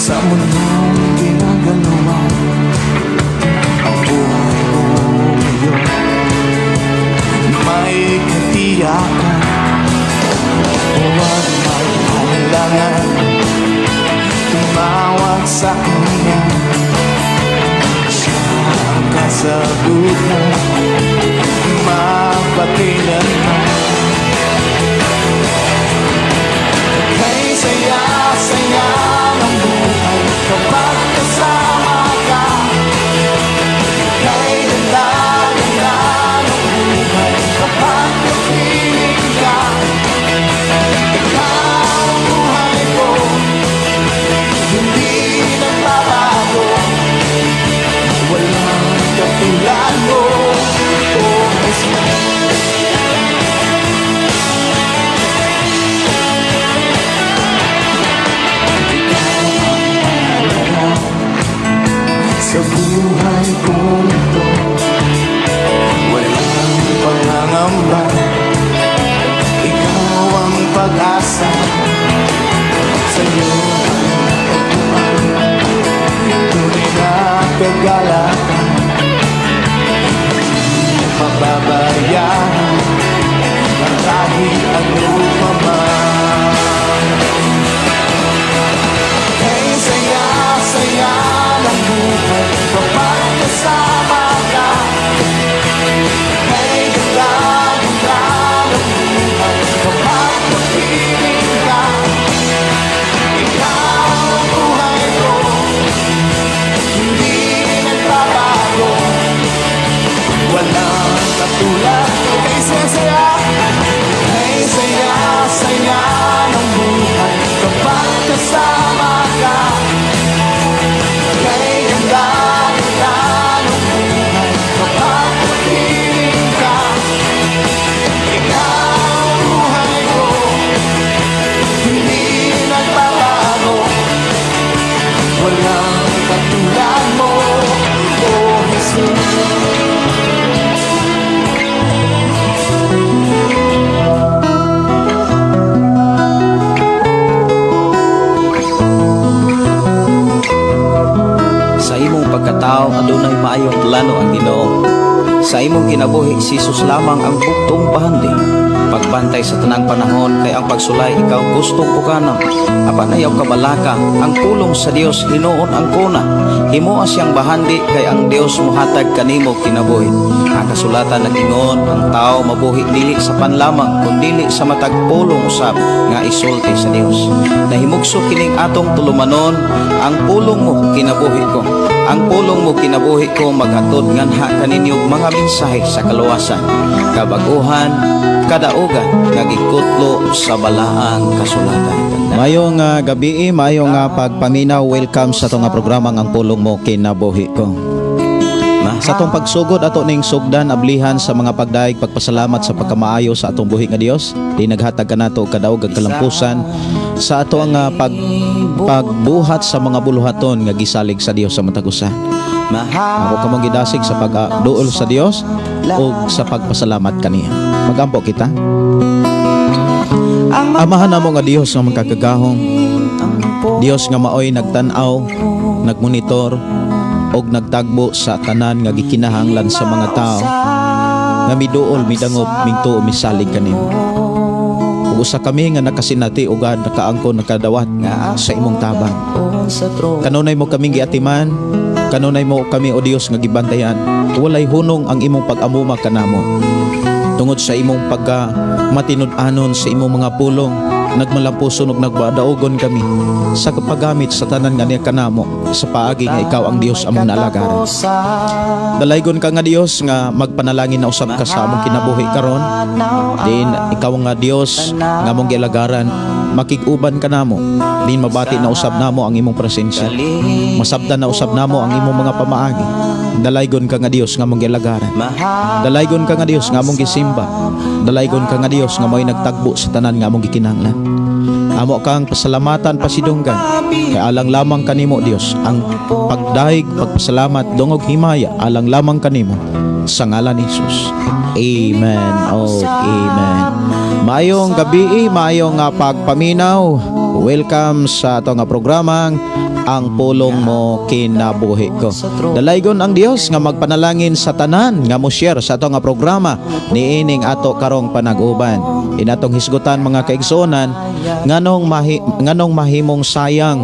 Sa mundong ginagalawa ang buhay mo ngayon, may katiyakan. Huwag mag-alangan, tumawag sa Kanya. Siya ang kasagutan, mapatilan mo. Kay saya-saya ng buhay kapag kasama ka. Kay ganda-ganda ng buhay kapag kapiling ka. Ikaw ang buhay ko, hindi nagbabago. Walang katulad mo, oh Jesus. Sa buhay kong ito, walang pangangamba. Ikaw ang pag-asa, sa'yo ang tunay na kagalakan. Hindi mababayaan ang kahit ano pa man. Kay saya-saya ng buhay kapag kasama ka. Kay ganda-ganda ng buhay kapag kapiling ka. Ikaw ang buhay ko, hindi nagbabago. Walang katulad mo. Kay saya-saya, kay saya-saya ng buhay kapag kasama ka. Kay ganda-ganda ng buhay kapag kapiling ka. Ikaw ang buhay ko, hindi nagbabago. Walang katulad mo, oh Jesus. Sa imong pagkatao adunay maayong plano ang Ginoo. Sa imong kinabuhi si Jesus lamang ang buktong pahandi. Pagbantay sa tanang panahon kay ang pagsulay ikaw gustong pukanam. Apan ayaw kabalaka ang pulong sa Dios hinuon ang kuna. Himuha siyang bahandi kay ang Dios mohatag kanimo kinabuhi. Ang kasulatan nagingon ang tao mabuhi dili sa panlamang kundi sa matag pulong usab nga isulti sa Dios. Nahimugso kining atong tulumanon ang pulong mo kinabuhi ko. Ang pulong mo kinabuhi ko maghatod nganha kaninyong mga mensahe sa kaluwasan, kabaguhan, kadaugan nga gikutlo sa balaang kasulatan. Mayong gabi, mayong pagpaminaw. Welcome sa itong programang ang pulong mo kinabuhi ko. Sa itong pagsugod ato ning sugdan ablihan sa mga pagdaig pagpasalamat sa pagkamaayo sa atong buhi nga Dios. Di naghatag kanato og kadaog ug kalampusan sa ato ang pagbuhat sa mga buluhaton nga gisalig sa Dios sa matag usa. Ako kamong gidasig sa pagduol sa Dios ug sa pagpasalamat kaniya. Magampo kita. Amahan namo nga Dios nga magkakagahong, Dios nga maoy nagtan-aw, nagmonitor og nagtagbo sa tanan nga gikinahanglan sa mga tao nga miduol, midangop, mingtuo, misalig kanimo. Ug usa kami nga nakasinati ugad nakaangkon nakadawat sa imong tabang. Kanunay mo kaming giatiman, kanunay mo kami o Dios nga gibantayan. Walay hunong ang imong pag-amuma kanamo. Tungod sa imong pagka matinud-anon sa imong mga pulong, nagmalampuson ug nagbadaogon kami sa kapagamit sa tanan nga niya kanamo sa paagi nga ikaw ang Dios among naalagaran. Dalaygon ka nga Dios nga magpanalangin na usab ka sa among kinabuhi karon. Din ikaw nga Dios nga among gialagaran, makig-uban ka namo. Din mabati na usab namo ang imong presensya. Masabtan na usab namo ang imong mga pamaagi. Dalaygon ka nga Dios nga among gialagaran. Dalaygon ka nga Dios nga among gisimba. Dalaygon ka nga Dios nga mo'y nagtagbo sa tanan nga among gikinahanglan. Amo kang pasalamatan pasidunggan kay alang lamang kanimo Dios ang pagdaig pagpasalamat dungog himaya alang lamang kanimo sa ngalan ni Jesus. Amen. Oh, amen. Maayong gabi, maayong pagpaminaw. Welcome sa atong programang ang pulong mo kinabuhi ko. Dalaygon ang Dios nga magpanalangin sa tanan nga mo share sa ato nga programa niining ato karong panag-uban. Inatong hisgutan mga kaigsuonan nganong mahimong sayang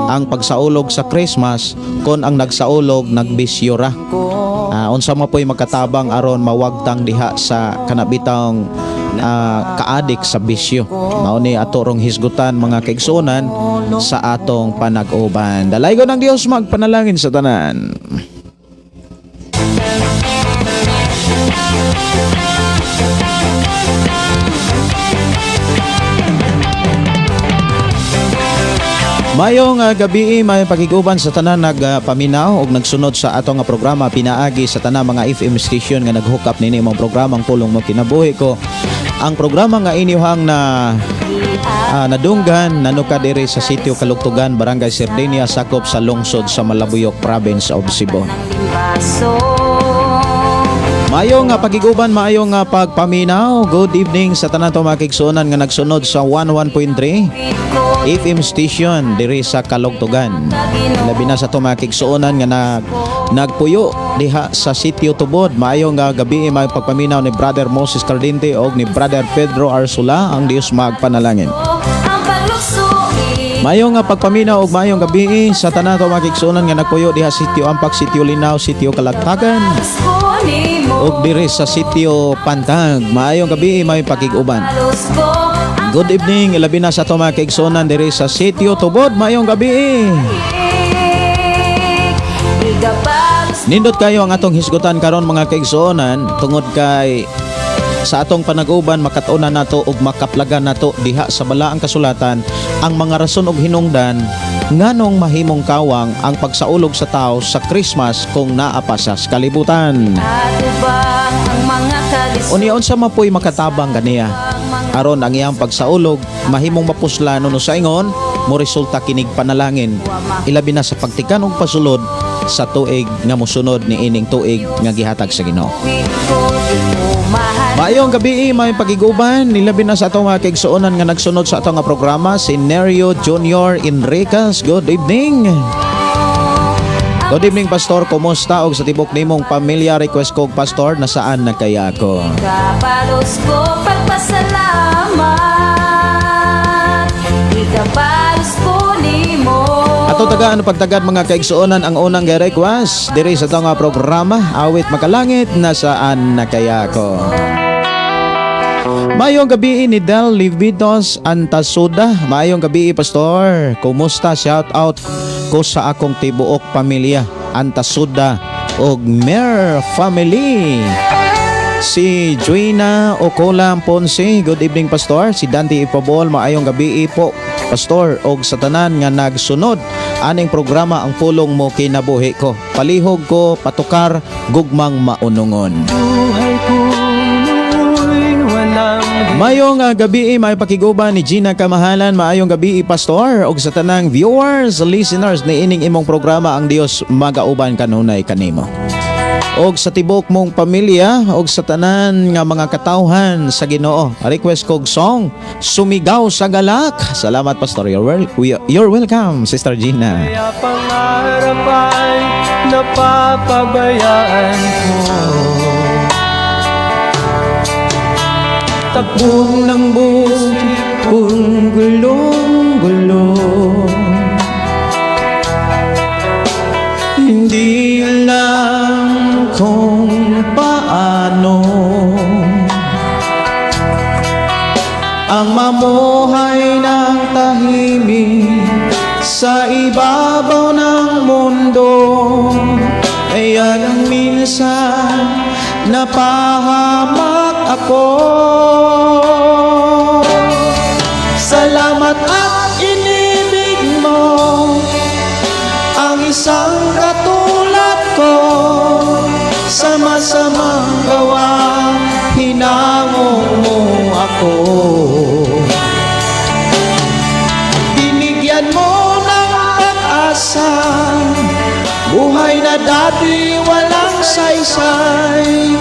ang pagsaulog sa Christmas kon ang nagsaulog nagbisyo ra. Unsa mo po'y magkatabang aron mawagtang diha sa kanabitang kaadik sa bisyo. Mao ni ato rong hisgutan mga kaigsuonan sa atong panag-uban. Dalaygon ang Dios magpanalangin sa tanan. Mayong gabi, may pagiguban sa tanan nagpaminaw og nagsunod sa atong nga programa pinaagi sa tanan mga FM station nga naghook up nini imong programang pulong mo kinabuhi ko. Ang programa nga inyuhang nadunggan nanuka diri sa sitio Kalugtugan, Barangay Sardenia, sakop sa lungsod sa Malabuyok, Province of Cebu. Mayong pagiguban, mayong pagpaminaw. Good evening sa tanan to mga kaigsuonan nga nagsunod sa 11.3 FM station diri sa Kalugtugan. Labi na sa to mga kaigsuonan nga nagpuyo diha sa sitio Tubod. Mayong gabi, may pagpaminaw ni Brother Moses Cardente og ni Brother Pedro Arsula. Ang Dios magpanalangin. Mayong pagpaminaw og mayong gabi sa tanan to mga kaigsuonan nga nagpuyo diha sitio Ampak, sitio Linaw, sitio Kalagtagan og diri sa sitio Pantag. Maayong gabi, may pakiguban. Good evening, ilabi na sa to mga kaigsuonan diri sa sitio Tubod. Maayong gabi. Nindot kayo ang atong hisgutan karon mga kaigsuonan tungod kay sa atong panag-uban makatunan nato ug makaplagan nato diha sa balaang kasulatan ang mga rason ug hinungdan nganong mahimong kawang ang pagsaulog sa tao sa Christmas kung naa pa sa kalibutan. Union sa mapoy makatabang kaniya aron ang iyang pagsaulog mahimong mapuslan no sa ingon mo resulta kinig panalangin ilabi na sa pagtikan ug pasulod sa tuig nga mosunod ni ining tuig nga gihatag sa Ginoo. Maayong gabi, may pagiguban nilabi na sa atong mga kaigsuonan nga nagsunod sa atong nga programa si Nerio Junior Enricas. Good evening. Good evening, Pastor. Kumusta og sa tibok nimong pamilya? Request ko, Pastor, nasaan na kaya ko? Ikapalos ko pagpasalamat, ikapalos ko nimo. Ato tagaan pagtagad mga kaigsuonan ang unang request diri sa atong nga programa awit makalangit nasaan na kaya ko. Mayong gabi ni Del Lividos Antasuda. Mayong gabi, Pastor. Kumusta? Shout out ko sa akong tibuok pamilya Antasuda og Mer family. Si Joina Ocolam Ponce. Good evening, Pastor. Si Dante Ipabol. Maayong gabi po, Pastor, og sa tanan nga nagsunod aning programa ang pulong mo kinabuhi ko. Palihog ko patukar gugmang maunungon. Mayong gabi, may pakiguban ni Gina Kamahalan. Maayong gabi, Pastor, og sa tanang viewers, listeners ni ining imong programa ang Dios magauban kanunay kanimo. Og sa tibok mong pamilya og sa tanan nga mga katawhan sa Ginoo. Request kog song Sumigaw sa Galak. Salamat, Pastor. You're welcome, Sister Gina. Kaya pangarap ay napapabayaan ko. Takbong ng buong gulong-gulo, hindi alam kung paano ang mamuhay ng tahimik sa ibabaw ng mundo. Kaya lang minsan napahamak ako. Salamat at inibig mo ang isang katulad ko. Sa masamang gawa hinango mo ako. Binigyan mo ng pag-asa, buhay na dati walang saysay.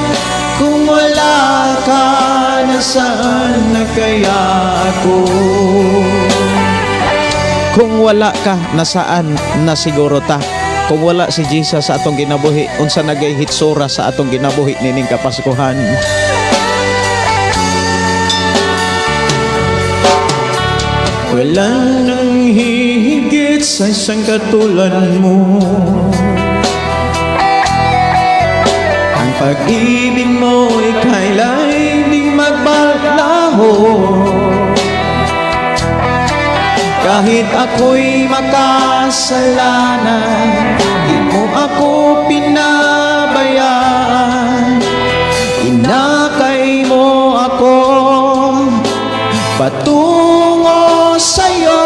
Kung wala ka, nasaan na kaya ako? Kung wala ka, nasaan na siguro ta? Kung wala si Jesus sa atong ginabuhi, unsa nagay hitsura sa atong ginabuhi nining Kapaskuhan? Wala nang hihigit sa isang katulad mo. Ang pag-ibig mo ikaila'y di magbabago. Kahit ako'y makasalanan, di mo ako pinabayaan. Inakay mo ako patungo sa'yo.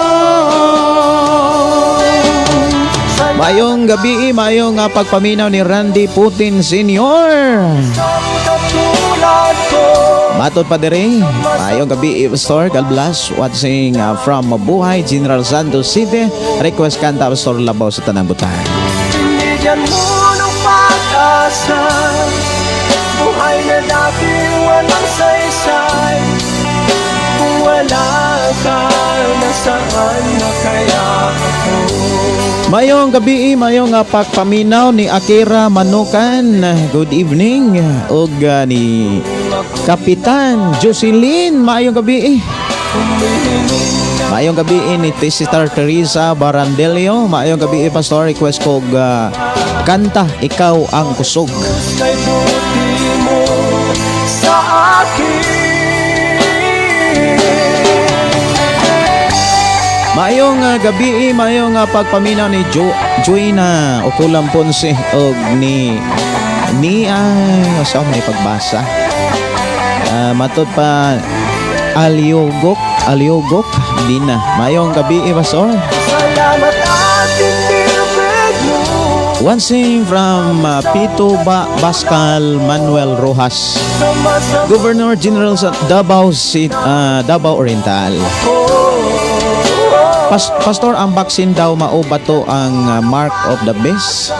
Mayong gabi, mayong pagpaminaw ni Randy Putin Sr. Matod pa dire, mayong gabi, Pastor. God bless. Watching from Mabuhay, General Santos City. Request kanta, Pastor Labaw sa Tanang Butahan. Binigyan mo ng pag-asa, buhay na dati walang saysay. Kung wala ka, nasaan na kaya ako? Mayong gabi, mayong pagpaminaw ni Akira Manukan. Good evening. Og ni Kapitan Jocelyn, mayong gabi. Mayong gabi ni Sister Teresa Barandelio. Mayong gabi, Pastor. Request ko kanta, Ikaw ang Kusog. Kay buti mo sa akin. Mayong gabi, mayong pagpaminaw ni Joyna Okulam Ponce og ni sa may pagbasa. Matod pa Aliogok di na. Mayong gabi, Pastor. Salamat at inibig mo. One sing from Pito Bascal Manuel Rojas, Sama-sama Governor General sa Davao Oriental. Pastor, ang vaccine daw mao ba to ang mark of the beast?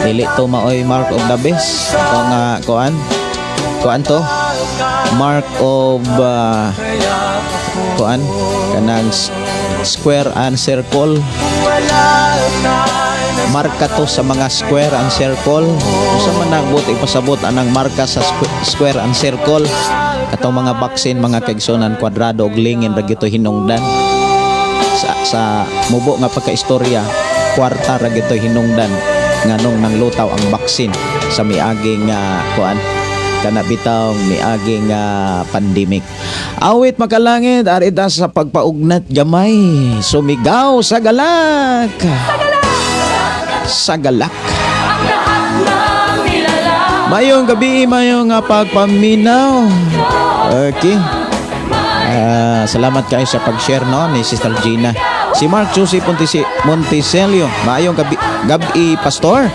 Dili to maoy mark of the beast. O nga kuan to mark of kuan kanang square and circle. Marka to sa mga square and circle. Usa man nagbot ipasabot anang marka sa square and circle. Katong mga vaccine, mga kaigsunan, kwadrado og lingin ra gito hinungdan. Sa mubo nga pagkaistorya, kwarta ra gito hinungdan nganong nanglutaw ang vaccine sa miaging kuan kana bitawng miaging pandemic. Awit makalangit arita sa pagpaugnat gamay, sumigaw sa galak. Sa galak. Mayong gabi, mayong pagpaminaw. Okay. Salamat kayo sa pag-share no ni Sister Gina. Si Mark Jose Monticelio. Mayong gabi, Pastor.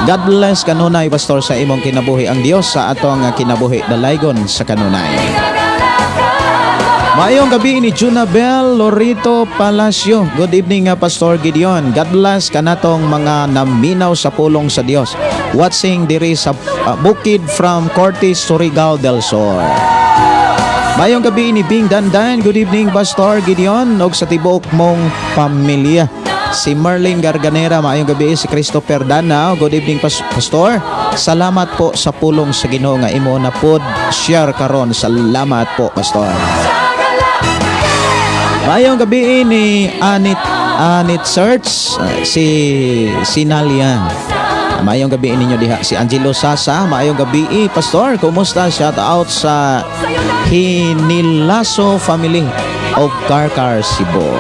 God bless kanunay, Pastor, sa imong kinabuhi. Ang Dios sa atong kinabuhi dalaygon sa kanunay. Mayong gabi ni Junabel Lorito Palacio. Good evening, Pastor Gideon. God bless kanatong mga naminaw sa pulong sa Dios. Watching diri sa Bukid from Cortes, Surigao del Sur. Mayong gabi ni Bing Dandan. Good evening, Pastor Gideon. Og sa tibuok mong pamilya. Si Marlene Garganera. Mayong gabi si Christopher Danao. Good evening, Pastor. Salamat po sa pulong sa Ginoo nga imo na pod share karon. Salamat po, Pastor. Mayong gabi ni Anit Search, si Sinalia. Mayong gabi ninyo diha si Angelo Sasa. Mayong gabi, Pastor. Kumusta? Shout out sa Hinilaso family of Carcar, Cebu.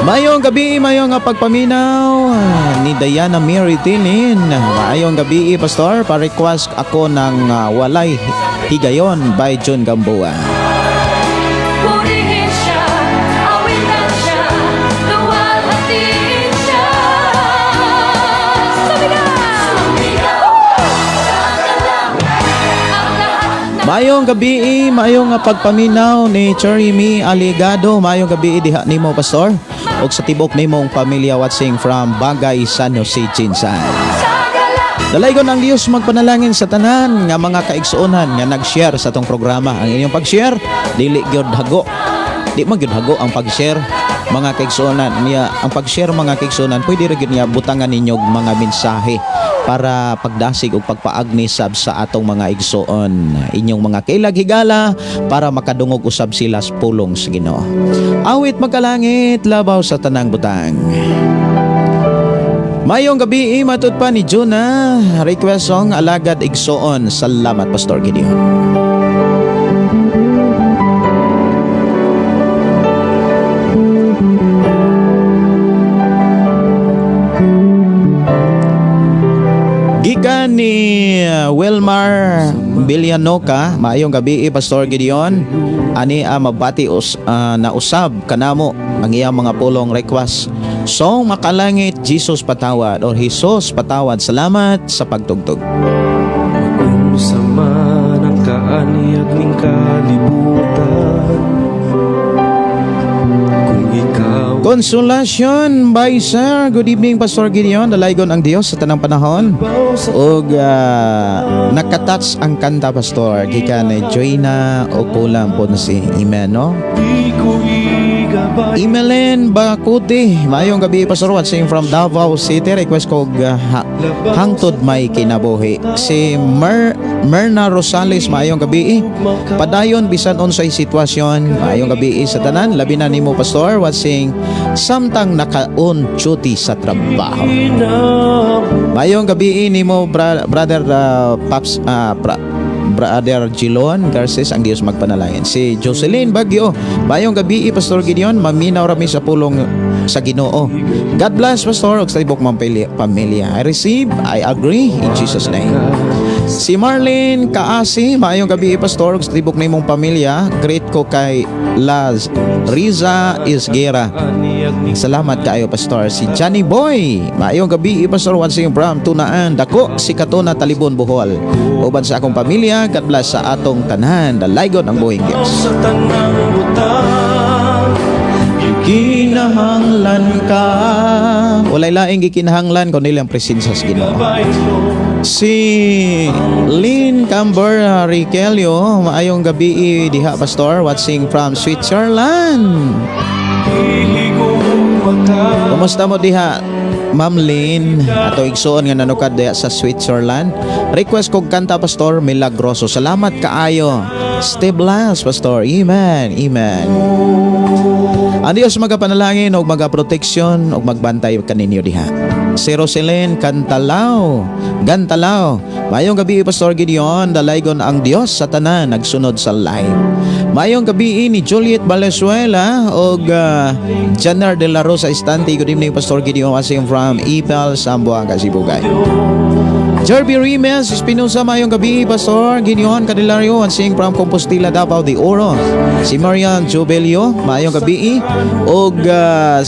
Mayong gabi, mayong pagpaminaw ni Diana Mary Tinin. Mayong gabi, Pastor. Pa-request ako ng Walay Higayon by John Gamboa. Purihin siya, awitan siya, luwalhatiin siya. Sumigaw! Mayong gabi, mayong pagpaminaw ni Cherimy Aligado. Mayong gabi diha nimo, Pastor. Og sa tibok nimong pamilya watching from Bagay, San Jose, Jinsan. Dalaygon ang Dios magpanalangin sa tanan nga mga kaigsuonan nga nag-share sa tong programa. Ang inyong pag-share dili gyud hago di magyud ang pag-share mga kaigsuonan niya. Ang pag-share mga kaigsuonan, pwede rin niya butangan ninyo og mga mensahe para pagdasig o pagpaagni sab sa atong mga igsuon, inyong mga kailaghigala para makadungog usab sila sa pulong sa Ginoo. Awit magkalangit labaw sa tanang butang. Mayong gabi matud pa ni Juna, request song Alagad Igsoon. Salamat Pastor Gideon. Gikan ni Wilmar Villanoca, maayong gabi Pastor Gideon. Ani mabati na usab kanamo ang iyang mga pulong request. Song Makalangit, Jesus Patawad or Jesus Patawad. Salamat sa pagtugtog. Kung sama ng kaanyag ning kalibutan, kung ikaw Consolation by Sir. Good evening Pastor Gideon. Dalaygon ang Dios sa tanang panahon. Og nakatats ang kanta Pastor gikan ni Joyna o kulang po na si Amen, no? di ko igabay. Imelin Bakuti, maayong gabi Pastor, watching from Davao City. Request ko hangtod may kinabuhi. Si Merna Rosales, maayong gabi. Padayon bisan unsay sitwasyon, maayong gabi sa tanan. Labi na nimo Pastor, watching samtang naka-on duty sa trabaho. Maayong gabi nimo brother Paps Brother Gilon Garces, ang Diyos magpanalangin. Si Jocelyn Bagyo, mayong gabi Pastor Gideon, maminaw rami sa pulong sa Ginoo. God bless Pastor og sa ibok pamilya. I receive, I agree in Jesus name. Si Marlene Kaasi, mayong gabi Pastor og sa ibok nimong pamilya. Great ko kay Laz Riza Isgera. Salamat kaayo Pastor. Si Johnny Boy, mayong gabi Pastor, watching from Tunaan Dako, si Katuna Talibon Bohol. Uban sa akong pamilya, God bless sa atong tanan. Dalaygon ang buhing Diyos. Sa tanang butang, Gikinahanglan ka. Walay laing gikinahanglan kundi lang presensya sa Ginoo. gabay mo. Si Lynn Camber Riquelio, maayong gabi diha Pastor, watching from Switzerland. Ihigong maka Kumusta mo diha Ma'am Lynn, ato igsuon nga nanukad diha sa Switzerland. Request kog kanta Pastor Milagroso. Salamat kaayo. Stay blessed Pastor. Amen. Amen. Ang Diyos magapanalangin o magaproteksyon o magbantay kaninyo diha. Si Roselyn Gantalaw, mayong gabi Pastor Gideon, dalaygon ang Diyos sa tanan nagsunod sa live. Mayong gabi ni Juliet Valenzuela o Janar de la Rosa Estante. Good evening Pastor Gideon, watching from Ipal, Sambuanga, Sibugay. Jerby Rimes Espinosa, mayong gabi Pastor Gideon Candelario, watching from Compostela, Davao de Oro. Si Marian Jubelio, mayong gabi. O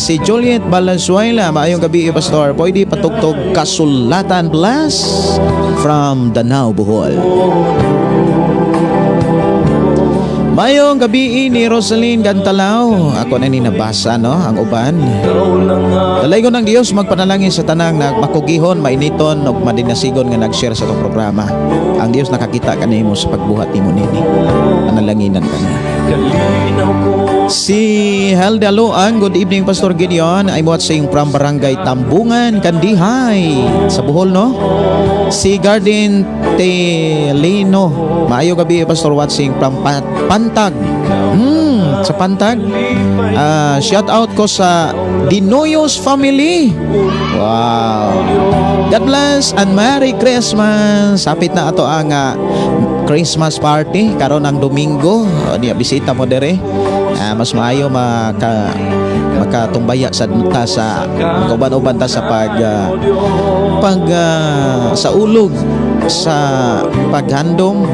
si Juliet Valenzuela, mayong gabi Pastor. Pwede patugtog Kasulatan Bless from Danao, Bohol. Mayong gabi ni Rosalyn Gantalaw. Ako na ni nabasa no ang uban. Dalaygon ng Dios magpanalangin sa tanang na makugihon, mainiton ug madinasigon nga nag-share sa tong programa. Ang Dios nakakita kanimo sa pagbuhat nimo nini. Analanginan kaniya. kalinaw ko. Si Helda Loang, good evening Pastor Gideon. I'm watching from Barangay Tambungan, Kandihay sa Bohol, no? Si Garden Telino, maayo gabi Pastor, watching from Pantag. Sa Pantag. Shout out ko sa Dinoyos family. Wow. God bless and Merry Christmas. Sapit na ato ang Christmas party karon ang Domingo. Niya bisita mo dere. Mas maayo makatumbaya sa ta sa kauban-uban ta sa sa ulog, sa paghandom,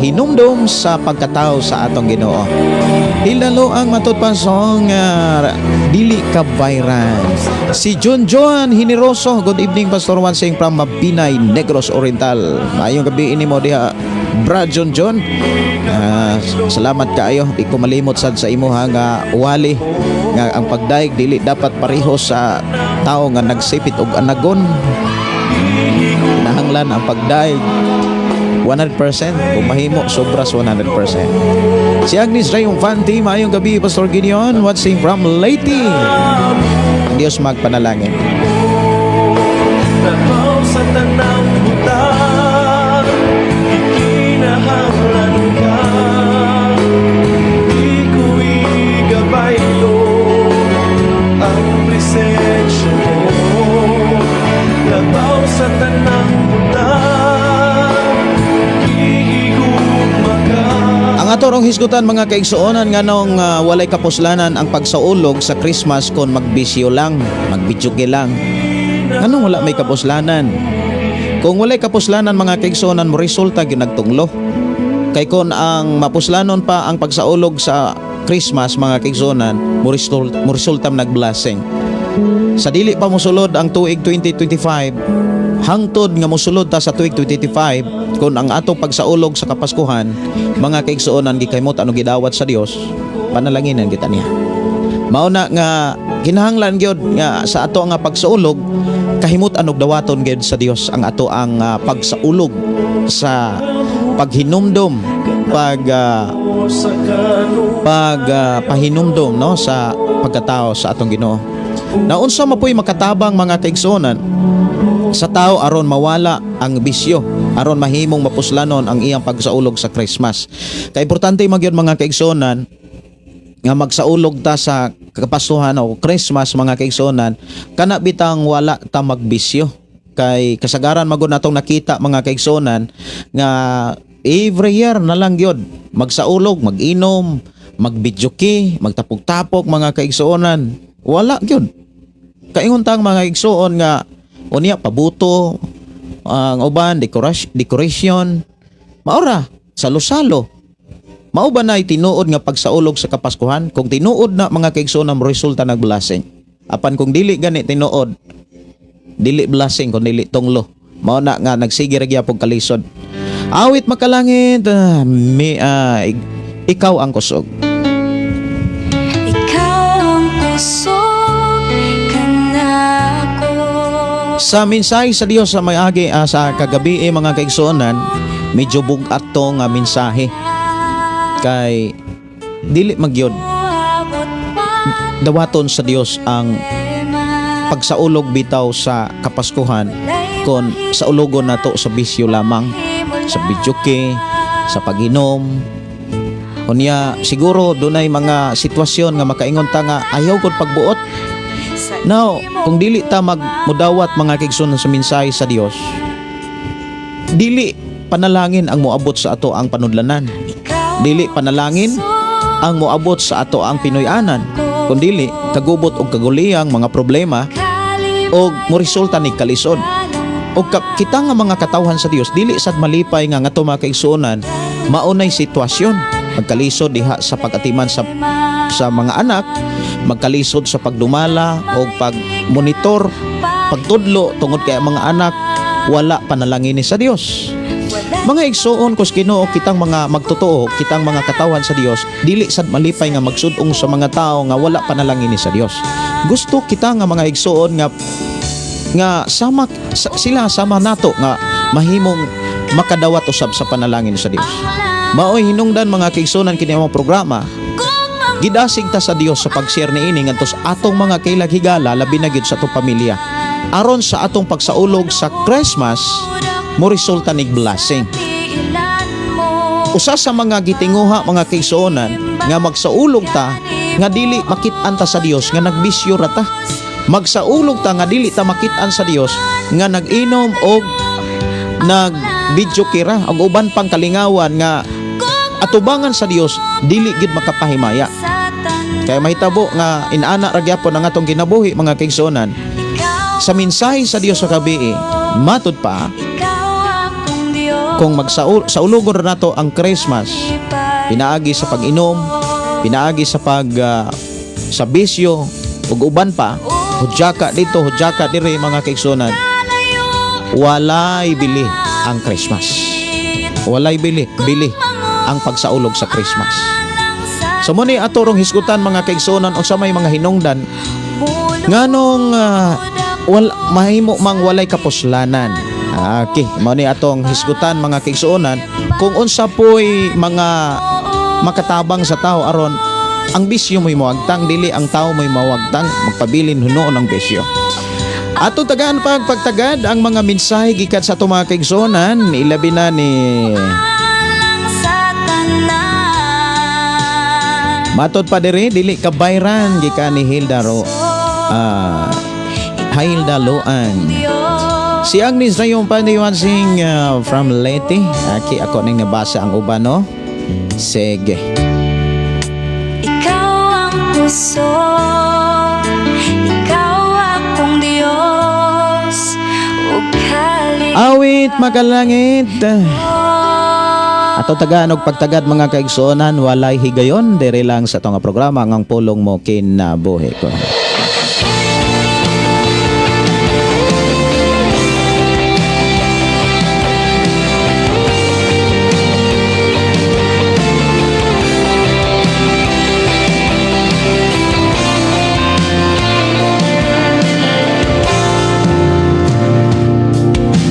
hinumdom sa pagkatao sa atong Ginoo. Hilalo ang matutpasong dili kabayran. Si John Hineroso, good evening Pastor, watching from Mabinay, Negros Oriental. Maayong gabi ini mo diha Brad John. Salamat kaayo. Di ko malimot sad sa imo nga wali nga ang pagdaig dili dapat pareho sa tao nga nagsipit og anagon. Nahanglan ang pagdaig 100%. Kung mahimo, sobras 100%. Si Agnes Ray, yung fan team. Ayong gabi, Pastor Gideon. Watching from Leyte. Ang Diyos magpanalangin. Nakaw sa tanang butang, ikinahanglan ka. Di ko igabayo ang presensya mo. Nakaw sa tanang butang, ihigugma ka. Ang atorong hisgutan mga kaigsuonan nga nung walay kapuslanan ang pagsaulog sa Christmas kon magbisyo lang, magbidyoke lang. Anong wala may kapuslanan? Kung walay kapuslanan mga kaigsuonan mo resulta gyud nagtunglo. Kay kon ang mapuslanon pa ang pagsaulog sa Christmas mga kaigsuonan mo resulta nagblessing. Sa dili pa mosulod ang tuig 2025, hangtod nga mosulod ta sa tuig 2025 kung ang atong pagsaulog sa Kapaskuhan mga kaigsuonan gikaymot ano gidawat sa Dios, panalanginan kita niya. Mao na nga kinahanglan gyud nga sa ato nga pagsaulog kahimot anog dawaton gyud sa Dios ang ato ang pagsaulog sa paghinumdom pahinumdom no sa pagkatao sa atong Ginoo. Na unsa mapuy makatabang mga kaigsuonan sa tao aron mawala ang bisyo, aron mahimong mapuslanon ang iyang pagsaulog sa Christmas. Kay importante magyud mga kaigsuonan nga magsaulog ta sa Kapaskuhan o Christmas mga kaigsuonan kana bitang wala ta magbisyo. Kay kasagaran magud natong nakita mga kaigsuonan nga every year na lang gyud magsaulog, mag-inom, magbidyoki, magtapok-tapok mga kaigsuonan. Wala gyud. Kaingon tang mga igsuon nga unya pabuto ang uban decoration maura salo-salo. Mao ba na tinuod nga pagsaulog sa Kapaskuhan? Kung tinuod na mga kaigsuon ang resulta nagblessing. Apan kung dili gani tinuod, dili blessing kung dili tunglo. Mao na nga nagsige ra gyapon kalisod. Awit makalangit, ikaw ang kusog. Ikaw ang kusog kanako. Sa mensahe sa Dios sa mayagi sa kagabi mga kaigsuonan, medyo bugat to nga mensahe. Kay dili magyod dawaton sa Dios ang pagsaulog bitaw sa Kapaskuhan kon sa ulogon nato sa bisyo lamang, sa bidyoke, sa pag-inom. Unya siguro dunay mga sitwasyon nga makaingon ta nga ayaw gud pagbuot. Now, kung dili ta magmudawat mga kaigsuonan sa mensahe sa Dios, dili panalangin ang moabot sa ato ang panudlanan. Dili panalangin ang moabot sa ato ang Pinoy-anan, kundili kagubot og kaguliyang mga problema og moresulta ni kalisod. Og kita nga mga katawhan sa Dios dili sad malipay nga ngato mga kaigsuonan maunay sitwasyon magkalisod diha sa pag-atiman sa mga anak, magkalisod sa pagdumala o pagmonitor, pagtudlo tungod kay mga anak wala panalangin ni sa Dios. Mga igsuon kus Ginoo kitang mga magtotoo, kitang mga katawan sa Dios, dili sad malipay nga magsud-ong sa mga tao nga wala panalangin ni sa Dios. Gusto kita nga mga igsuon nga sama sila sama nato nga mahimong makadawat usab sa panalangin sa Dios. Maoy hinungdan mga kaigsuonan kini mga programa. Gidasig ta sa Dios sa pag-share niini ngadto sa atong mga kailaghigala labi na gyud sa atong pamilya. Aron sa atong pagsaulog sa Christmas mo resulta nig blessing. Usa sa mga gitinguha mga kaigsuonan nga magsaulog ta nga dili makit-an ta sa Dios nga nagbisyo ra ta. Magsaulog ta nga dili ta makit-an sa Dios nga nag-inom og nag-video kira og uban pang kalingawan nga atubangan sa Dios dili gid makapahimaya. Kaya mahitabo nga inaana ra gyapon ang atong kinabuhi mga kaigsuonan. Sa mensahe sa Dios sa gabi matud pa kung sa ulogon ra nato ang Christmas, pinaagi sa pag-inom, pinaagi sa sa bisyo ug uban pa, hudyaka dito, hudyaka diri mga kaigsuonan. Walay bili ang Christmas. Walay bili ang pagsaulog sa Christmas. So muni atorong hisgutan mga kaigsuonan o sa may mga hinungdan nganong mahimo mang walay kapuslanan Okay, mao ni atong hisgutan mga kaigsuonan kung unsa poy mga makatabang sa tao aron ang bisyo mo'y mawagtang, dili ang tao mo'y mawagtang magpabilin hunoon ang bisyo. Ato tagaan pagtagad ang mga mensahe gikan sa atong mga kaigsuonan, ilabi na ni sa tanan. matod pa diri dili ka bayran gikan ni Hilda Hilda Loan. Si Agnes na yung paniwansing from Leyte. Aki ako nang nabasa ang uban, no? Sige. Ikaw ang puso, ikaw akong Diyos, ug Awit makalangit. Ato tagaan og pagtagad mga kaigsuonan, walay higayon diri lang sa atong programa ang pulong mo kinabuhi ko.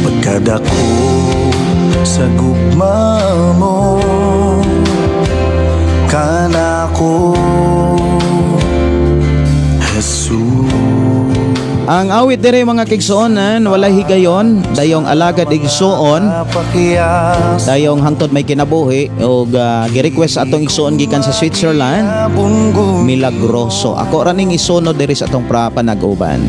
Pagkadako sa gugma mo, kanako Jesus. Ang awit diri mga kaigsuonan, walay higayon, dayong alagad igsuon, Napakiyas dayong hangtod may kinabuhi og gi-request atong igsuon gikan sa Switzerland. bunggo Milagroso. Ako raning isunod diri sa atong panag-uban.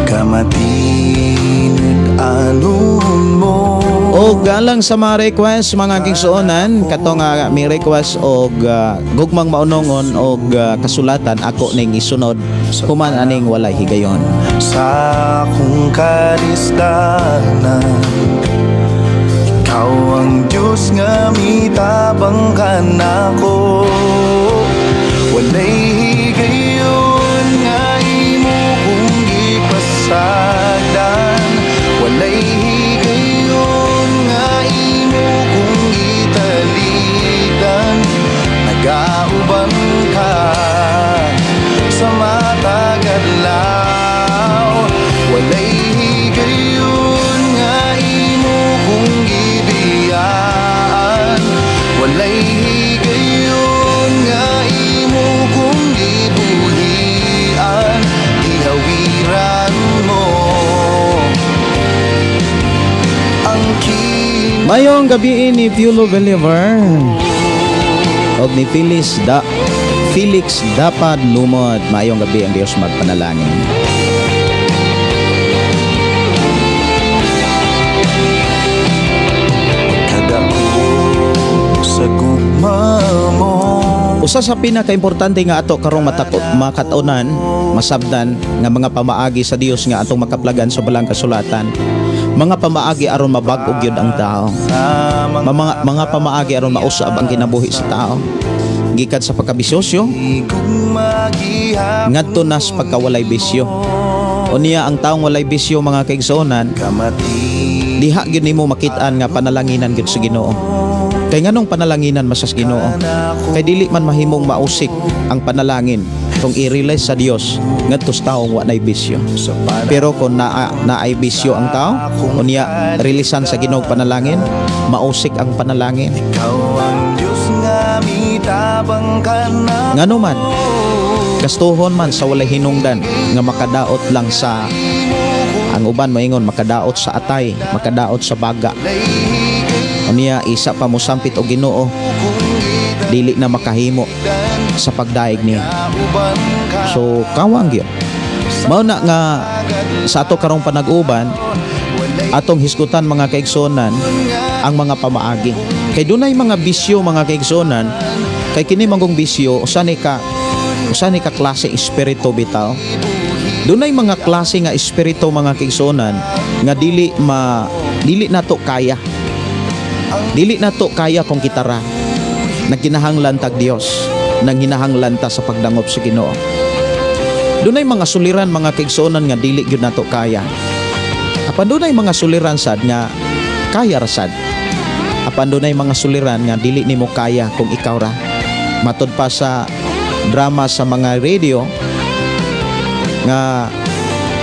kamatinag anon mo. O galang sa mga request mga kigsuonan, katong may request og gugmang maunongon og kasulatan, ako ning isunod human aning walay higayon. Sa akong karisdanan, ikaw ang Diyos nga mitabang ka nako. Walay higayon nga imo kong ipasagdan. Walay higayon nga imo kong italidan. Nagauban ka sa matag adlaw. Walay higayon nga imo kong gibiyaan. Walay higayon nga imo kong gibuhian. Ihawiran mo ang Mayong gabi ni Piolo Bolivar og ni Felix Dapad Lumod. Mayong gabi ang Dios magpanalangin. sa gugma mo. Usa sa pinaka-importante nga ato karong makatunan, masabdan nga mga pamaagi sa Dios nga atong makaplagan sa balang kasulatan. Mga pamaagi aron mabag-og gyud ang tao. Mga pamaagi aron mausab ang kinabuhi sa tao. Gikan sa pagkabisyoso ngadto na sa pagkawalay bisyo. Unya ang taong walay bisyo mga kaigsuonan, diha gyud nimo makit-an nga panalanginan gyud sa Ginoo. Kay nganong panalanginan masas Ginoo? Kay dili man mahimong mausik ang panalangin kung i-realize sa Dios ngadto sa taong wa nay bisyo. Pero kung naay bisyo ang tao, unya rilisan sa Ginoo panalangin, mausik ang panalangin. Ikaw ang Diyos nga mitabang ka na. Ngano man gastuhon man sa walay hinungdan nga makadaot lang sa ang uban moingon makadaot sa atay, makadaot sa baga. Unya isa pa mo sampit og Ginoo, dili na makahimo sa pagdaig niya. So kawang gyud. Mao na nga sa ato karong panag-uban atong hisgutan mga kaigsuonan ang mga pamaagi. Kay dunay mga bisyo mga kaigsuonan, kay kini mangong bisyo usa ni ka klase espiritu bitaw. Dunay mga klase nga espiritu mga kaigsuonan nga dili nato kaya. Dili nato kaya kung kitara. Nagkinahanglan tag Dios, nang hinahanglan ta sa pagdangop sa Ginoo. Dunay mga suliran mga kaigsuonan nga dili gyud nato kaya. Apan dunay mga suliran sad nga kaya ra sad. Apan dunay mga suliran nga dili nimo kaya kung ikaw ra. Matud pa sa drama sa mga radio nga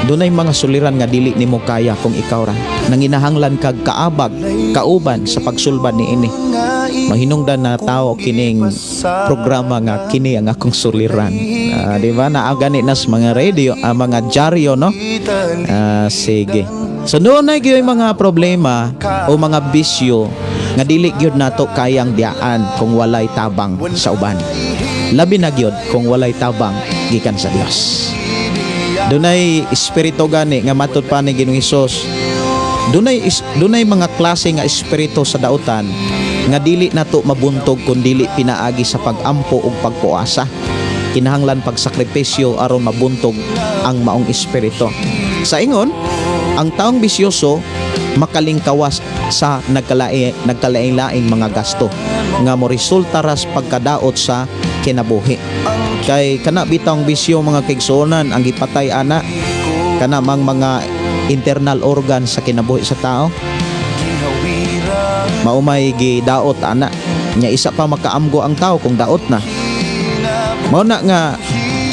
Dunay mga suliran nga dili nimo kaya kung ikaw ra nanginahanglan kag kaabag kauban sa pagsulbad niini. Mahinungdan na tao kining programa nga kini ang akong suliran. Di ba na gani nas mga radio, mga dyaryo no? Sige. So doon na gyud mga problema o mga bisyo nga dili gyud nato kayang diaan kung walay tabang sa uban. Labi na gyud kung walay tabang gikan sa Dios. Dunay espiritu gani nga matud pa ni Ginoong Hesus. Dunay mga klase nga espiritu sa dautan nga dili nato mabuntog kun dili pinaagi sa pagampo ug pagpuasa. Kinahanglan pagsakripisyo aron mabuntog ang maong espiritu. Sa ingon, ang taong bisyoso makalingkawas sa nagkalain-laing mga gasto nga mo resulta ras pagkadaot sa kinabuhi. Kay kana bitang bisyo mga kaigsuonan ang gipatay ana kana mang mga internal organ sa kinabuhi sa tao. Maumay gidaot ana nya isa pa makaamgo ang tao kung daot na. Mao na nga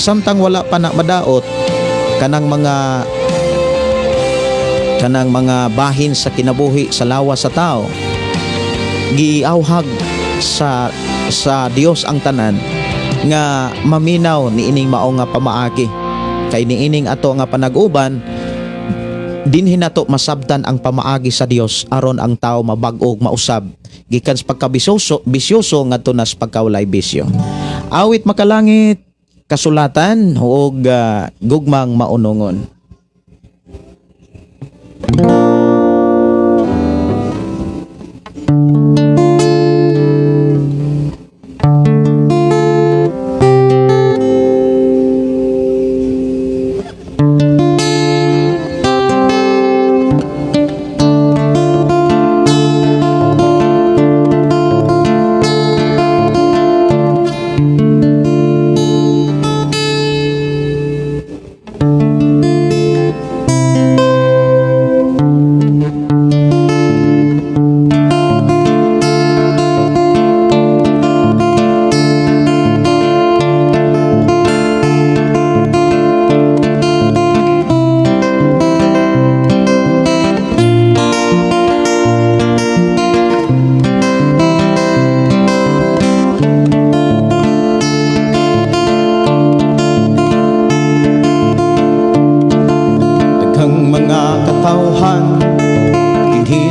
samtang wala pa na madaot kanang mga bahin sa kinabuhi sa lawas sa tao giauhag sa Dios ang tanan nga maminaw niining mao nga pamaagi kay niining ato nga panag-uban dinhi nato masabtan ang pamaagi sa Dios aron ang tao mabag-og mausab gikan sa bisyoso ngadto nas pagkawalay bisyo. Awit makalangit kasulatan ug gugmang maunongon.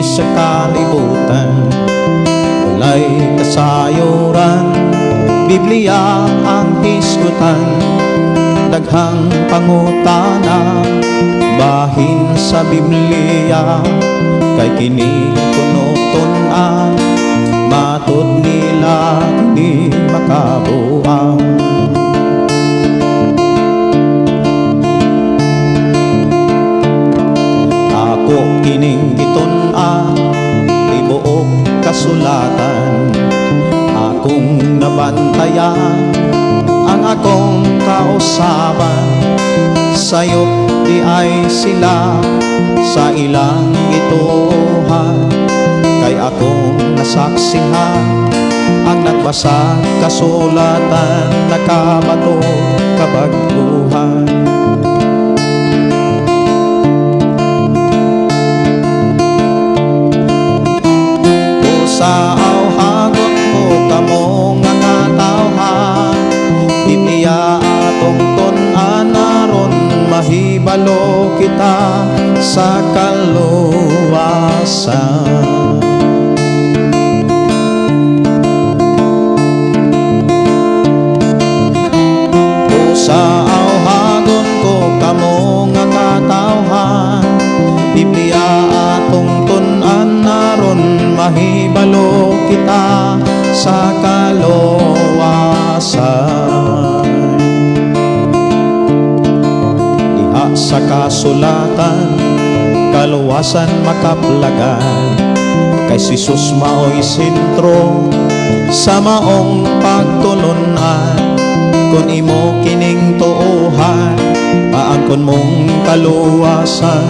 Sa kalibutan walay kasayuran, Biblia ang hisgutan, daghang pangutana bahin sa Biblia kay kini kunuton-an matud nila di makabuang. Ako kining gitun-an ibuok kasulatan, akong nabantayan ang akong kausaban, sayo di ay sila sa ilang gituhan, kay akong nasaksihan ang nagbasa kasulatan, nakabato kabaguhan. Sa awhagon ko kamo nga katawhan, Biblia atong tun-an aron mahibalo kita sa kaluwasan. Sa awhagon ko kamo nga katawhan, Biblia atong tun-an aron mahibalo kita sa kaluwasan. Diha sa kasulatan kaluwasan makaplagan, kay si Jesus mao'y sentro sa maong pagtulunan. Kung imo kining tuohan, paangkon mong kaluwasan,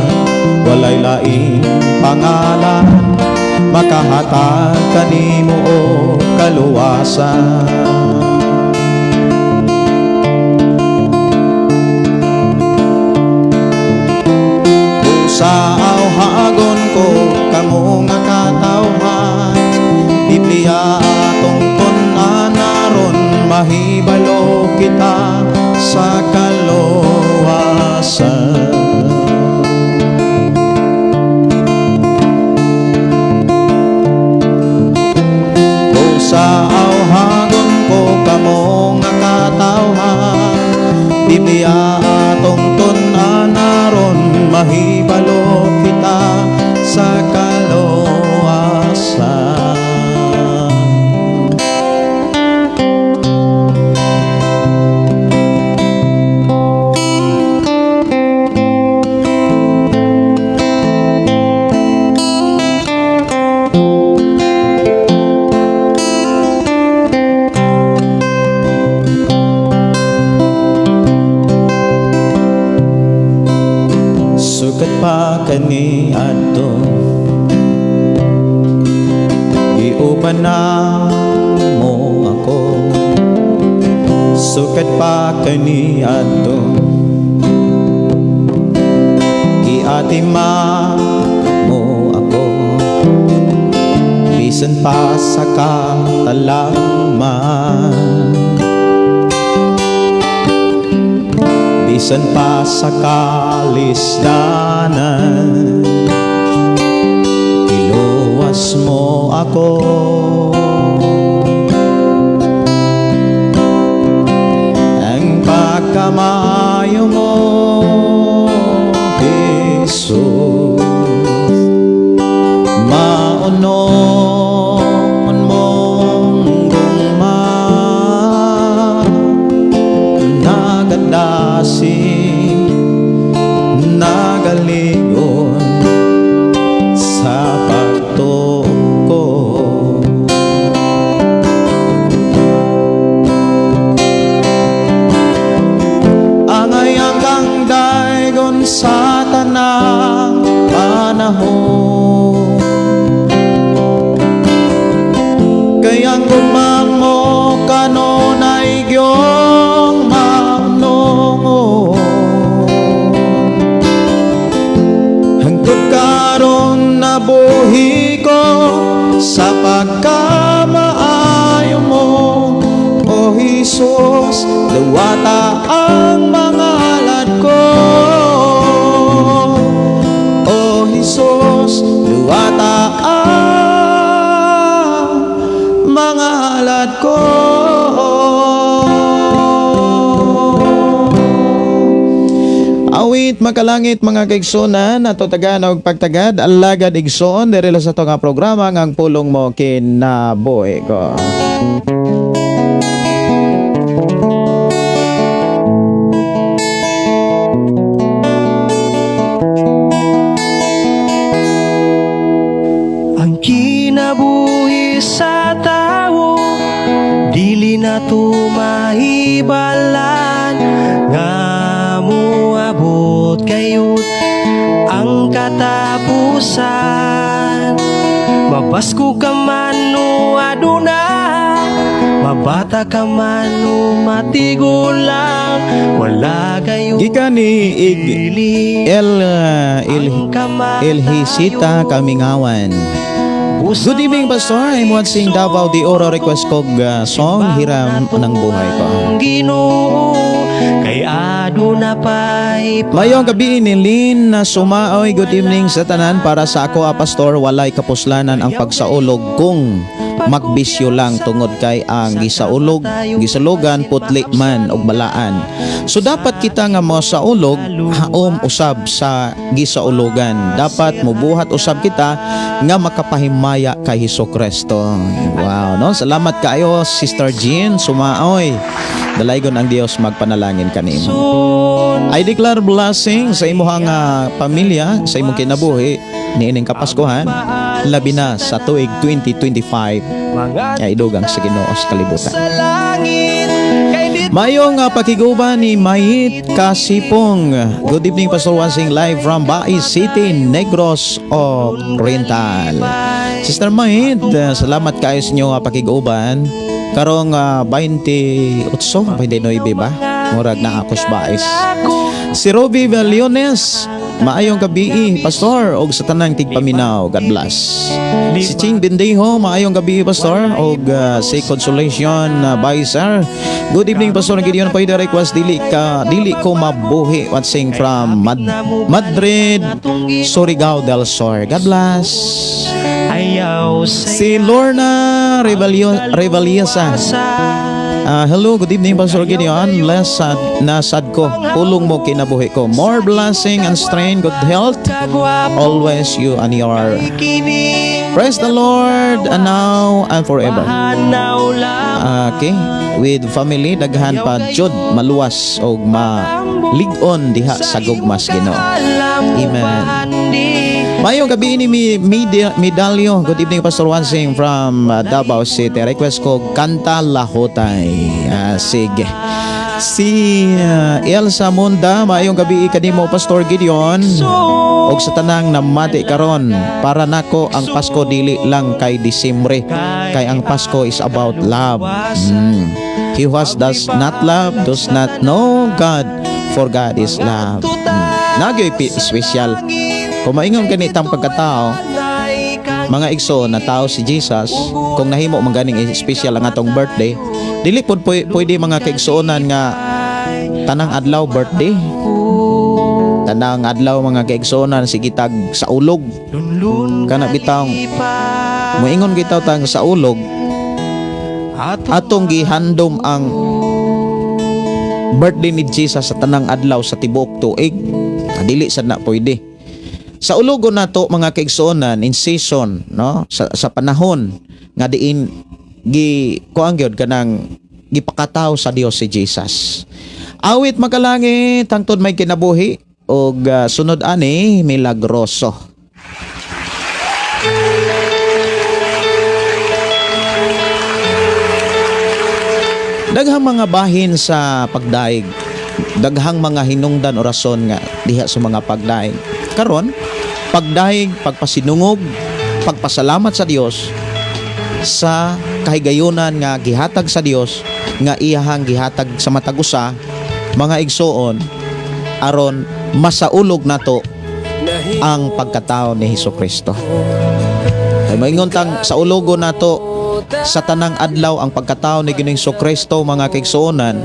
walay laing pangalan makahatag kanimo o kaluwasan. mahibalo kita sa kaluwasan. Sa awhagon ko kamo nga katawhan, Biblia atong tun-an aron mahibalo kita sa kaluwasan. Sukat pa kani adto iuban na mo ako. Sukat pa kani adto giatima mo ako. Bisan pa sa katalangman, bisan pa sa kalisdanan, iluwas mo ako. Ang pagkamayo mo, Jesus, maunon mong guma, nagadasing nagaligon sa pagtuko. Angayang kang daygon sa tanang panahon, kayang gumamo kanunay gyong maunong. Hangtod karon nabuhi ko sa pagkamaayo mo, O Jesus, luwata ang mga alad ko. O Jesus, luwata ang mga alad ko. Awit makalangit mga kaigsunan ato taganog pagtagad alagad igsoon diri sa ato nga programa nga ang pulong mo kinabuhi ko. Ang kinabuhi sa tao dili na tumahibalan, nga muabot kayo ang katapusan. Mabasko ka man o aduna, mabata ka man o matigulang, wala kayo Gikan ni Elhisita Kamingawan. Good evening, Pastor. I'm watching Davao de Oro request kog song Hiram ng Buhay ko. Ginoo kay aduna pay Mayong gabi ni Lynn na sumaoy. Good evening sa tanan. Para sa ako, Pastor, walay kapuslanan ang pagsaulog kung magbisyo lang tungod kay ang gisalogan putli man og balaan. So dapat kita nga mo sa ulog haom usab sa gisaulogan. Dapat mubuhat usab kita nga makapahimaya kay Hesukristo. Wow, no? Salamat kaayo Sister Jean sumaoy. Dalaygon ang Dios magpanalangin kanimo. I declare blessing sa imong pamilya, sa imong kinabuhi niining Kapaskuhan, labi na sa tuig 2025. Kay idugang sa Ginoo sa kalibutan. Mayong pakiguban ni Mayit Kasipong. Good evening, Pastor Wansing, live from Bai City, Negros Oriental. Sister Mayit, salamat kayo sa inyo pakiguban. Karong 28, 29 ba? Murag na akos Bais. Si Robbie Valiones, Maayong gabi, Pastor, og sa tanang tigpaminaw. God bless. Si Ching Bindeho, maayong gabi, Pastor, og si Consolation Baisar. Good evening, Pastor Gideon. Pwede request dili ko mabuhi watching from Madrid, Surigao del Sur. God bless. Ayaw Si Lorna Revaliosa. Hello, good evening, Pastor Gideon. Nasad ko, pulong mo kinabuhi ko. More blessing and strength, good health. Always you and your. Praise the Lord, and now and forever. Okay, with family, daghan pa jud maluwas o maligon diha sa gugmas Ginoo. Amen. Mayong gabi ni Medalyo. Good evening, Pastor Wansing from Davao City. Request ko Kanta Lahotay. Sige. Si Elsa Munda, mayong gabi kanimo, Pastor Gideon. Og sa tanang namati karon, para nako ang Pasko dili lang kay Disyembre, kay ang Pasko is about love. He who does not love does not know God, for God is love. Nagyoy special. Kung maingon ganitang pagkatao, mga igso na tao si Jesus, kung nahimo man ganing special ang atong birthday, dili pod pwede mga kaigsuonan nga tanang adlaw birthday. Tanang adlaw mga kaigsuonan sigitag sa ulog. Kana bitaw moingon kita tang sa ulog atong gihandom ang birthday ni Jesus sa tanang adlaw sa tibuok tuig. Dili sad na pwede. Sa ulogon nato mga kaigsuonan in season, no, sa panahon nga diin kuang gyud kanang gipakataw sa Dios si Jesus. Awit makalangit hangtod may kinabuhi og sunod ani milagroso. Daghang mga bahin sa pagdaig, daghang mga hinungdan o rason nga diha sa mga pagdaig. Karon, pagdaig, pagpasinungog, pagpasalamat sa Dios sa kahigayunan nga gihatag sa Dios nga iyahang gihatag sa matag usa, mga igsoon, aron masaulog nato ang pagkatao ni Hesukristo. Ay maingon tang sa ulogon nato sa tanang adlaw ang pagkatao ni Ginoong Hesukristo, mga kaigsuonan.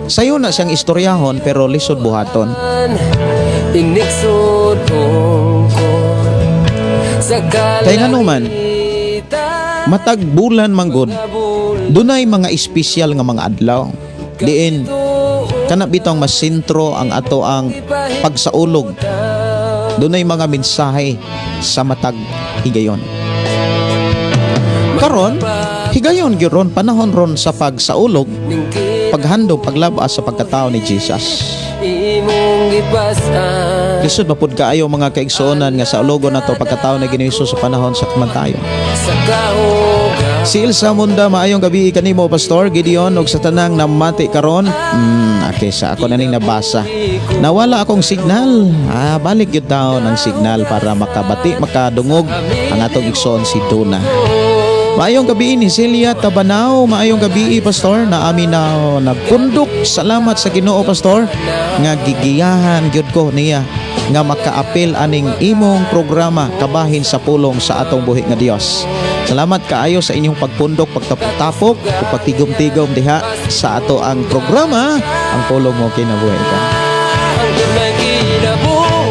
Sayo na siyang istoryahon pero lisod buhaton. Kaya nga naman, matag bulan manggod, dunay mga espesyal nga mga adlaw. Diin, kana bitong masintro ang ato ang pagsaulog. Dunay mga mensahe sa matag higayon. Karon, higayon gyud panahon ron sa pagsaulog, paghandom, paglabas sa pagkatao ni Jesus. Lisod mapud kaayo mga kaigsuonan nga sa ulogon nato pagkatao ni Ginoong Hesus sa panahon sa kamantayon. Si Elsa Munda, maayong gabi kanimo, Pastor Gideon, og sa tanang namati karon. Okay, sa ako na ning nabasa. Nawala akong signal. Balik gyud daw ng signal para makadungog ang atong igsoon si Duna. Maayong gabi ni Celia Tabanaw, maayong gabi, Pastor, na amin na nagpundok. Salamat sa Ginoo, Pastor, nga gigiyahan gyud ko niya nga makaapil aning imong programa kabahin sa pulong sa atong buhi nga Dios. Salamat kaayo sa inyong pagpundok, pagtapok, ug pagtigom-tigom diha sa ato ang programa, ang pulong mo kinabuhi ka.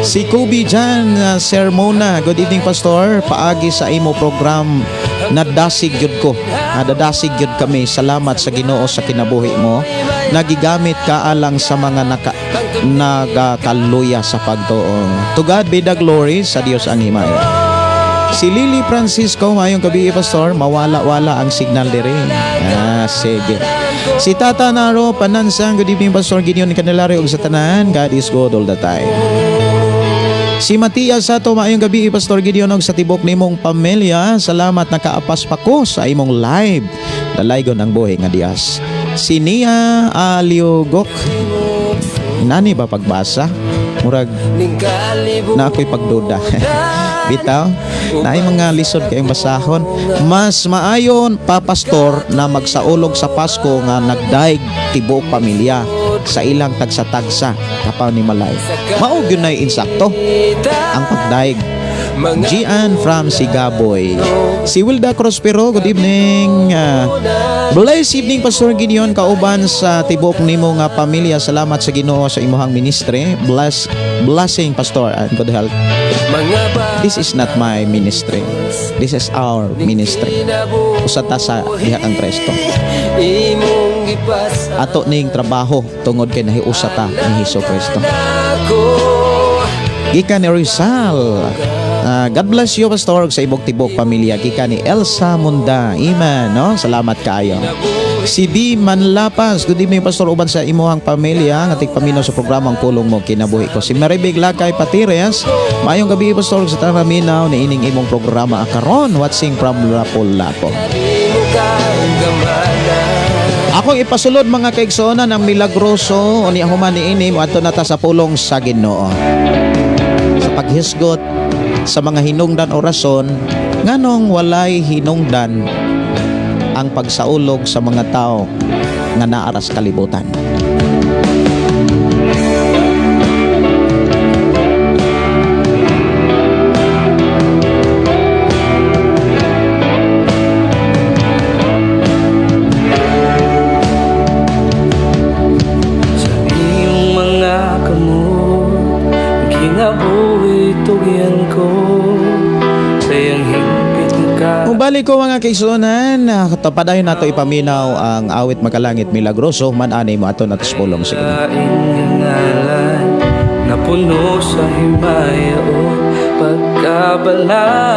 Si Kobe Jan Sermona, good evening, Pastor. Paagi sa imo program, nadasig yun ko. Nadasig yun kami. Salamat sa Ginoo sa kinabuhi mo. Nagigamit ka alang sa mga nagakaluya sa pagtuo. To God be the glory, sa Dios ang himaya. Si Lily Francisco, mayong gabi, Pastor. Mawala-wala ang signal dire. Sige. Si Tata Naro Panansang, good evening, Pastor Gideon Candelario, og sa tanan. God is good all the time. Si Matias Sato, maayong gabi, Pastor Gideon, og sa tibok nimong pamilya. Salamat nakaapas pa ko sa imong live. Dalaygon ang buhi nga Dios. Si Nia Aliogok, nani ba pagbasa? Murag na ako'y pagduda. Bitaw, naay mga lisod kayong basahon. Mas maayon pa, Pastor, na magsaulog sa Pasko nga nagdaig tibuok pamilya. sa ilang tagsa-tagsa kapaw ni Malay. Mao gyud nay insakto ang pagdaig. Gian from Sigaboy. Si Wilda Prospero, good evening. Blessed evening, Pastor Gideon, kauban sa tibok nimo nga pamilya. Salamat sa Ginoo sa imuhang ministry. Blessing, Pastor, and good health. This is not my ministry. This is our ministry. Usata sa diha kang Presto. Ato ning trabaho tungod kay nahiusata ni Hesus Kristo. Gikan ni Rizal. God bless you, Pastor, sa ibok-tibok pamilya. Gikan ni Elsa Munda. Amen, no? Salamat kaayo. Si B. Manlapas. Good evening, Pastor, uban sa imuhang pamilya. Ngatik paminaw sa programang Pulong Mo Kinabuhi Ko. Si Maribig Lakay Patires. Maayong gabi, Pastor, sa taraminaw ni ining imong programa akaron, watching from Lapu-Lapu. Ako ipasulod mga kaigsoon ng milagroso o ni human ni ini mo ato nata sa pulong sa Ginoo. Sa paghisgot sa mga hinungdan o rason nganong walay hinungdan ang pagsaulog sa mga tao nga naara sa kalibutan. Bali ko mga kaisunan, tapadayon nato ipaminaw ang awit Makalangit Milagroso man ani mo ato nato sa pulong sige. Napuno sa himaya o pagkabalaan.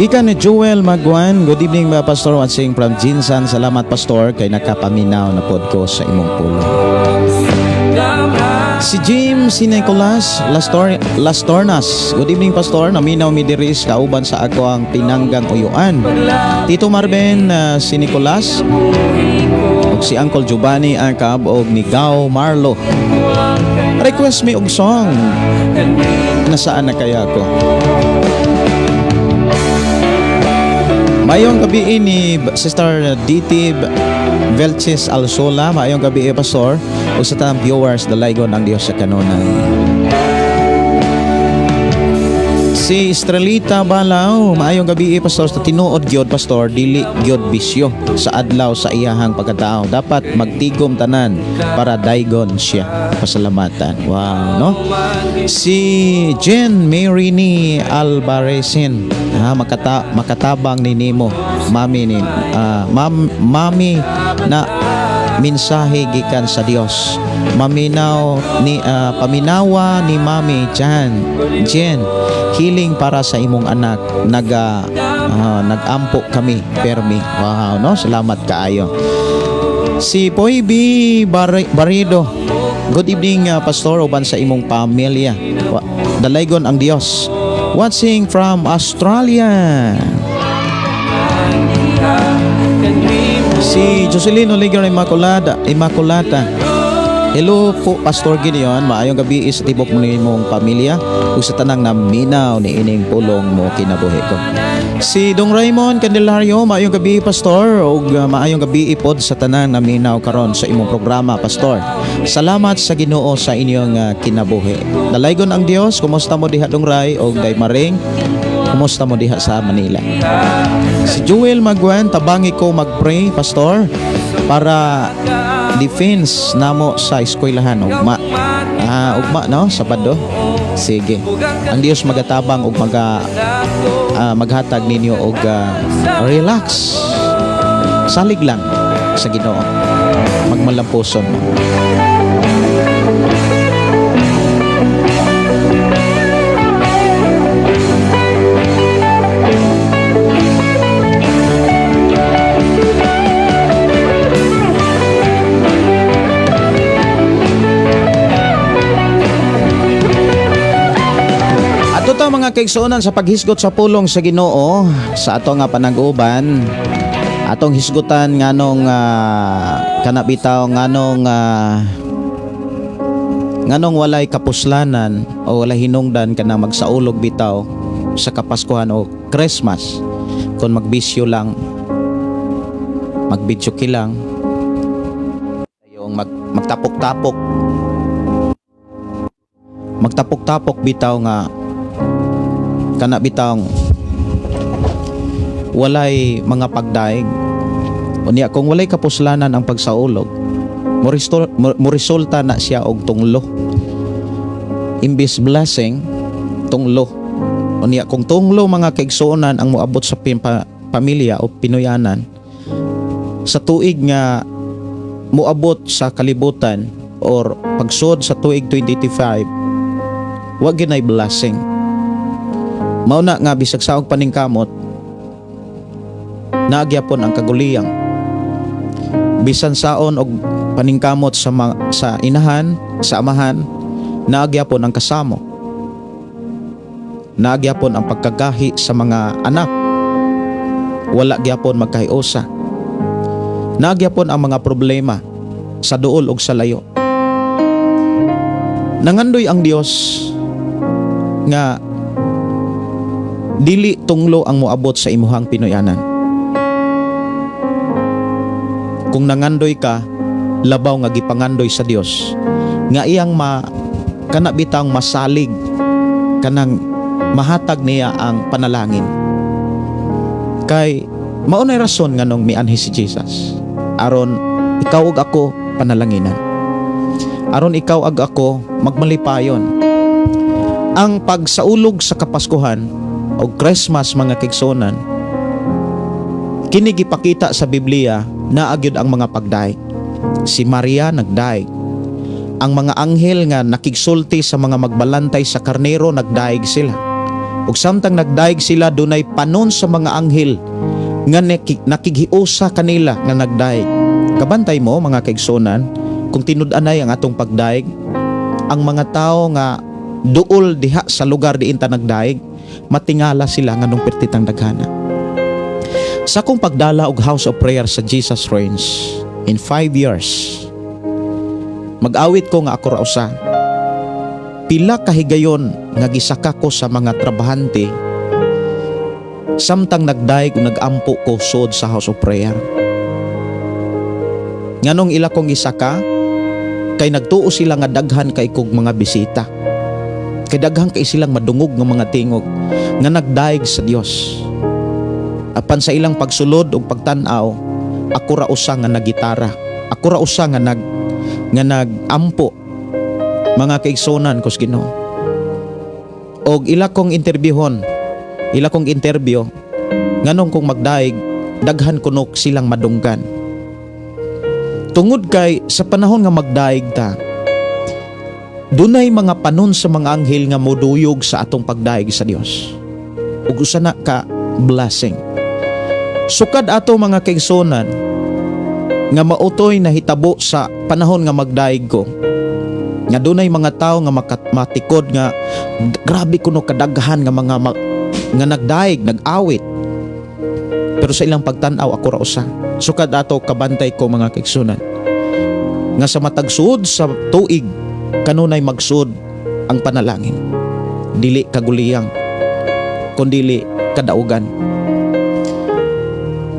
Ikan ni Joel Magwan. Good evening mga Pastor, watching from Jinsan. Salamat Pastor kay nakapaminaw na pod ko sa imong pulong. Si Jim, si Nicolas Lastornas. Good evening Pastor, naminaw mi diri kauban sa ako ang pinanggang uyuan. Tito Marben, si Nicolas ug si Uncle Giovanni Akab og ni Gao Marlo. Request mi og song. Nasaan na kaya ko? Mayong gabi ni Sister DT Velches Alsola. Mayong gabi Pastor o sa tanang viewers dalaygon ang Dios sa kanunay. Si Estrelita Balaw. Mayong gabi Pastor, sa tinuod gyud Pastor dili gyud bisyo sa adlaw sa iyahang pagkatao. Dapat magtigom tanan para daygon siya. Pasalamatan. Wow, no? Si Jen Mary ni Alvarezin. Makatabang ni Nemo. Mami ni mami na mensahe gikan sa Dios. Paminawa ni Mami Jen. Healing para sa imong anak. Nagampo kami permi. Wow, no? Salamat kaayo. Si Poy B. Barido. Good evening Pastor uban sa imong pamilya. Dalaygon ang Dios. Watching from Australia. Si Jocelyn Oligar Immaculata. Hello po Pastor Gideon, maayong gabi sa tibok mo nimong pamilya ug sa tanang naminaw ni ining pulong mo kinabuhi ko. Si Dong Raymond Candelario, maayong gabi Pastor ug maayong gabi ipod sa tanang naminaw karon sa imong programa Pastor. Salamat sa Ginoo sa inyong kinabuhi. Dalaygon ang Dios. Kumusta mo diha Dong Ray ug day maring? Kumusta mo diha sa Manila? Si Joel Magwan, tabangi ko mag-pray, pastor, para defense namo sa eskwelahan ugma. Ugma no, Sabado. Sige. Ang Dios magatabang ug maghatag ninyo og relax. Salig lang sa Ginoo. Magmalampuson mo. Ito mga kaigsuonan sa paghisgot sa pulong sa Ginoo sa ato nga panag-uban, atong hisgutan nganong kanabitaw nganong walay kapuslanan o walay hinungdan kana magsaulog bitaw sa Kapaskuhan o Christmas kung magbisyo lang, magbidyoki lang, yung magtapok bitaw nga kana bitang walay mga pagdaig. Unya kung walay kapuslanan ang pagsaulog, mo resulta na siya og tunglo. Imbis blessing, tunglo. Unya kung tunglo mga kaigsuonan ang moabot sa pamilya o pinuyanan, sa tuig nga moabot sa kalibutan or pagsud sa tuig 2025, wag ginay blessing. Mauna nga bisag saog paningkamot, nagyapon ang kaguliyang. Bisan saon og paningkamot sa inahan, sa amahan, nagyapon ang kasamo. Nagyapon ang pagkagahi sa mga anak. Wala gyapon magkahiusa. Nagyapon ang mga problema sa duol ug sa layo. Nangandoy ang Dios nga dili tunglo ang moabot sa imuhang pinuyanan. Kung nangandoy ka, labaw nga gipangandoy sa Dios nga iyang kanabitang masalig kanang mahatag niya ang panalangin. Kay maunay rason nganong mianhi si Jesus, aron ikaw ug ako panalanginan, aron ikaw ug ako magmalipayon. Ang pagsaulog sa Kapaskuhan o Christmas mga kaigsuonan, kini gipakita sa Biblia na agyud ang mga pagdaig. Si Maria nagdaig. Ang mga anghel nga nakigsulti sa mga magbalantay sa karnero nagdaig sila. Ug samtang nagdaig sila, dunay panon sa mga anghel nga nakighiusa kanila nga nagdaig. Kabantay mo mga kaigsuonan, kung tinud-anay ang atong pagdaig, ang mga tao nga duol diha sa lugar diin ta nagdaig, matingala sila nganong pertitang daghana. Sa akong pagdala og house of prayer sa Jesus Reigns in 5 years, mag-awit ko nga ako ra usa. Pila kahigayon nga gisaka ko sa mga trabahante samtang nagdaig ug nagampo ko sud sa house of prayer. Nganong ila kong gisaka kay nagtuo sila nga daghan kay kog mga bisita. Kay daghang kay silang madungog ng mga tingog nga nagdaig sa Dios. Apan sa ilang pagsulod ug pagtan-aw, ako ra usa nga nagitara. Ako ra usa nga nagampo mga kaigsuonan ko sa Ginoo. Og ila kong interview nganong kung magdaig daghan kuno silang madunggan. Tungod kay sa panahon nga magdaig ta, dunay mga panon sa mga anghel nga moduyog sa atong pagdaig sa Dios. Ug usa na ka blessing. Sukad ato mga kaigsuonan nga mautoy na hitabo sa panahon nga magdaig ko, nga dunay mga tao nga matikod nga grabe kuno kadaghan nga mga nga nagdaig, nag-awit. Pero sa ilang pagtan-aw ako ra usa. Sukad ato kabantay ko mga kaigsuonan nga sa matagsuod sa tuig kanunay magsud ang panalangin. Dili kaguliyang, kundili kadaugan.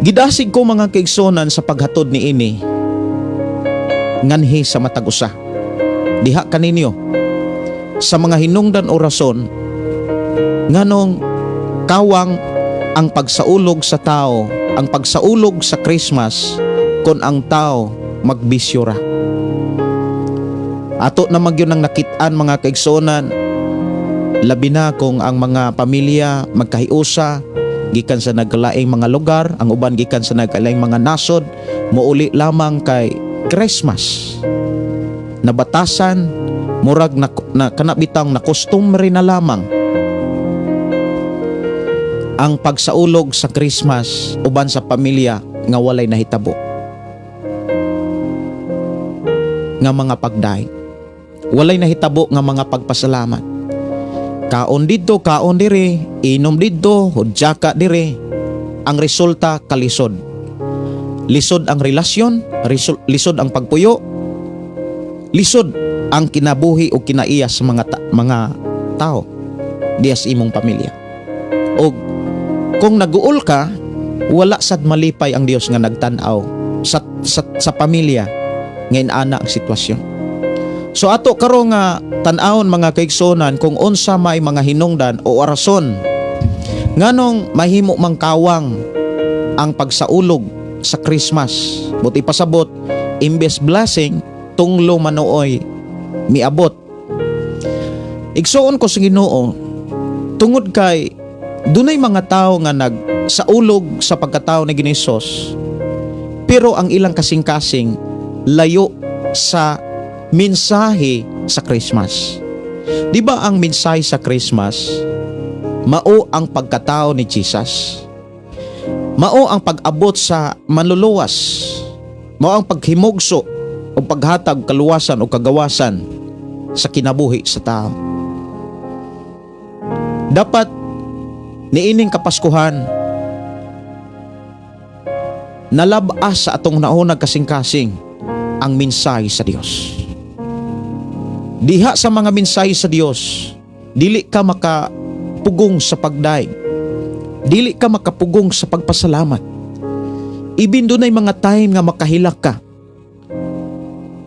Gidasig ko mga kaigsuonan sa paghatod ni ini nganhi sa matag usa. Diha kaninyo sa mga hinungdan o rason nganong kawang ang pagsaulog sa tao, ang pagsaulog sa Christmas kung ang tao magbisyo ra. Ato na magyun ang nakitaan mga kaigsonan, labi na kung ang mga pamilya magkahiusa gikan sa nagkalaing mga lugar, ang uban gikan sa nagkalaing mga nasod, muuli lamang kay Christmas. Nabatasan, murag na kanabitang na customary na lamang ang pagsaulog sa Christmas uban sa pamilya nga walay nahitabo nga mga pagdaig, walay nahitabo nga mga pagpasalamat. Kaon dito, kaon dire, inom dito, hudyaka dire. Ang resulta kalisod. Lisod ang relasyon, lisod ang pagpuyo, lisod ang kinabuhi o kinaiya sa mga tao dias imong pamilya. O kung naguol ka, wala sad malipay ang Dios nga nagtan-aw sa pamilya ngayon ana ang sitwasyon. So ato karon nga tan-awon mga kaigsonan kung unsa may mga hinungdan o orason nganong mahimo mangkawang ang pagsaulog sa Christmas. Buti pasabot imbes blessing tunglo manuoy miabot. Igsuon ko sa Ginoo tungod kay dunay mga tao nga nagsaulog sa pagkatao ni Hesus, pero ang ilang kasing-kasing layo sa mensahe sa Christmas. Di ba ang mensahe sa Christmas mao ang pagkatao ni Jesus? Mao ang pag-abot sa manluluwas, mao ang paghimugso o paghatag kaluwasan o kagawasan sa kinabuhi sa tao. Dapat niining Kapaskuhan nalabas sa atong naunang kasing-kasing ang mensahe sa Dios. Diha sa mga mensahe sa Dios, dili ka makapugong sa pagdaig, dili ka makapugong sa pagpasalamat. Ibin dunay mga time nga makahilak ka,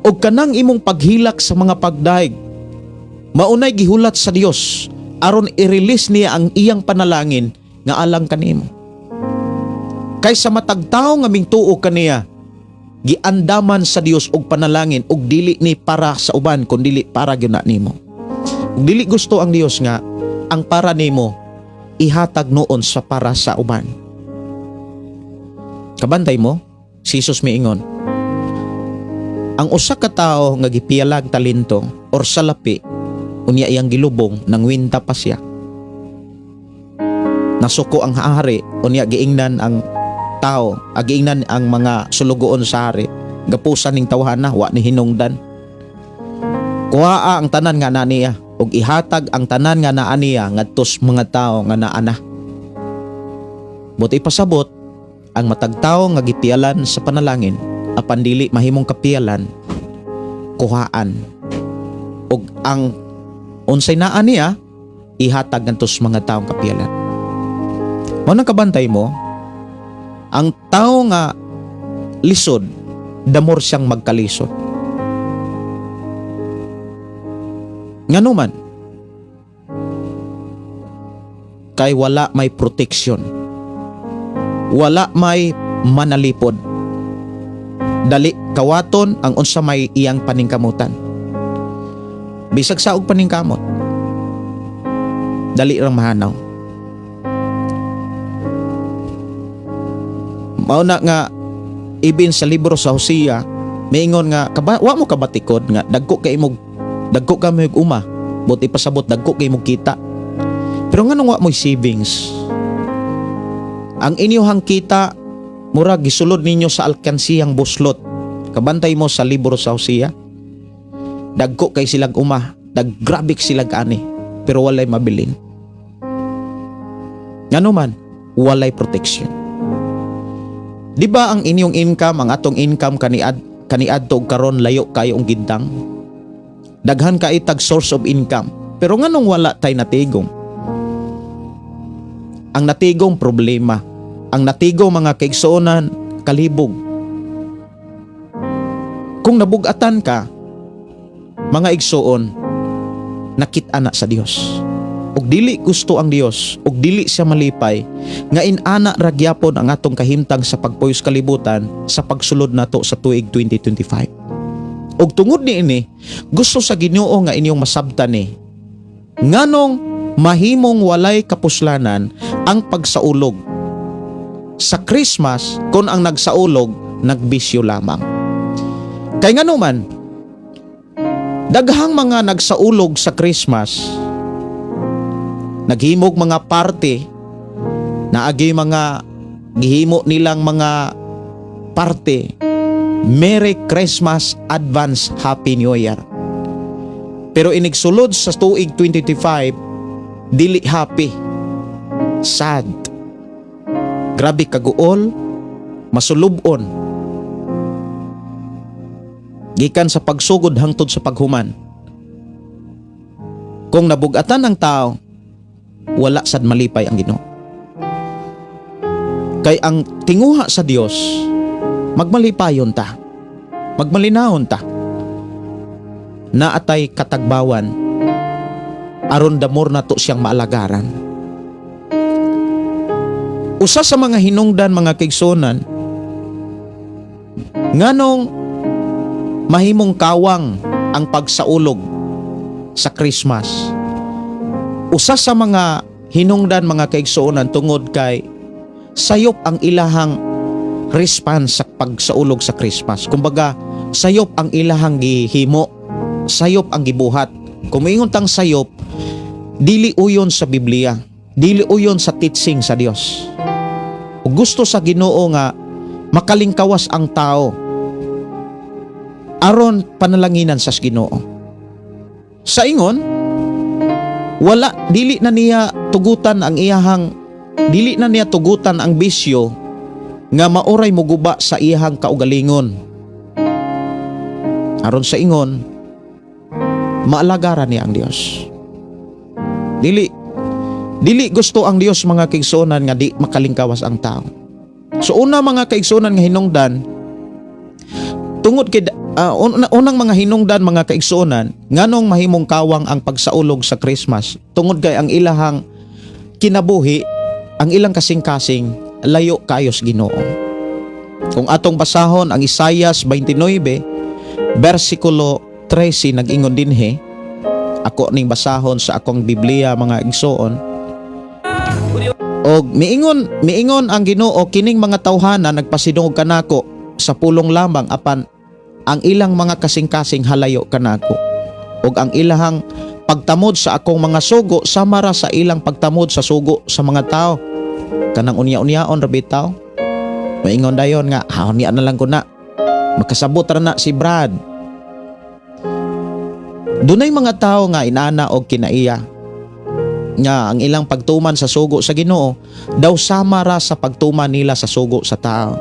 o kanang imong paghilak sa mga pagdaig maunay gihulat sa Dios aron i-release niya ang iyang panalangin nga alang kanimo. Kaysa matagtaw nga mingtuo kaniya, giandaman sa Dios og panalangin og dili ni para sa uban kun dili para gyud na nimo. Ug dili gusto ang Dios nga ang para nimo ihatag noon sa para sa uban. Kabantay mo, si Jesus miingon, ang usa ka tawo nga gipialag talento or salapi unya iyang gilubong nang winta pa siya. Nasuko ang hari unya giingnan ang tao, giingnan ang mga sulugoon sa hari. Gapusan ning tawhana wa ni hinungdan. Kuhaa ang tanan nga naa niya ug ihatag ang tanan nga naa niya ngadtos mga tao nga naa na. Buti pasabot ang matagtaw nga gipialan sa panalangin apan dili mahimong kapialan kuhaan ug ang unsay naa niya ihatag ngadtos mga taong kapialan. Mao nang kabantay mo, ang tao nga lisod damor siyang magkalisod. Ngano man kay wala may proteksyon, wala may manalipod, dali kawaton ang unsa may iyang paningkamutan. Bisag saog paningkamot, dali rang mahanaw. Mao na nga ibin sa libro sa Hosea miingon nga wa mo kabatikod nga dagko kay mo uma, buti pasabot dagko kay mo kita. Pero nganong wa mo savings? Ang inyong kita mura gisulod ninyo sa alkansiyang buslot. Kabantay mo sa libro sa Hosea, dagko kay silang uma, daggrabik silang ani, pero walay mabilin. Ngano man, walay protection. Di ba ang inyong income, ang atong income kaniadto og karon layo kayo ang gindang? Daghan ka itag source of income, pero nganong wala tay natigong? Ang natigong problema, ang natigong mga kaigsuonan kalibog. Kung nabugatan ka, mga igsuon, nakit-ana sa Dios. ug dili gusto ang Dios ug dili siya malipay nga inana ra gyapon ang atong kahimtang sa pagpuyos kalibutan sa pagsulod nato sa tuig 2025. Ug tungod niini, gusto sa Ginoo nga inyong masabtan ni nganong mahimong walay kapuslanan ang pagsaulog sa Christmas kung ang nagsaulog nagbisyo lamang. Kay ngano man, daghang mga nagsaulog sa Christmas, naghimog mga party, naagi mga gihimo nilang mga party, Merry Christmas, Advance Happy New Year. Pero inigsulod sa tuig 2025, dili happy, sad, grabe kaguol, masulubon, gikan sa pagsugod hangtod sa paghuman. Kung nabugatan ng tao, wala sad malipay ang Ginoo. Kay ang tinguha sa Dios, magmalipayon ta, magmalinahon ta, naatay katagbawan, aron damor nato siyang maalagaran. Usa sa mga hinungdan mga kaigsunan, nganong mahimong kawang ang pagsaulog sa Christmas. Usa sa mga hinungdan mga kaigsuonan tungod kay sayop ang ilahang response sa pagsaulog sa Christmas. Kumbaga, sayop ang ilahang gihimo, sayop ang gibuhat. Kung maingon tang sayop, dili uyon sa Biblia, dili uyon sa teaching sa Dios. Ug gusto sa Ginoo nga makalingkawas ang tao aron panalanginan sa Ginoo. Sa ingon, wala, dili na niya tugutan ang bisyo nga maoray moguba sa iyahang kaugalingon. Aron sa ingon, maalagaran niya ang Dios. Dili gusto ang Dios mga kaigsuonan nga di makalingkawas ang tao. So una mga kaigsuonan nga hinungdan, tungod kay unang mga hinungdan mga kaigsuonan, nganong mahimong kawang ang pagsaulog sa Christmas tungod kay ang ilahang kinabuhi, ang ilang kasing-kasing layo kayos Ginoo. Kung atong basahon ang Isaias 29 versikulo 13 nag-ingon dinhi, ako ning basahon sa akong Biblia mga igsoon. Og miingon ang Ginoo, kining mga tawhana nagpasidungog kanako sa pulong lamang apan ang ilang mga kasing-kasing halayo kanako. Og ang ilahang pagtamod sa akong mga sugo samara sa ilang pagtamod sa sugo sa mga tao. Kanang unya-unyaon ra bitaw. Maingon dayon nga, niya na lang ko na. Makasabot ra na si Brad. Dunay mga tao nga inana og kinaiya nga ang ilang pagtuman sa sugo sa Ginoo daw samara sa pagtuman nila sa sugo sa tao.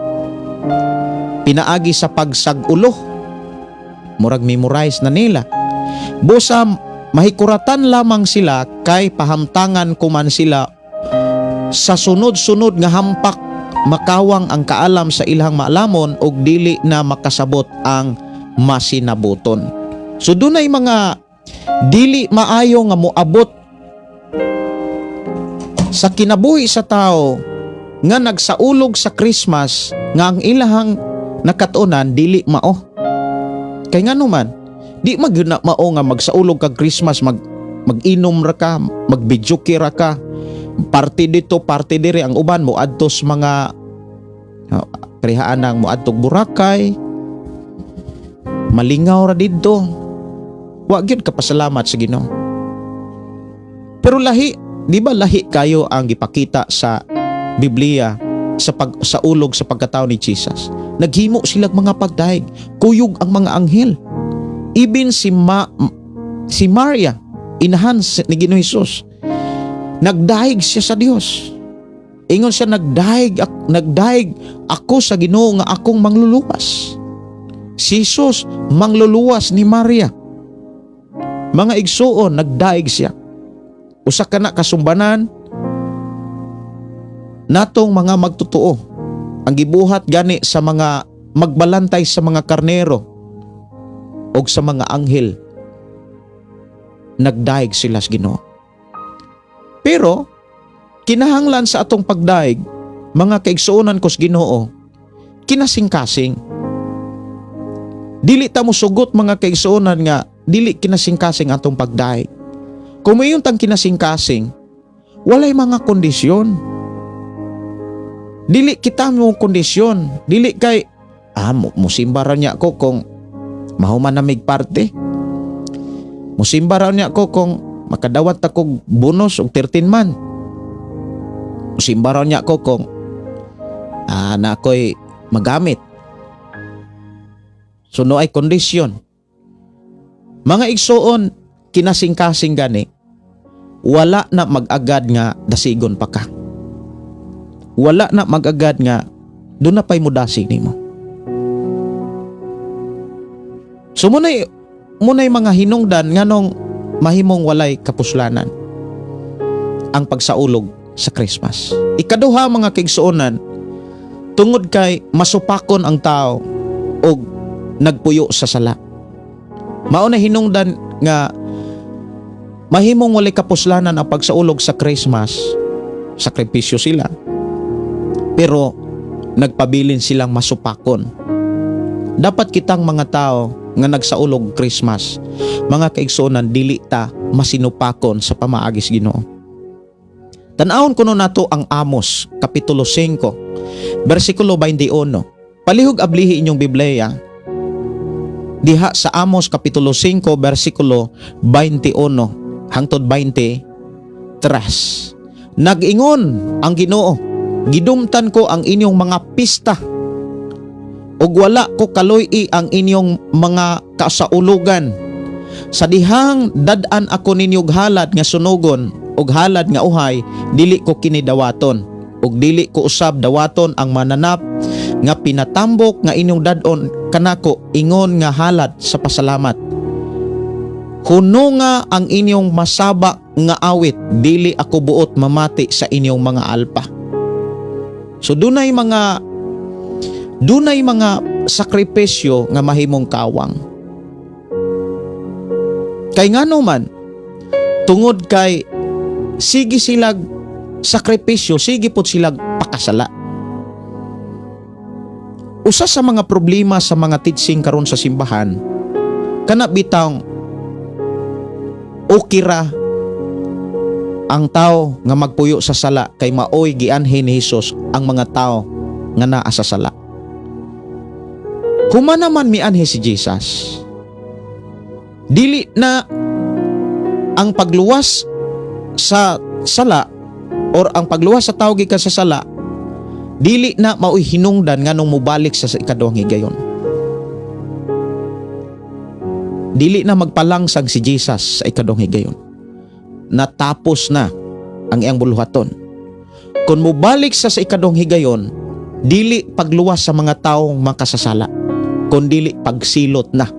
Pinaagi sa pagsag-ulo, murag memorize na nila. Busa mahikuratan lamang sila kay pahamtangan kuman sila sa sunod-sunod nga hampak makawang ang kaalam sa ilang maalamon og dili na makasabot ang masinabuton. So dunay mga dili maayo nga moabot sa kinabuhi sa tao nga nagsaulog sa Christmas nga ang ilahang nakatunan dili mao. Kay ngano man, di magyud mao nga magsaulog kag Christmas, mag-inom ra ka, magbidyoke ra ka, party dito, party dire, ang uban mo adtos mga prihaanang mo adtog Boracay, malingaw ra didto. Wa gyud ka pasalamat sa Ginoo. Pero lahi, di ba lahi kayo ang gipakita sa Biblia sa ulog sa pagkatao ni Jesus? Naghimo silang mga pagdaig, kuyog ang mga anghel. Even si Maria, inahan ni Ginoong Hesus, nagdaig siya sa Dios. Ingon siya, nagdaig ako sa Ginoo nga akong mangluluwas. Si Jesus mangluluwas ni Maria. Mga igsuon, nagdaig siya. Usa ka na kasumbanan natong mga magtotoo ang gibuhat gani sa mga magbalantay sa mga karnero og sa mga anghel. Nagdaig sila sa Ginoo. Pero kinahanglan sa atong pagdaig, mga kaigsuonan kos Ginoo, kinasing-kasing. Dili ta mo sugot mga kaigsuonan nga dili kinasing-kasing atong pagdaig. Kung mayon tang kinasing-kasing, walay mga kondisyon. Dili kita mo kondisyon, dili kay musimbaran niya ko kung mahuman na mig parte. Musimbaran niya ko kung makadawat ako bonus og 13 man. Musimbaran niya ko kung na ako'y magamit. So no ay kondisyon. Mga igsoon, kinasing-kasing gani, wala na mag-agad nga dasigon pa ka. Wala na mag-agad nga doon na pa'y mudasig nimo. So muna'y mga hinungdan nga nung mahimong walay kapuslanan ang pagsaulog sa Christmas. Ikaduha mga kaigsuonan, tungod kay masupakon ang tao o nagpuyo sa sala. Mao na hinungdan nga mahimong walay kapuslanan ang pagsaulog sa Christmas. Sakripisyo sila. Pero nagpabilin silang masupakon. Dapat kitang mga tao nga nagsaulog Christmas, mga kaigsuonan, dili ta masinupakon sa pamaagis Ginoo. Tan-awon kuno nato ang Amos kapitulo 5 bersikulo 21. Palihog ablihi inyong Biblia. Diha sa Amos kapitulo 5 bersikulo 21 hangtod 23. Nag-ingon ang Ginoo, gidumtan ko ang inyong mga pista ug wala ko kaloy-i ang inyong mga kasaulugan. Sa dihang dad-an ako ninyog halad nga sunugon ug halad nga uhay, dili ko kinidawaton ug dili ko usab dawaton ang mananap nga pinatambok nga inyong dad-on kanako ingon nga halad sa pasalamat. Huno nga ang inyong masaba nga awit, dili ako buot mamati sa inyong mga alpa. So dunay mga sakripisyo nga mahimong kawang. Kay ngano man, tungod kay sige silag sakripisyo, sige po silag pakasala. Usa sa mga problema sa mga teaching karon sa simbahan, kana bitang okira ang tao nga magpuyo sa sala kay maoy gianhin ni Hesus ang mga tao nga naa sa sala. Humana man mianhi si Jesus, dili na ang pagluwas sa sala or ang pagluwas sa tao gikan sa sala, dili na maoy hinungdan nganong mobalik sa ikaduhang higayon. Dili na magpalangsang si Jesus sa ikaduhang higayon. Natapos na ang iyang buluhaton. Kung mobalik sa ikaduhang higayon, dili pagluwas sa mga taong makasasala, kundi pagsilot na.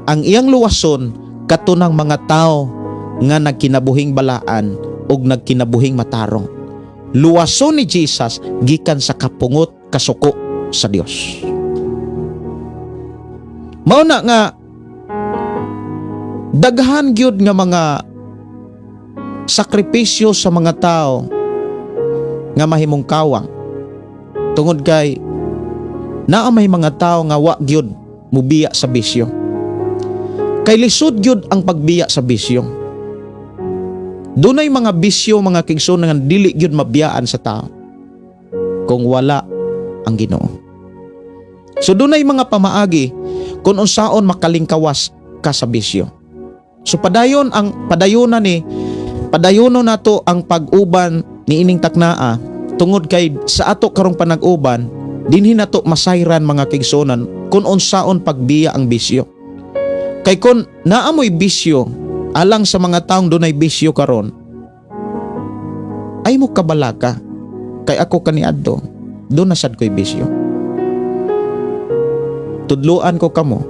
Ang iyang luwason katunang mga tao nga nagkinabuhing balaan ug nagkinabuhing matarong. Luwason ni Jesus gikan sa kapungot kasuko sa Dios. Mao na nga daghan gyud nga mga sakripisyo sa mga tao nga mahimong kawang tungod kay naa may mga tao nga wa gyud mubiya sa bisyo. Kay lisod gyud ang pagbiya sa bisyo. Dunay mga bisyo mga kigsuon nga dili gyud mabiyaan sa tao kung wala ang Ginoo. So dunay mga pamaagi kung unsaon makalingkawas ka sa bisyo. So padayon nato ang pag-uban ni ining taknaa tungod kay sa ato karong panag-uban dinhi nato masayran mga kigsuonan kung unsaon pagbiya ang bisyo. Kay kun naamoy bisyo alang sa mga taong dunay bisyo karon, ay mo kabalaka kay ako kaniadto do na sad ko'y bisyo. Tudluan ko kamo,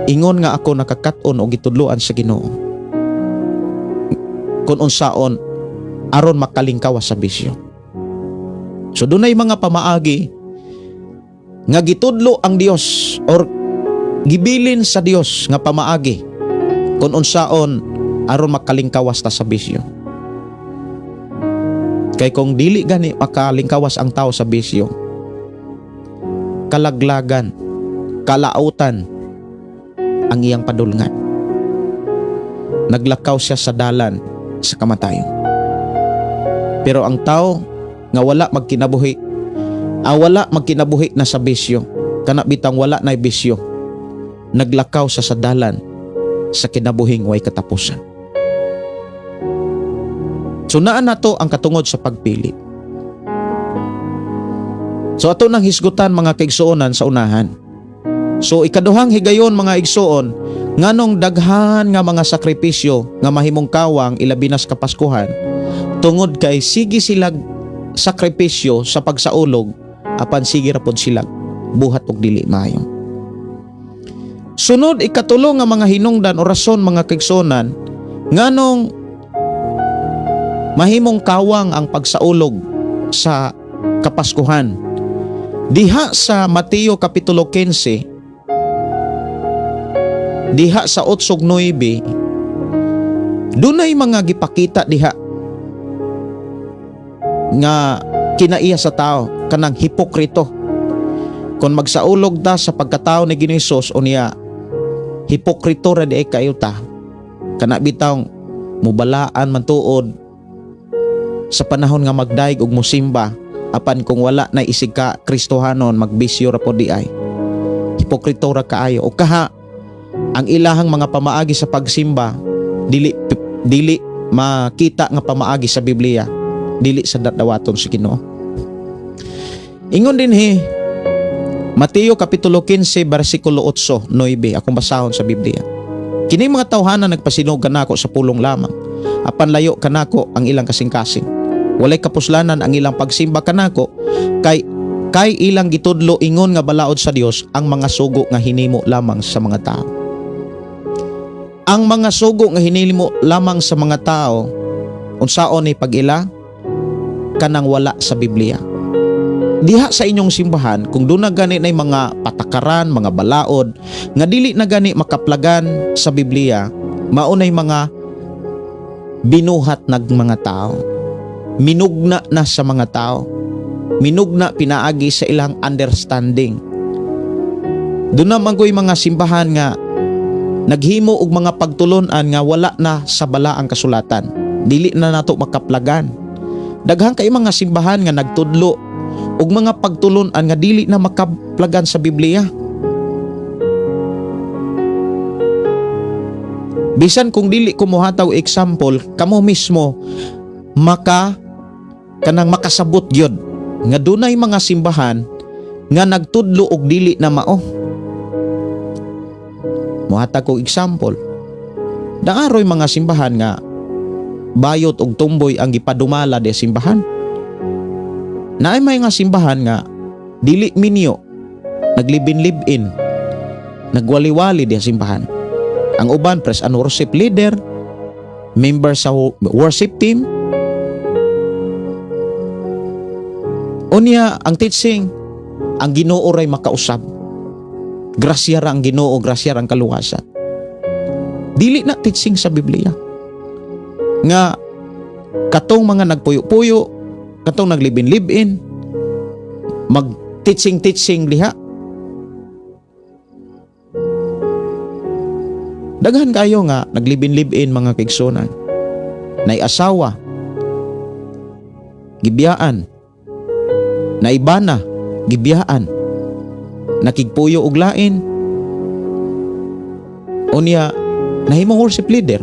ingon nga ako nakakaton o gitudluan sa Ginoo kung unsaon aron makalingkawas sa bisyo. So dunay mga pamaagi nga gitudlo ang Dios or gibilin sa Dios nga pamaagi kung unsaon aron makalingkawas ta sa bisyo. Kay kung dili gani makalingkawas ang tao sa bisyo, kalaglagan, kalautan ang iyang padulngan. Naglakaw siya sa dalan sa kamatayon. Pero ang tao nga wala magkinabuhi, wala magkinabuhi na sa bisyo, kana bitang wala na bisyo, naglakaw siya sa dalan sa kinabuhing way katapusan. So naa nato ang katungod sa pagpili. So ato nang hisgutan mga kaigsuonan sa unahan. So ikaduhang higayon mga igsuon, nganong daghan nga mga sakripisyo nga mahimong kawang ilabi na sa Kapaskuhan, tungod kay sige silag sakripisyo sa pagsaulog, apan sige ra pod silag buhat og dili maayo. Sunod ikatulo nga mga hinungdan o rason mga kaigsuonan, nganong mahimong kawang ang pagsaulog sa Kapaskuhan. Diha sa Mateo Kapitulo 15, diha sa 8:9, dunay mga gipakita diha nga kinaiya sa tao, kanang hipokrito. Kung magsaulog ta sa pagkatao ni Ginoong Hesus, unya hipokrito ra di kayo ta. Kana bitaw mubalaan man tuod sa panahon nga magdaig og musimba, apan kung wala na isig ka Kristohanon, magbisyo ra pod di ay. Hipokrito ra kaayo. O kaha ang ilahang mga pamaagi sa pagsimba dili makita nga pamaagi sa Biblia, dili sa dadawaton si Ginoo. Ingon din Mateo Kapitulo 15 versikulo 8, 9, akong basahon sa Biblia. Kini mga tawhanan nagpasinog kanako sa pulong lamang, apan layo kanako ang ilang kasing-kasing. Walay kapuslanan ang ilang pagsimba kanako, kay ilang gitudlo ingon nga balaod sa Dios ang mga sugo nga hinimo lamang sa mga tao. Ang mga sugo nga hinimo lamang sa mga tao, unsaon ni pag-ila? Kanang wala sa Biblia. Diha sa inyong simbahan, kung doon na gani na mga patakaran, mga balaod, nga dili na gani makaplagan sa Biblia, maunay mga binuhat nag mga tao. Minugna na sa mga tao. Minugna pinaagi sa ilang understanding. Doon na magoy mga simbahan nga naghimo og mga pagtulunan nga wala na sa balaang kasulatan. Dili na nato makaplagan. Daghang kay mga simbahan nga nagtudlo og mga pagtulunan nga dili na makaplagan sa Biblia. Bisan kung dili ko mohataw example, kamo mismo kanang makasabot gyud nga dunay mga simbahan nga nagtudlo og dili na mao. Mohatag ko example. Daaroy mga simbahan nga bayot og tumboy ang gipadumala de simbahan. Naay may nga simbahan nga dili minyo, naglibin-libin, nagwaliwali de simbahan. Ang uban pres an worship leader, member sa worship team. Unya ang teaching, ang Ginoo ray makausab. Grasya ra ang Ginoo, grasya ra ang kaluwasan. Dili na teaching sa Biblia. Nga katong mga nagpuyo-puyo, katong naglibin-libin, mag-teaching liha. Daghan kayo nga naglibin-libin mga kaigsuonan. Nay asawa, gibiyaan, naibana, gibiyaan, nakigpuyo og lain. Unya nahimong worship leader.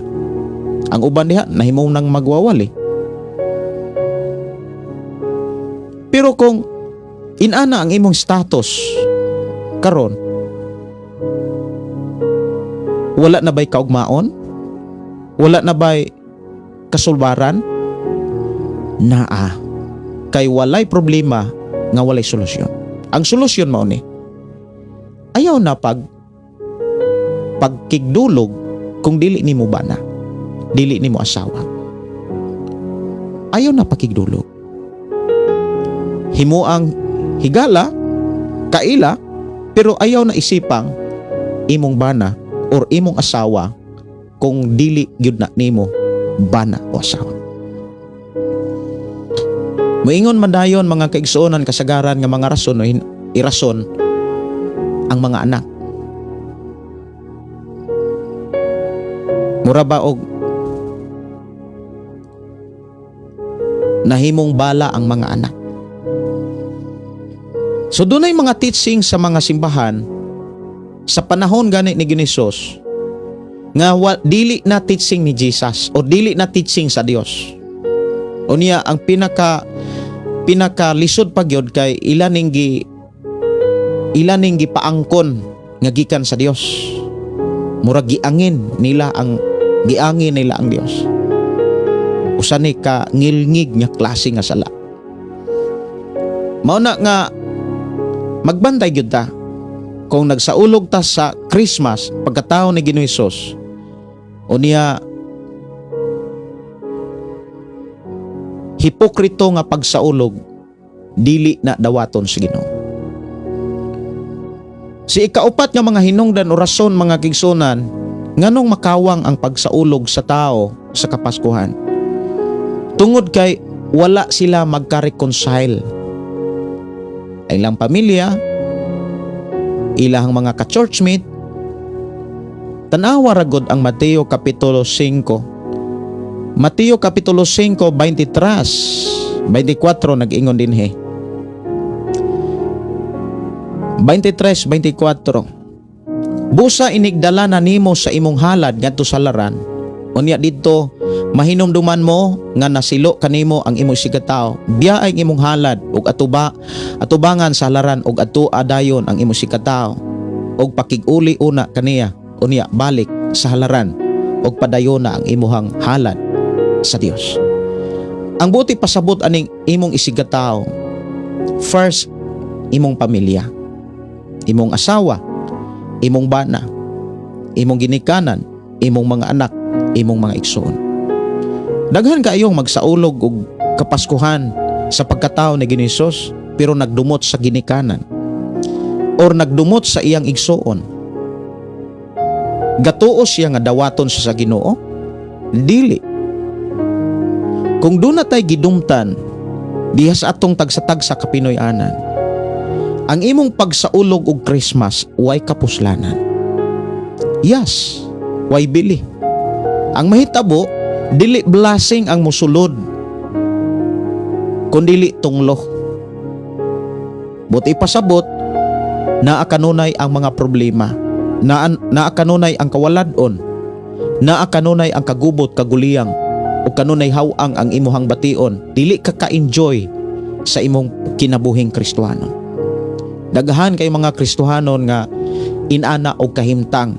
Ang uban diha nahimong nang magwawali. Pero kung inana ang imong status karon, wala na ba'y kaugmaon? Wala na ba'y kasulbaran? Naa. Kay walay problema nga walay solusyon. Ang solusyon mao ni ayaw na pagkigdulog kung dili nimo bana, dili nimo asawa. Ayaw na pagkigdulog. Himo ang higala, kaila, pero ayaw na isipang imong bana or imong asawa kung dili gyud na nimo bana o asawa. Moingon man dayon mga kaigsuonan kasagaran nga mga rason o irason ang mga anak. Mura ba og nahimong bala ang mga anak. So dunay mga teaching sa mga simbahan sa panahon gani ni Hesus nga dili na teaching ni Jesus o dili na teaching sa Dios. Unya ang pinaka lisod pa gyud kay ilaning gipaangkon nga gikan sa Dios. Murag giangin nila ang Dios. Usa ni ka ngilngig nga klase nga sala. Mao na nga magbantay gyud ta kung nagsaulog ta sa Christmas pagkataon ni Ginoong Hesus. Unya hipokrito nga pagsaulog dili na dawaton sa Ginoo. Si ikaupat nga mga hinungdan o rason mga kigsunan nganong makawang ang pagsaulog sa tao sa Kapaskuhan. Tungod kay wala sila magka-reconcile. Ilang pamilya, ilang mga ka-churchmate, tanawa ragod ang Mateo Kapitulo 5. Mateo Kapitulo 5, 23, 24 nag-ingon din 23, 24. Busa inigdala na nimo sa imong halad ngadto sa laran. Unya didto mahinumduman mo nga nasilo kanimo ang imong sikataw. Biyaay ang imong halad ug atubangan sa laran ug atua dayon ang imong sikataw. Ug pakig-uli una kaniya. Unya balik sa halaran ug padayon na ang imuhang halad sa Dios. Ang buti pasabot aning imong isigataw. First, imong pamilya. Imong asawa, imong bana, imong ginikanan, imong mga anak, imong mga igsoon. Daghan kaayong magsaulog og Kapaskuhan sa pagkatao ni Ginoong Hesus pero nagdumot sa ginikanan or nagdumot sa iyang igsoon. Gatuos siya nga dawaton sa Ginoo? Dili. Kung doon na tayo gidumtan diha sa atong tagsatag sa kapinoy-anan, ang imong pagsaulog og Christmas way kapuslanan. Yes, way bili. Ang mahitabo, dili blessing ang musulod, kundili tunglo. Buti pasabot, naakanunay ang mga problema, naakanunay ang kawaladon, naakanunay ang kagubot, kaguliyang, o kanunay hawang ang imuhang bation, dili ka ka-enjoy sa imong kinabuhing Kristohanon. Daghan kay mga Kristohanon nga inana og kahimtang.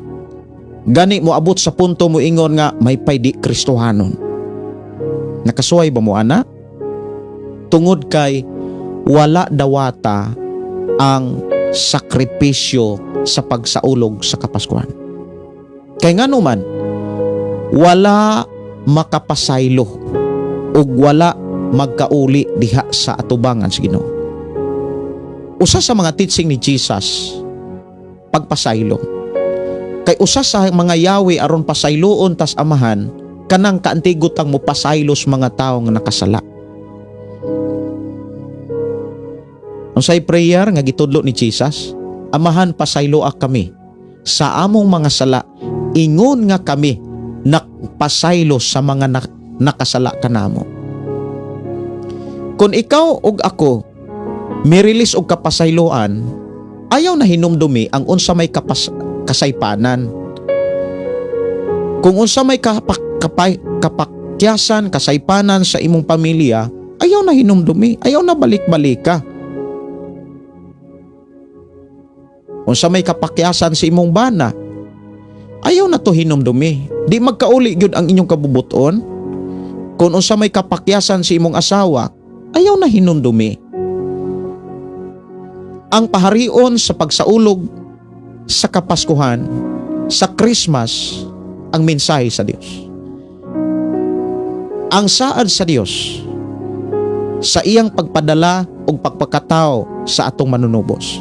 Gani mo abot sa punto mo ingon nga may paydi Kristohanon. Nakasuway ba mo ana? Tungod kay wala dawata ang sakripisyo sa pagsaulog sa Kapaskuhan. Kay ngano man wala makapasaylo ug wala magkauli diha sa atubangan sa Ginoo. Usa sa mga teaching ni Jesus pagpasaylo. Kay usa sa mga yawi aron pasayloon tas amahan kanang kaantigotang mo pasaylos mga tawo nga nakasala. Unsay prayer nga gitudlo ni Jesus? Amahan pasayloa kami sa among mga sala ingon nga kami nakpasaylos sa mga nakasala kanamo. Kung ikaw ug ako mirilis og kapasayloan, ayaw na hinumdumi ang unsa may kasaypanan. Kung unsa may kapakyasan, kasaypanan sa imong pamilya, ayaw na hinumdumi, ayaw na balik-balika. Unsa may kapakyasan sa imong bana, ayaw na to hinumdumi. Di magkauli gyud ang inyong kabubuton. Kung unsa may kapakyasan sa imong asawa, ayaw na hinumdumi. Ang paharion sa pagsaulog sa Kapaskuhan, sa Christmas, ang mensahe sa Dios. Ang saad sa Dios sa iyang pagpadala o pagpakatao sa atong manunubos.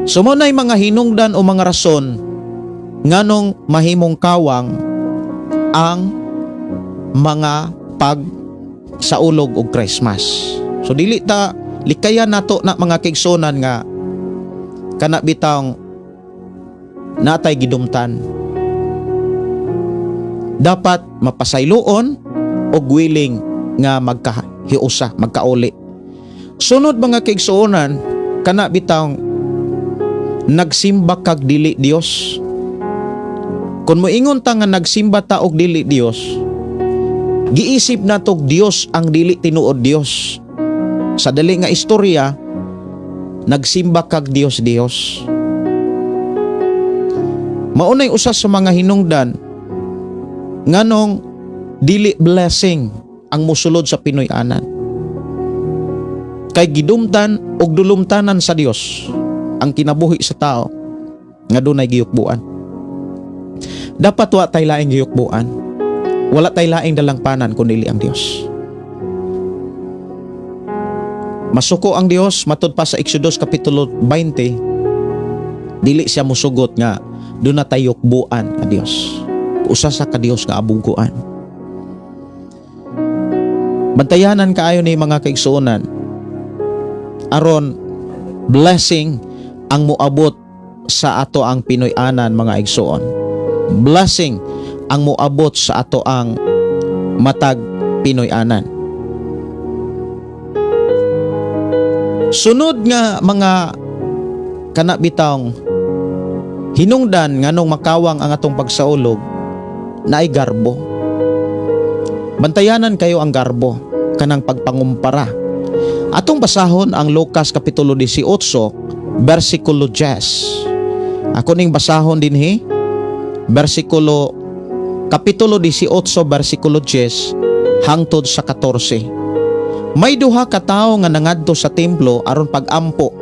Sumunay mga hinungdan o mga rason nganong mahimong kawang ang mga pagsaulog og Christmas. So dili ta likayan nato na mga kaigsunan nga kana bitang natay gidumtan. Dapat mapasayloon og willing nga magkahiusa, magkauli. Sunod mga kaigsuonan, kana bitang nagsimba kag dili Dios. Kung moingon ta nga nagsimba ta og dili Dios, giisip nato Dios ang dili tinuod Dios. Sa dali nga istorya, nagsimba kag Dios. Maunay usa sa mga hinungdan nganong dili blessing ang musulod sa Pinoy-anan. Kay gidumtan og dulumtanan sa Dios ang kinabuhi sa tao nga dunay giyukbuan. Dapat wa tay laing giyukbuan. Wala tay laing dalangpanan kundi ang Dios. Masuko ang Dios matud pa sa Exodus kapitulo 20. Dili siya musugot nga doon na tayo yukbuan nga Dios. Usa sa ka Dios nga abuguan. Bantayanan kaayo ni mga kaigsuonan aron blessing ang moabot sa ato ang Pinoy-anan mga igsuon. Blessing ang moabot sa ato ang matag Pinoy-anan. Sunod nga mga kanabitang hinungdan nganong makawang ang atong pagsaulog na ay garbo. Bantayanan kayo ang garbo kanang pagpangumpara. Atong basahon ang Lucas kapitulo 18 bersikulo 10. Ako ning basahon dinhi kapitulo 18 bersikulo 10 hangtod sa 14. May duha ka tawo nga nangadto sa templo aron pagampo,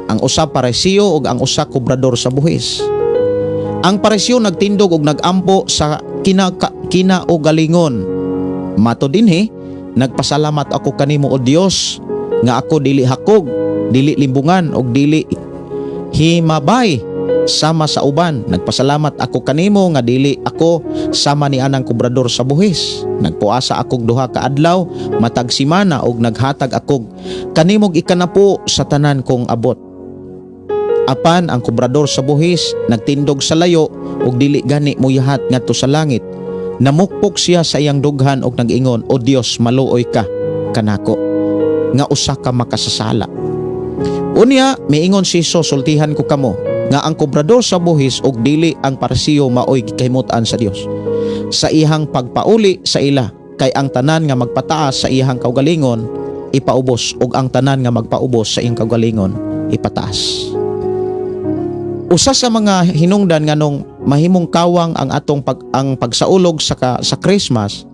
ang usa Pariseo ug ang usa kobrador sa buhis. Ang Pariseo nagtindog ug nagampo sa kinaugalingon. Mato dinhi, nagpasalamat ako kanimo o Dios nga ako dili hakog, dili limbungan ug dili himabay sama sa uban. Nagpasalamat ako kanimo nga dili ako sama ni anang kobrador sa buhis. Nagpuasa akog duha ka adlaw matag semana ug naghatag akog kanimog ikanapo sa tanan kong abot. Apan ang kobrador sa buhis nagtindog sa layo ug dili gani moyahat ngadto sa langit. Namukpok siya sa iyang dughan ug nag-ingon, "O Dios, maluoy ka kanako nga usa ka makasasala." Unya miingon si Jesus, "Sultihan ko kamo nga ang kobrador sa buhis ug dili ang Pariseo maoy gikahimutan sa Dios sa ihang pagpauli sa ila, kay ang tanan nga magpataas sa ihang kaugalingon ipaubos ug ang tanan nga magpaubos sa iyang kaugalingon ipataas." Usa sa mga hinungdan nganong mahimong kawang ang atong pagsaulog sa Christmas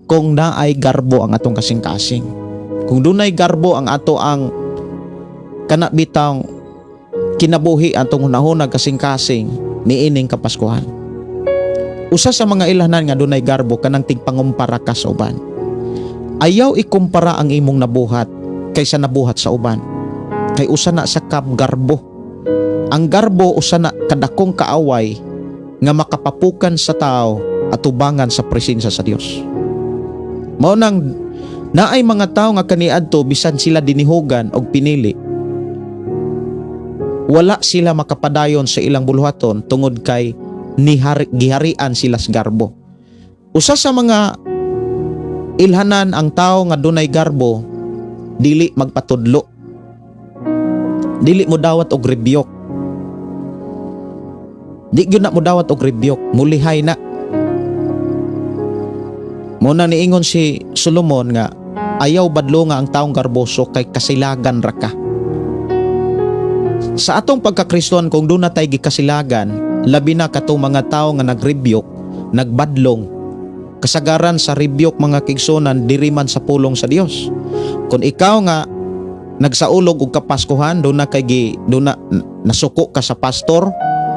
kung naay garbo ang atong kasing-kasing. Kung dunay garbo ang ato ang kanabitang kinabuhi atong hunahunag kasing-kasing niining kapaskuhan. Usa sa mga ilahanan nga dunay garbo kanang tigpangumpara ka sa uban. Ayaw ikumpara ang imong nabuhat kaysa nabuhat sa uban. Kay usa na sa garbo. Ang garbo usa na kadakong kaaway nga makapapukan sa tao at tubangan sa presensya sa Dios. Mao nang naay mga tao nga kaniadto bisan sila dinihugan og pinili, wala sila makapadayon sa ilang buluhaton tungod kay giharian sila sa garbo. Usa sa mga ilhanan ang tao nga dunay garbo dili magpatudlo, dili mo dawat og rebuke. Di gyud na mo dawat og rebuke, mulihay na. Muna niingon si Solomon nga ayaw badlo nga ang taong garboso kay kasilagan ra ka. Sa atong pagkakristoan kung doon na tayo gikasilagan, labi na katong mga tao nga nag-rebuke, nagbadlong, kasagaran sa rebuke mga kigsunan diri man sa pulong sa Dios. Kung ikaw nga nagsaulog og kapaskuhan, doon na nasuko ka sa pastor,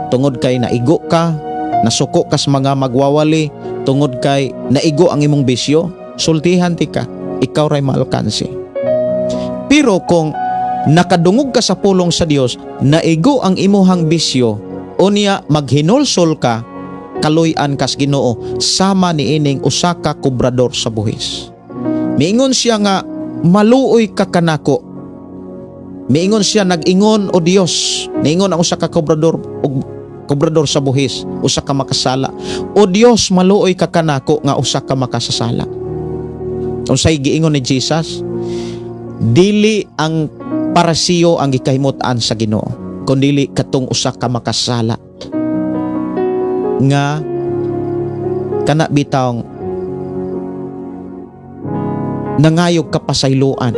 tungod kay naigo ka, nasuko ka sa mga magwawali, tungod kay naigo ang imong bisyo, sultihan ti ka, ikaw ray maalkansi. Pero kung nakadungog ka sa pulong sa Dios, naigo ang imuhang bisyo, unya maghinulsol ka, kaluy-an kas Ginoo sama niining usa ka kobrador sa buhis. Miingon siya nga, maluoy ka kanako. Miingon siya, nag-ingon o Dios, niingon ang usa ka kobrador sa buhis, usa ka makasala. O Dios, maluoy ka kanako nga usa ka makasasala. Unsay giingon ni Jesus? Dili ang parasiyo ang gikahimut-an sa Ginoo, kundi katong usa ka makasala nga kana bitawng nangayog ka pasayloan,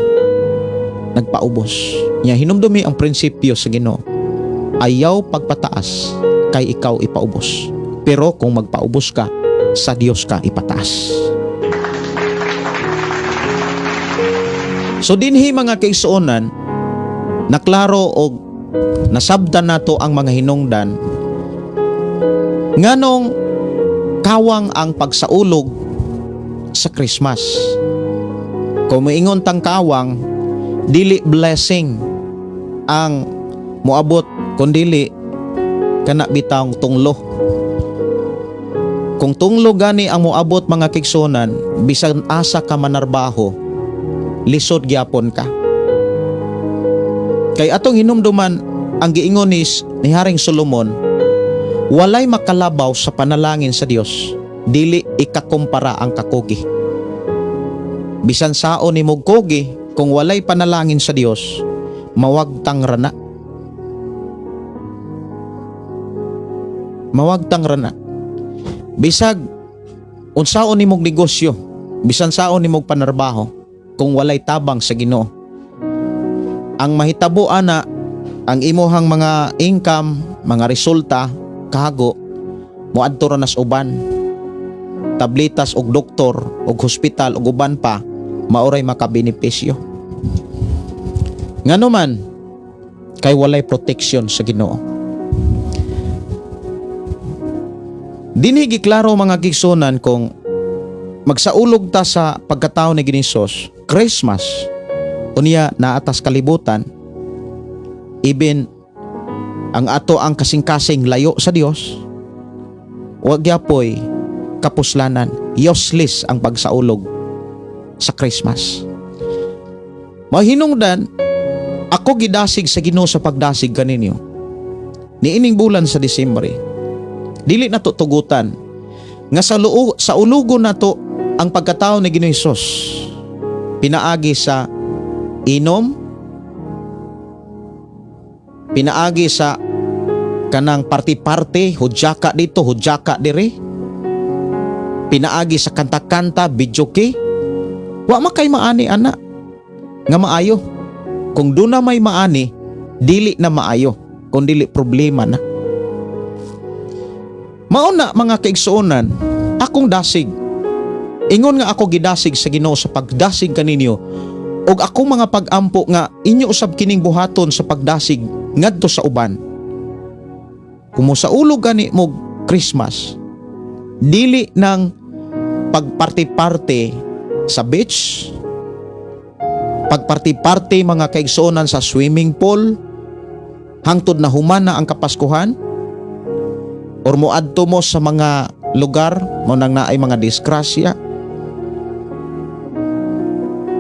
nagpaubos. Nya hinumdumi ang prinsipyo sa Ginoo. Ayaw pagpataas kay ikaw ipaubos. Pero kung magpaubos ka, sa Dios ka ipataas. So dinhi mga kaigsuonan, naklaro og nasabdan nato ang mga hinungdan nganong kawang ang pagsaulog sa Christmas. Kung moingon tang kawang, dili blessing ang moabot kundili kana bitawng tunglo. Kung tunglo gani ang moabot mga kaigsuonan, bisan asa ka manarbaho, lisod gyapon ka. Kay atong hinumduman ang giingon ni Haring Solomon, walay makalabaw sa panalangin sa Dios, dili ikakumpara ang kakugi. Bisan sao ni mog kugi, kung walay panalangin sa Dios, mawagtang rana. Mawagtang rana. Bisag unsaon ni mog negosyo, bisan saon ni mog panarbaho, kung walay tabang sa Ginoo, ang mahitabo ana ang imuhang mga income, mga resulta kahago moadto ra nas uban, tablitas og doktor og hospital og uban pa maoray makabenepisyo. Ngano man kay walay protection sa Ginoo. Dinhi giklaro mga kigsunan kung magsaulog ta sa pagkatao ni Ginisos, Christmas, unya naatas kalibutan, even ang ato ang kasing-kasing layo sa Dios, wag yapoy kapuslanan, useless ang pagsaulog sa Christmas. Mahinungdan, ako gidasig sa Ginoo sa pagdasig kaninyo. Niining bulan sa Disyembre, dili na to tugutan nga sa ulugo na to ang pagkatao ni Ginoong Hesus. Pinaagi sa inom, pinaagi sa kanang party-party, hudyaka dito, hudyaka dire, pinaagi sa kanta-kanta, videoke. Wa makay maani ana nga maayo. Kung doon na may maani, dili na maayo, kung dili problema na. Mauna mga kaigsuonan, akong dasig, ingon nga ako gidasig sa Ginoo sa pagdasig kaninyo, og akong mga pag-ampo nga inyo usab kining buhaton sa pagdasig ngadto sa uban. Kung sa ulog gani mo Christmas, dili ng pagparty-party sa beach, pagparty-party mga kaigsuonan sa swimming pool, hangtod na humana ang Kapaskuhan, or moadto mo sa mga lugar mo nang naay mga disgrasya,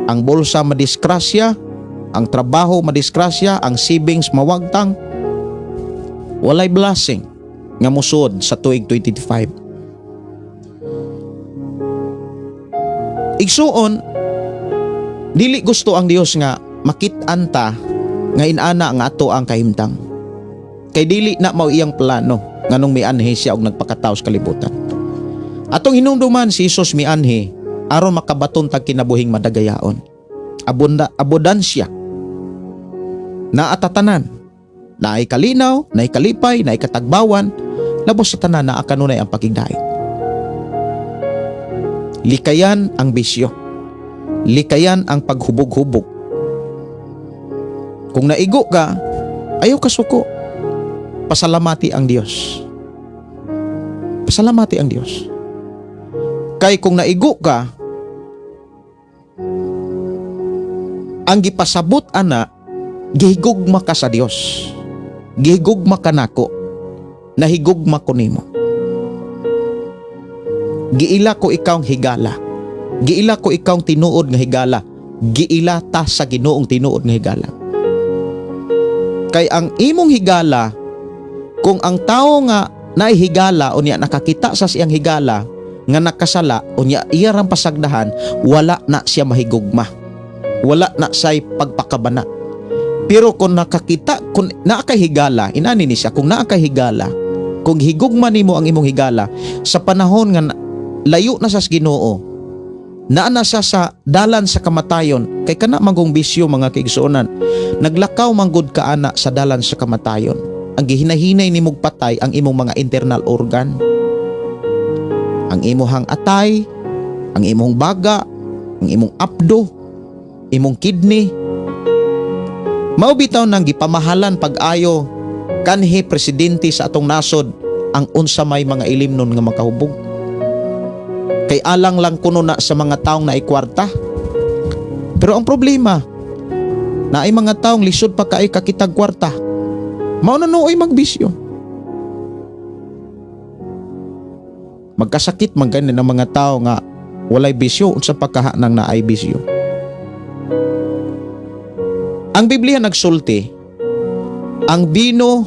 ang bulsa madisgrasya, ang trabaho madisgrasya, ang savings mawagtang, walay blessing nga musod sa tuig 2025. Igsuon, dili gusto ang Dios nga makit-an ta nga inana nga ato ang kahimtang. Kay dili na mao iyang plano nganong mianhi siya og nagpakatao sa kalibutan. Atong hinumduman si Jesus mianhi aron makabaton tag kinabuhing madagayaon. Abodansya na atatanan, naay kalinaw, naay kalipay, naay katagbawan, labos sa tanan naa kanunay ang pagigdait. Likayan ang bisyo, likayan ang paghubog-hubog. Kung naigo ka, ayaw ka suko, pasalamati ang Dios. Pasalamati ang Dios. Kay kung naigo ka, ang gipasabot ana, gihigugma ka sa Dios. Gihigugma ka nako, nahigugma ko nimo. Giila ko ikaw higala. Giila ko ikaw tinuod nga higala. Giila ta sa Ginoong tinuod nga higala. Kay ang imong higala, kung ang tao nga naihigala o niya nakakita sa siyang higala nga nakasala o niya iyarang pasagdahan, wala na siya mahigugma. Wala na siya'y pagpakabana. Pero kung nakakita, kung naakahigala, inani ni siya, kung naakahigala, kung higugma nimo ang imong higala, sa panahon nga layo na sa Ginoo, naana siya sa dalan sa kamatayon, kay kana manggong bisyo mga kaigsuonan, naglakaw manggod ka ana sa dalan sa kamatayon. Ang gihinahinay ni mong patay ang imong mga internal organ, ang imong atay, ang imong baga, ang imong abdo, imong kidney. Mao bitaw nang gipamahalan pag-ayo kanhi presidente sa atong nasod ang unsa may mga ilimnon nga makahubog. Kay alang lang kuno na sa mga taong naikwarta. Pero ang problema, na ay mga taong lisod pa kaay kakitag kwarta, mao na nooy magbisyo. Magkasakit man ganin ang mga tao nga walay bisyo unsa pagkahanang naay bisyo. Ang Biblia nagsulti, ang bino,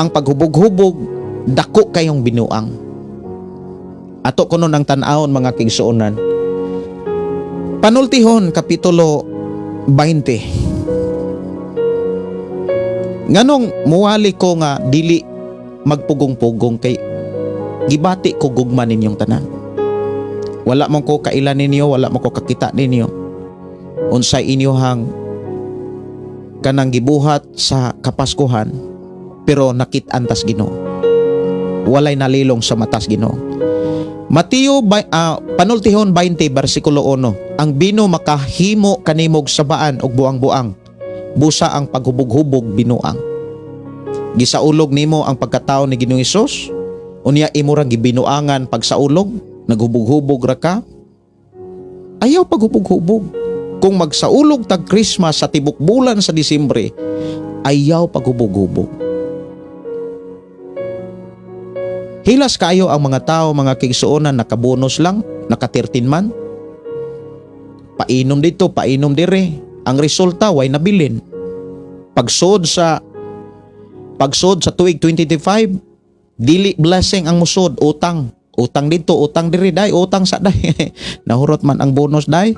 ang paghubog-hubog, dako kayong binuang. Ato kuno ng tan-awon mga kaigsuonan. Panultihon kapitulo 20. Nganong muwali ko nga dili magpugong-pugong kay gibati ko gugma ninyong tanan. Wala man ko kailan ninyo, wala man ko kakita ninyo. Unsay inyohang kanang gibuhat sa kapaskuhan, pero nakit-an tas Ginoo. Walay nalilong sa matas Ginoo. Mateo panultihon 20 bersikulo 1. Ang bino makahimo kanimog sabaan og buang-buang. Busa ang paghubog-hubog binuang. Gisaulog nimo ang pagkatao ni Ginoong Hesus. Unya imo ra gibinuangan pagsaulog, naghubog-hubog ra ka. Ayaw paghubog-hubog. Kung magsaulog tag Christmas sa tibok bulan sa Disyembre, ayaw paghubog-hubog. Hilas kayo ang mga tao, mga kaigsuonan, nakabonus lang, naka 13 man. Painom dito, painom dire. Ang resulta, way nabilin. Pagsod sa tuig 2025, dili blessing ang musod, utang. Utang dito, utang dire, day, utang sa day. Nahurot man ang bonus, day.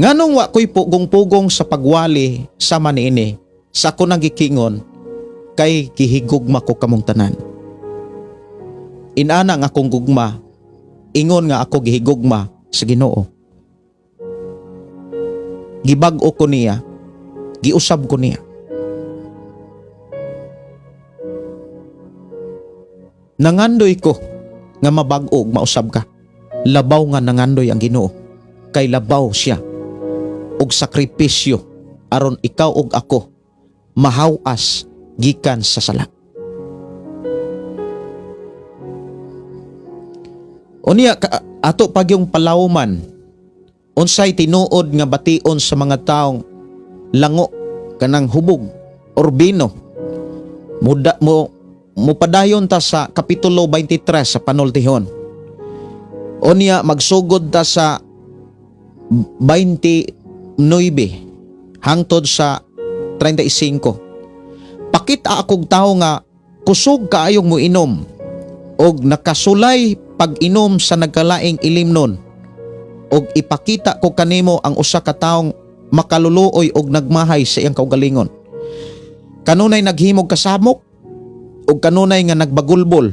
Nganong wa ko'y pugong-pugong sa pagwali sa maniini, sa ko nang gikingon, kay gihigugma ko kamong tanan. Inana nga akong gugma, ingon nga ako gihigugma sa Ginoo. Gibag-o ko niya, giusab ko niya. Nangandoy ko nga mabag-og mausab ka. Labaw nga nangandoy ang Ginoo, kay labaw siya og sakripisyo aron ikaw og ako mahawas gikan sa sala. Unya ato pag yung palawman, unsay tinuod nga bation sa mga taong lango kanang hubog or bino. Mupadayon ta sa kapitulo 23 sa panultihon. Unya magsugod ta sa 29 hangtod sa 35. Pakita akong tao nga kusog kaayong mo inom og nakasulay pag-inom sa nagkalaing ilimnon, og ipakita ko kanimo ang usa ka taong makaluluoy og nagmahay sa iyang kaugalingon. Kanunay naghimog kasamok og kanunay nga nagbagulbol.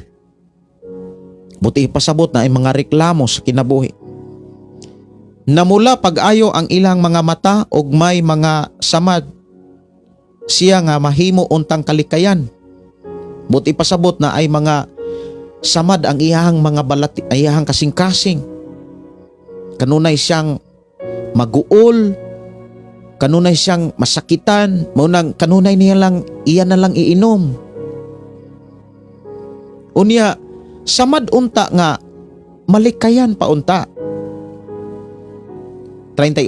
Buti pasabot na ay mga reklamo sa kinabuhi. Namula pag-ayo ang ilang mga mata og may mga samad, siya nga mahimo untang kalikayan. Buti pasabot na ay mga samad ang iyahang mga balat, iyahang kasing-kasing. Kanunay siyang maguol, kanunay siyang masakitan, maunang kanunay iya na lang iinom. Unya samad unta nga malikayan pa unta. 31,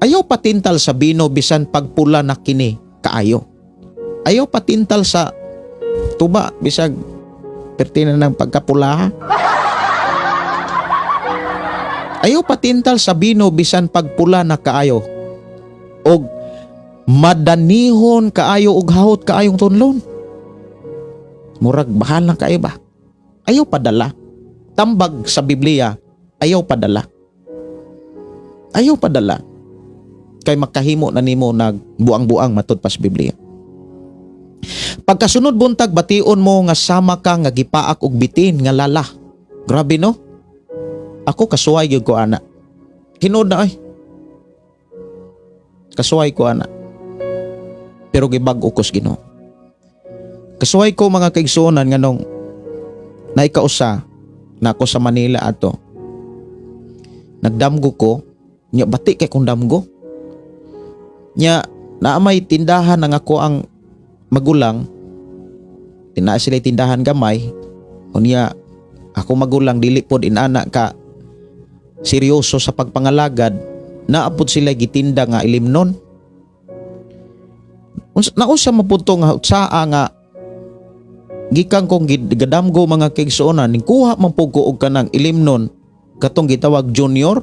ayaw patintal sa bino bisan pagpula na kini kaayo. Ayaw patintal sa tuba bisag perti na ng pagkapula. Ayaw patintal sa bino bisan pagpula na kaayo. Og madanihon kaayo og hawot kaayong tunlon. Murag bahal lang kaayo ba? Ayaw padala. Tambag sa Biblia, ayaw padala. Ayaw padala. Kay makahimo na nimo nagbuang-buang matud pa sa Biblia. Pagkasunod buntag bation mo nga sama ka nga gipaak og bitin nga lala. Grabe no? Ako kasuway gyud ko ana. Hinood na ay. Kasuway ko ana. Pero gibag-o ko sa Ginoo. Kasuway ko mga kaigsuonan nga nung naikausa na ako sa Manila ato. Nagdamgo ko, nya bati kay kong damgo. Nya naamay tindahan nga ako ang magulang. Tina sila tindahan gamay. Unya ako magulang dili pod inana ka seryoso sa pagpangalagad. Naapod sila gitinda nga ilimnon. Nausa mapunto nga saa nga gikan kong gadamgo mga kaigsuonan ning kuha man pug ko og kanang ilimnon katong gitawag junior.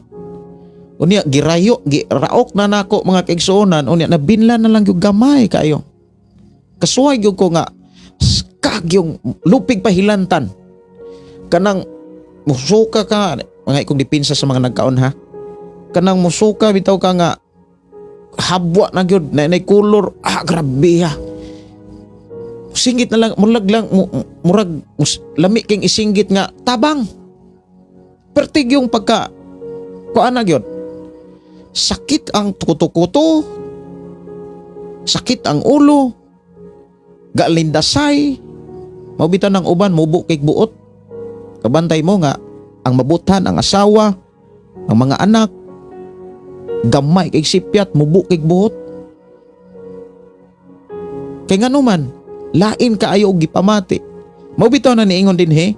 Unya girayo giraok na nako mga kaigsuonan, unya nabinlan na lang yung gamay kayo. Kasuway gyud ko nga kag yung lupig pahilantan. Kanang musuka ka mga ikong dipinsa sa mga nagkaon ha. Kanang musuka bitaw ka nga habwa na gyud na kulor, grabe ha. Singgit na lang murag lami king isinggit nga tabang. Pertig yung pagka kuan na gyud. Sakit ang kuto-kuto. Sakit ang ulo. Galindasay. Mabitan ng uban mubo kay buot. Kabantay mo nga ang mabutan ang asawa, ang mga anak gamay kay sipyat mubo kay buot. Kay ngano man lain kaayo og gipamati. Mabitaw na niingon din he.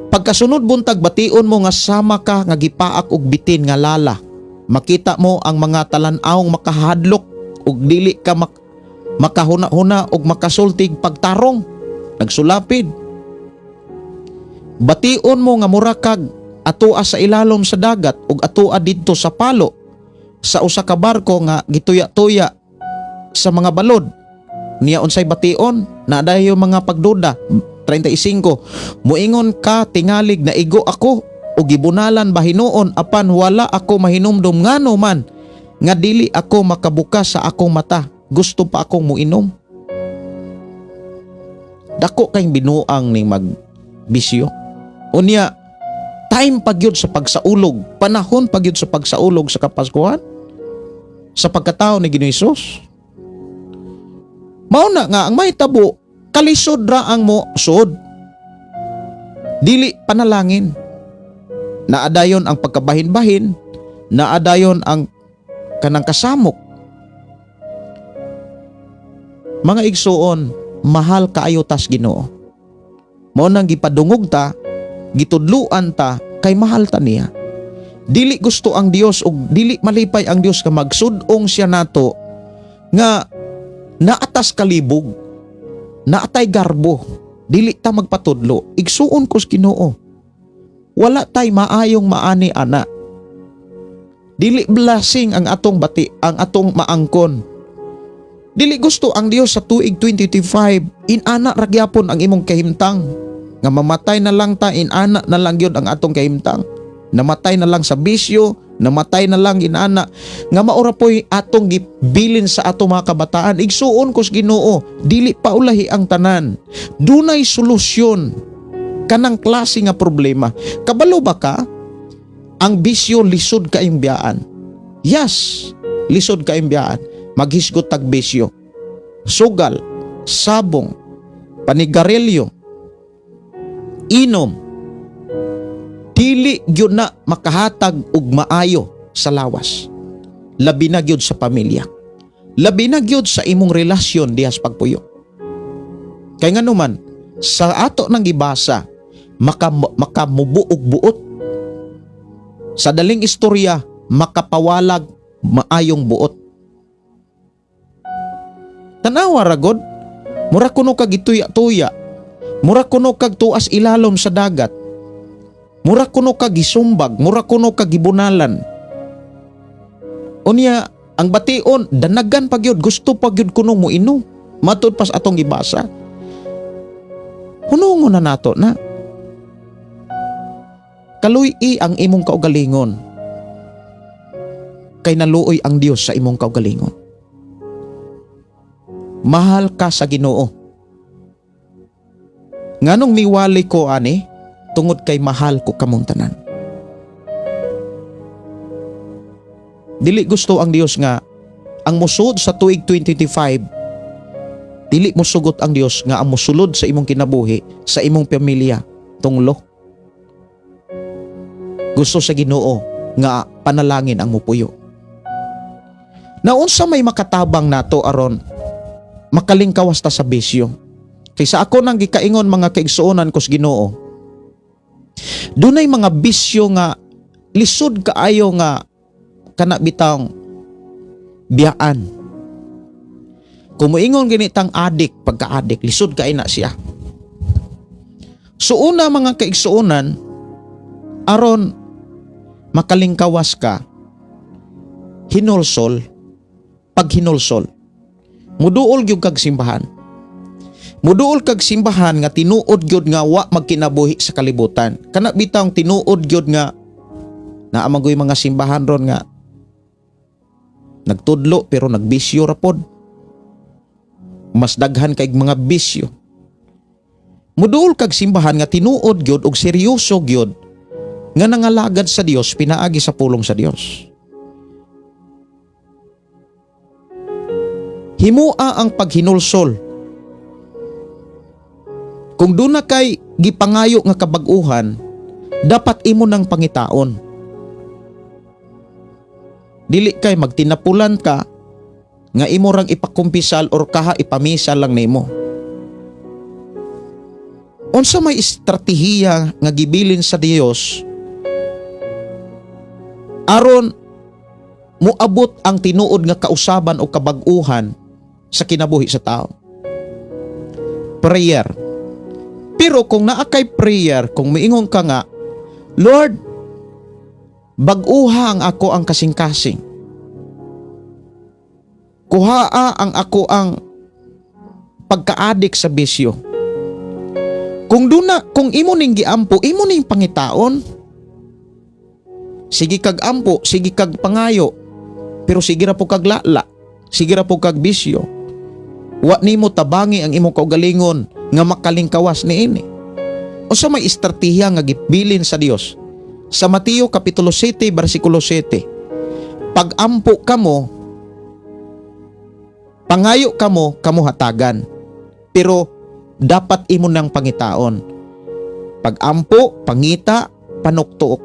Pagkasunod buntag bation mo nga sama ka nga gipaak og bitin nga lala. Makita mo ang mga talan-awng makahadlok ug dili ka makahuna-huna ug makasultig pagtarong. Nagsulapid. Bation mo nga murakag atoa sa ilalom sa dagat ug atoa didto sa palo sa usa ka barko nga gituya-tuya sa mga balod. Niya unsay bation na dayo mga pagduda. 35 Muingon ka tingalig na igo ako o gibunalan ba hinuon apan wala ako mahinumdum ngano man nga dili ako makabukas sa akong mata, gusto pa akong muinom. Dako kay binuang ning magbisyo. Unya time pagyud sa pagsaulog, panahon pagyud sa pagsaulog sa Kapaskuhan sa pagkatao ni Ginoong Hesus. Mao na nga ang mahitabo kalisod ra ang mo sud. Dili panalangin. Naadayon ang pagkabahin-bahin, naadayon ang kanang kasamok. Mga igsuon, mahal kaayo tas Ginoo. Mao nang gipadungog ta, gitudluan ta kay mahal ta niya. Dili gusto ang Dios ug dili malipay ang Dios nga magsud-ong siya nato nga naatas kalibog, naatay garbo, dili ta magpatudlo. Igsuon ko sa Ginoo. Wala tay maayong maani ana. Dili blessing ang atong bati, ang atong maangkon. Dili gusto ang Dios sa tuig 2025 inana ra gyapon ang imong kahimtang. Nga mamatay na lang ta, inana na lang gyud ang atong kahimtang. Namatay na lang sa bisyo, namatay na lang inana. Nga maura po'y atong gibilin sa atong mga kabataan. Igsuon ko sa Ginoo, dili paulahi ang tanan. Dunay solusyon kanang klase nga problema. Kabalo ba ka? Ang bisyo lisod kaayong biyaan. Yes, lisod kaayong biyaan. Maghisgot tag bisyo. Sugal, sabong, panigarilyo, inom. Dili gyud na makahatag og maayo sa lawas. Labi na gyud sa pamilya. Labi na gyud sa imong relasyon dihas pagpuyo. Kay ngano man sa ato nang gibasa makamubuog buot. Sa daling istorya makapawalag maayong buot. Tanawa ra gud, mura kuno ka gituya-tuya. Mura kuno kag tuas ilalom sa dagat. Mura kuno kag gisumbag, mura kuno kag gibunalan. Unya ang bation danagan pa gyud, gusto pa gyud kuno mo inom. Matud pas atong gibasa. Hunungon na nato na. Kaluy-i ang imong kaugalingon. Kay naluoy ang Dios sa imong kaugalingon. Mahal ka sa Ginoo. Nganong miwali ko ani, tungod kay mahal ko kamong tanan. Dili gusto ang Dios nga ang musud sa tuig 2025, dili mo sugot ang Dios nga ang musulod sa imong kinabuhi, sa imong pamilya, tunglo. Gusto sa Ginoo nga panalangin ang mupuyo. Naunsa may makatabang nato aron makalingkawas ta sa bisyo. Kaysa ako nang gikaingon mga kaigsuonan ko sa Ginoo, dunay mga bisyo nga lisod kaayo nga kana bitang biyaan. Kung moingon ginitang adik, pagka-adik, lisod kay na siya. So una mga kaigsuonan, aron makalingkawas ka, hinulsol, pag hinulsol, muduol gyud kag simbahan. Muduol kag simbahan nga tinuod gyud nga wa magkinabuhi sa kalibutan. Kana bitang tinuod gyud nga naamagoy mga simbahan ron nga nagtudlo pero nagbisyo ra pod. Mas daghan kay mga bisyo. Muduol kag simbahan nga tinuod gyud og seryoso gyud nga nangalagad sa Dios, pinaagi sa pulong sa Dios. Himua ang paghinulsol. Kung doon na kay gipangayo nga kabag-uhan, dapat imo ng pangitaon. Dili kay magtinapulan ka nga imo rang ipakumpisal or kaha ipamisal lang nimo. Unsa may estratehiya nga gibilin sa Dios aron moabot ang tinuod nga kausaban o kabag-uhan sa kinabuhi sa tao? Prayer. Pero kung naakay prayer, kung miingon ka nga, Lord, bag-uha ang ako ang kasing-kasing. Kuhaa ang ako ang pagkaadik sa bisyo. Kung imo ning giampo, imo ning pangitaon. Sige kag ampo, sige kag pangayo, pero sige ra po kag lala, sige ra po kag bisyo. Wa nimo tabangi ang imong kaugalingon nga makalingkawas niini. O sa may estratehiya nga gibilin sa Dios. Sa Mateo kapitulo 7 bersikulo 7. Pag-ampo kamo, pangayo kamo, hatagan. Pero dapat imo nang pangitaon. Pag-ampo, pangita, panuktuok.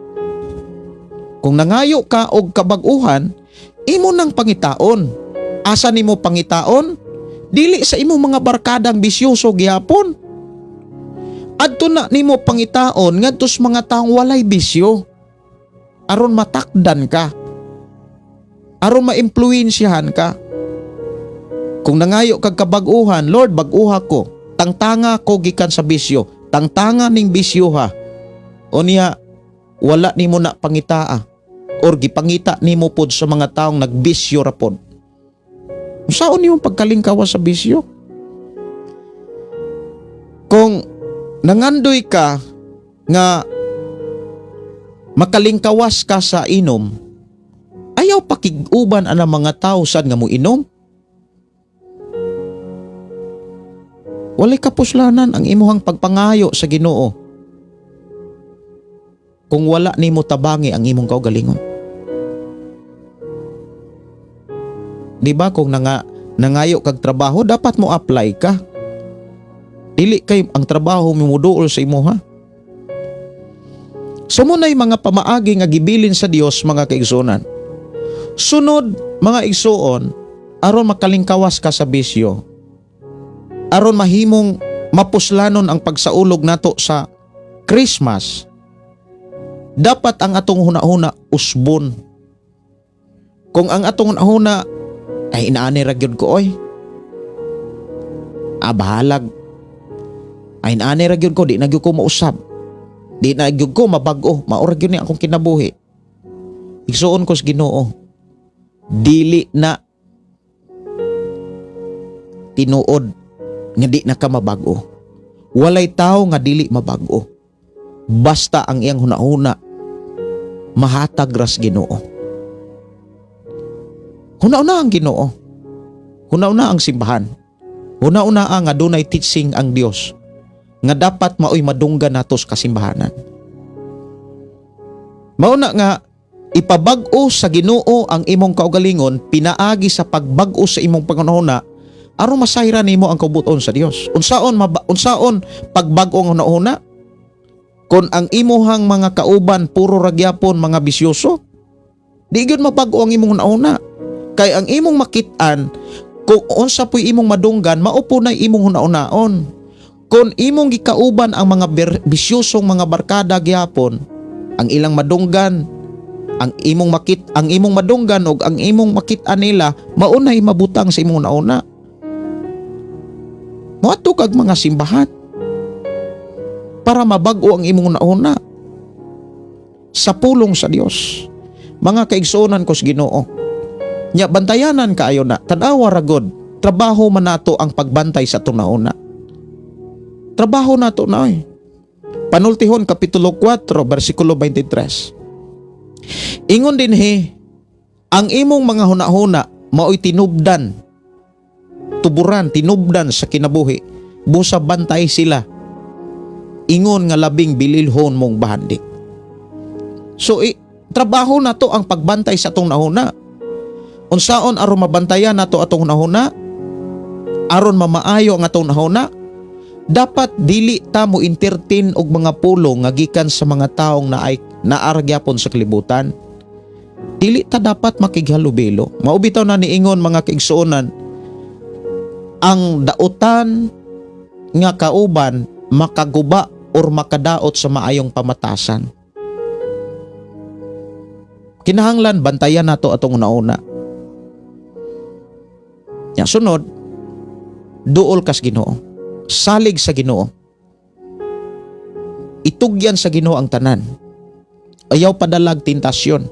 Kung nangayo ka og kabag-uhan, imo nang pangitaon. Asa nimo pangitaon? Dili sa imo mga barkadang bisyoso gihapon. Adto na nimo pangitaon ngadtos mga taong walay bisyo. Aron matakdan ka. Aron maimpluwensyahan ka. Kung nangayo kag kabag-uhan, Lord, bag-uha ko. Tangtanga ko gikan sa bisyo. Tangtanga ning bisyo ha. Unya wala nimo na pangitaa or gipangita nimo pod sa mga taong nagbisyo ra pod. Saan yung pagkalingkawas sa bisyo? Kung nangandoy ka nga makalingkawas ka sa inom, ayaw pakiguban ang mga tao sad nga mo inom. Walay kapuslanan ang imuhang pagpangayo sa Ginoo kung wala nimo tabangi ang imong kaugalingon. Di ba kung nangayo kag trabaho, dapat mo apply ka. Dili kay ang trabaho mimuduol sa imo ha. Sumunay mga pamaagi nga gibilin sa Dios mga kaigsuonan. Sunod mga igsuon, aron makalingkawas ka sa bisyo. Aron mahimong mapuslanon ang pagsaulog nato sa Christmas. Dapat ang atong hunahuna usbon. Kung ang atong hunahuna ay inaani ra gyud ko oy. Bahalag. Ay naani ra gyud ko, di na gyud ko mausab. Di na gyud ko mabag-o, mao ra gyud ni akong kinabuhi. Igsuon ko sa Ginoo, dili na tinuod nga di na ka mabag-o. Walay tao nga dili mabag-o. Basta ang iyang hunahuna mahatag ras Ginoo. Hunauna ang Ginoo. Hunauna ang simbahan. Hunauna ang adunay teaching ang Dios nga dapat maoy madunggan natos kasimbahanan. Mauna nga ipabag-o sa Ginoo ang imong kaugalingon pinaagi sa pagbag-o sa imong pangunahuna aron masayra nimo ang kabuton sa Dios. Unsaon pagbag-o ang hunahuna? Kung ang imuhang mga kauban puro ragyapon mga bisyoso, di gyud mabag-o ang imong hunahuna. Kay ang imong makit-an kung unsa puy imong madunggan, maupo na imong hunahunaon. Kung imong gikauban ang mga bisyosong mga barkada gyapon, ang ilang madunggan, ang imong madunggan og ang imong makit-an nila maunay mabutang sa imong nauna. Moadto kag mga simbahan para mabag-o ang imong nauna sa pulong sa Dios. Mga kaigsuonan ko sa Ginoo, nya bantayanan kaayo na, tanawa ra gud, trabaho man nato ang pagbantay sa tunauna. Trabaho nato na eh. Panultihon Kapitulo 4 versikulo 23. Ingon dinhi, ang imong mga hunahuna maoy tinubdan sa kinabuhi, busa bantay sila. Ingon nga labing bililhon mong bahandi. So trabaho nato ang pagbantay sa atong nahuna. Unsaon aron mabantayan nato atong nahuna? Aron mamaayo ang atong nahuna? Dapat dili ta mo entertain og mga pulong nga gikan sa mga taong naaragyapon sa kalibutan. Dili ta dapat makighalubelo. Mao bitaw na niingon mga kaigsuonan, ang dautan nga kauban makaguba or makadaot sa maayong pamatasan. Kinahanglan bantayan nato atong nauna. Ya sunod, duol kas Ginoo. Salig sa Ginoo. Itugyan sa Ginoo ang tanan. Ayaw padalag tentasyon.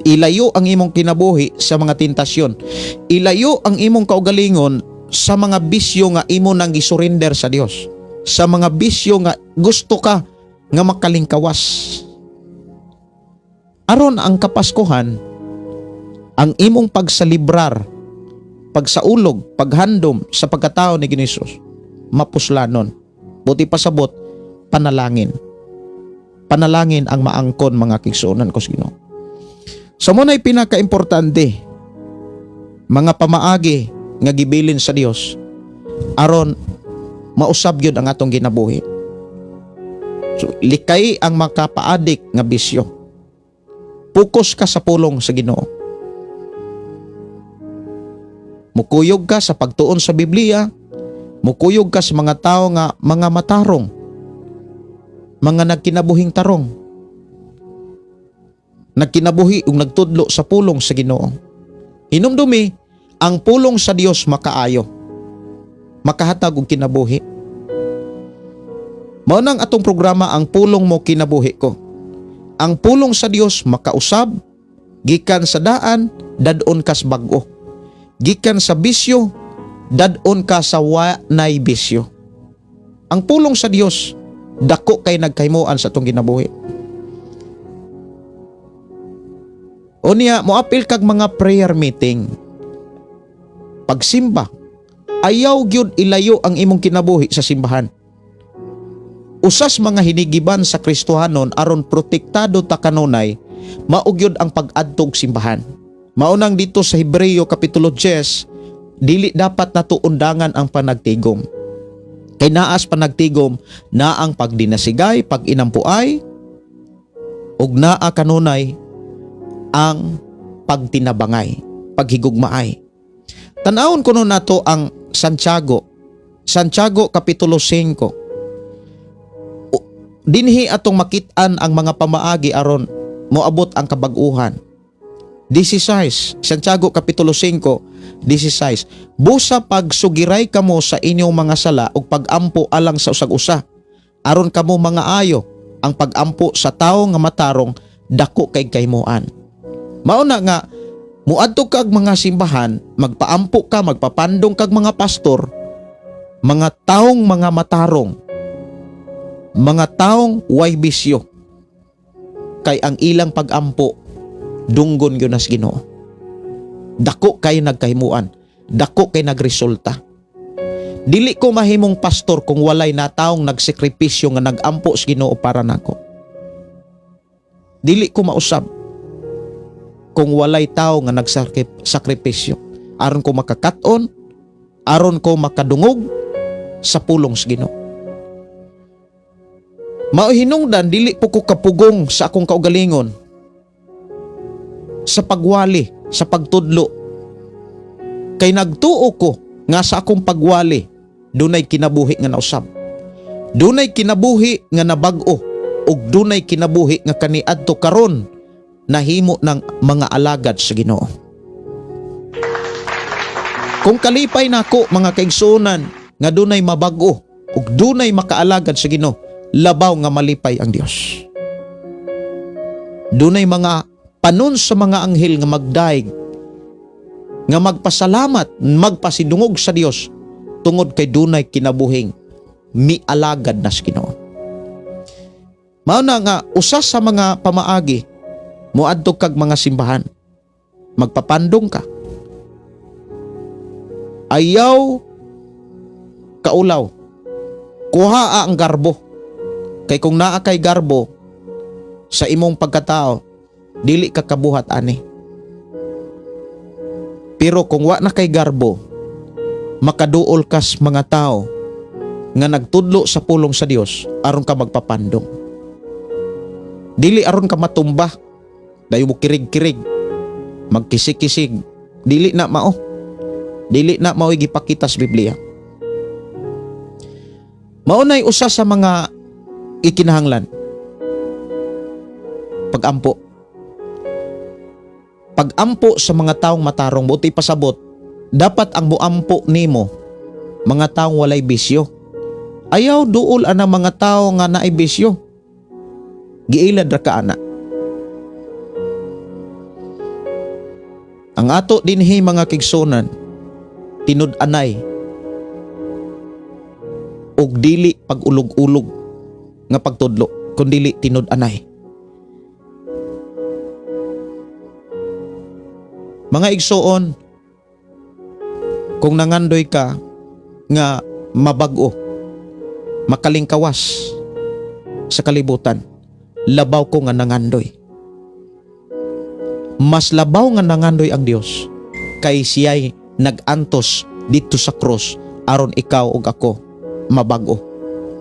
Ilayo ang imong kinabuhi sa mga tentasyon. Ilayo ang imong kaugalingon sa mga bisyo nga imo nang gisurrender sa Dios. Sa mga bisyo nga gusto ka nga makalingkawas. Aron ang Kapaskuhan, ang imong pagsalibrar, pagsaulog, paghandom sa pagkatao ni Ginisus, mapuslanon. Buti pasabot, panalangin. Panalangin ang maangkon mga kigsuonan ko sa Ginoo. So muna'y pinaka-importante, mga pamaagi nga gibilin sa Dios aron mausab gyud ang atong ginabuhi. So likay ang makapaadik nga bisyo. Pukus ka sa pulong sa Ginoo. Mukuyog ka sa pagtuon sa Biblia. Mukuyog ka sa mga tao nga mga matarong, mga nagkinabuhing tarong, nagkinabuhi ug nagtudlo sa pulong sa Ginoo. Hinumdumi, ang pulong sa Dios makaayo, makahatag og kinabuhi. Mao nang atong programa, ang pulong mo kinabuhi ko. Ang pulong sa Dios makausab, gikan sa daan, dadon kas bag-o. Gikan sa bisyo, dadon ka sa wanay bisyo. Ang pulong sa Dios dako kay nagkahimoan sa atong ginabuhi. Unya moapil kag mga prayer meeting. Pagsimba, ayaw gyud ilayo ang imong kinabuhi sa simbahan. Usas mga hinigiban sa Kristohanon aron protektado ta kanunay, mao gyud ang pag-adtog simbahan. Maunang dito sa Hebreo Kapitulo 10, dili dapat nato undangan ang panagtigom. Kay naas panagtigom na ang pagdinasigay, pag-inampuay, ug naa kanunay ang pagtinabangay, paghigugmaay. Tanawon kuno nato ang Santiago Kapitulo 5. Dinhi atong makit-an ang mga pamaagi aron moabot ang kabag-uhan. 16, Santiago Kapitulo 5, 16. Busa pagsugiray kamo sa inyong mga sala ug pagampo alang sa usag-usa. Aron kamo mga ayo, ang pagampo sa tawo nga matarong dako kay kaymoan. Mao na nga muadto kag mga simbahan, magpaampo ka, magpapandong kag mga pastor, mga taong mga matarong, mga taong way bisyo. Kay ang ilang pagampo dunggon gyud nas Ginoo. Dako kay nagkahimuan, dako kay nagresulta. Dili ko mahimong pastor kung walay na taong nagsakripisyo nga nagampo sa Ginoo para nako. Dili ko mausab kung walay tao nga nagsakripisyo aron ko makakaton, aron ko makadungog sa pulong sa Ginoo. Mao hinungdan dili po ko kapugong sa akong kaugalingon, sa pagwali, sa pagtudlo. Kay nagtuo ko nga sa akong pagwali dunay kinabuhi nga nausab. Dunay kinabuhi nga nabag-o ug dunay kinabuhi nga kaniadto karon nahimo ng mga alagad sa Ginoo. Kung kalipay nako mga kaigsuonan nga dunay mabag-o ug dunay makaalagad sa Ginoo, labaw nga malipay ang Dios. Dunay mga panon sa mga anghel nga magdaig, nga magpasalamat, magpasidungog sa Dios tungod kay dunay kinabuhing mialagad na sa Ginoo. Mao na nga usa sa mga pamaagi moadto kag mga simbahan, magpapandong ka. Ayaw kaulaw, kuhaa ang garbo. Kay kung naa kay garbo sa imong pagkatao, dili ka kabuhat ani. Pero kung wa na kay garbo, makaduol kas mga tao nga nagtudlo sa pulong sa Dios aron ka magpapandong. Dili aron ka matumba, dayo mo kirig-kirig, magkisig-kisig. Dili na mao. Dili na mao gipakita sa Biblia. Mao nay usa sa mga ikinahanglan. Pagampo. Pagampo sa mga taong matarong, buti pasabot, dapat ang muampo nimo mga taong walay bisyo. Ayaw duol ana mga tao nga naay bisyo. Giilad ra ka ana. Ang ato dinhi mga kigsunan, tinud-anay ug dili pag-ulog-ulog nga pagtudlo, kun dili tinud-anay. Mga igsoon, kung nangandoy ka nga mabag-o, makalingkawas sa kalibutan, labaw ko nga nangandoy. Mas labaw nga nangandoy ang Dios kay siya'y nagantos dito sa krus aron ikaw ug ako mabag-o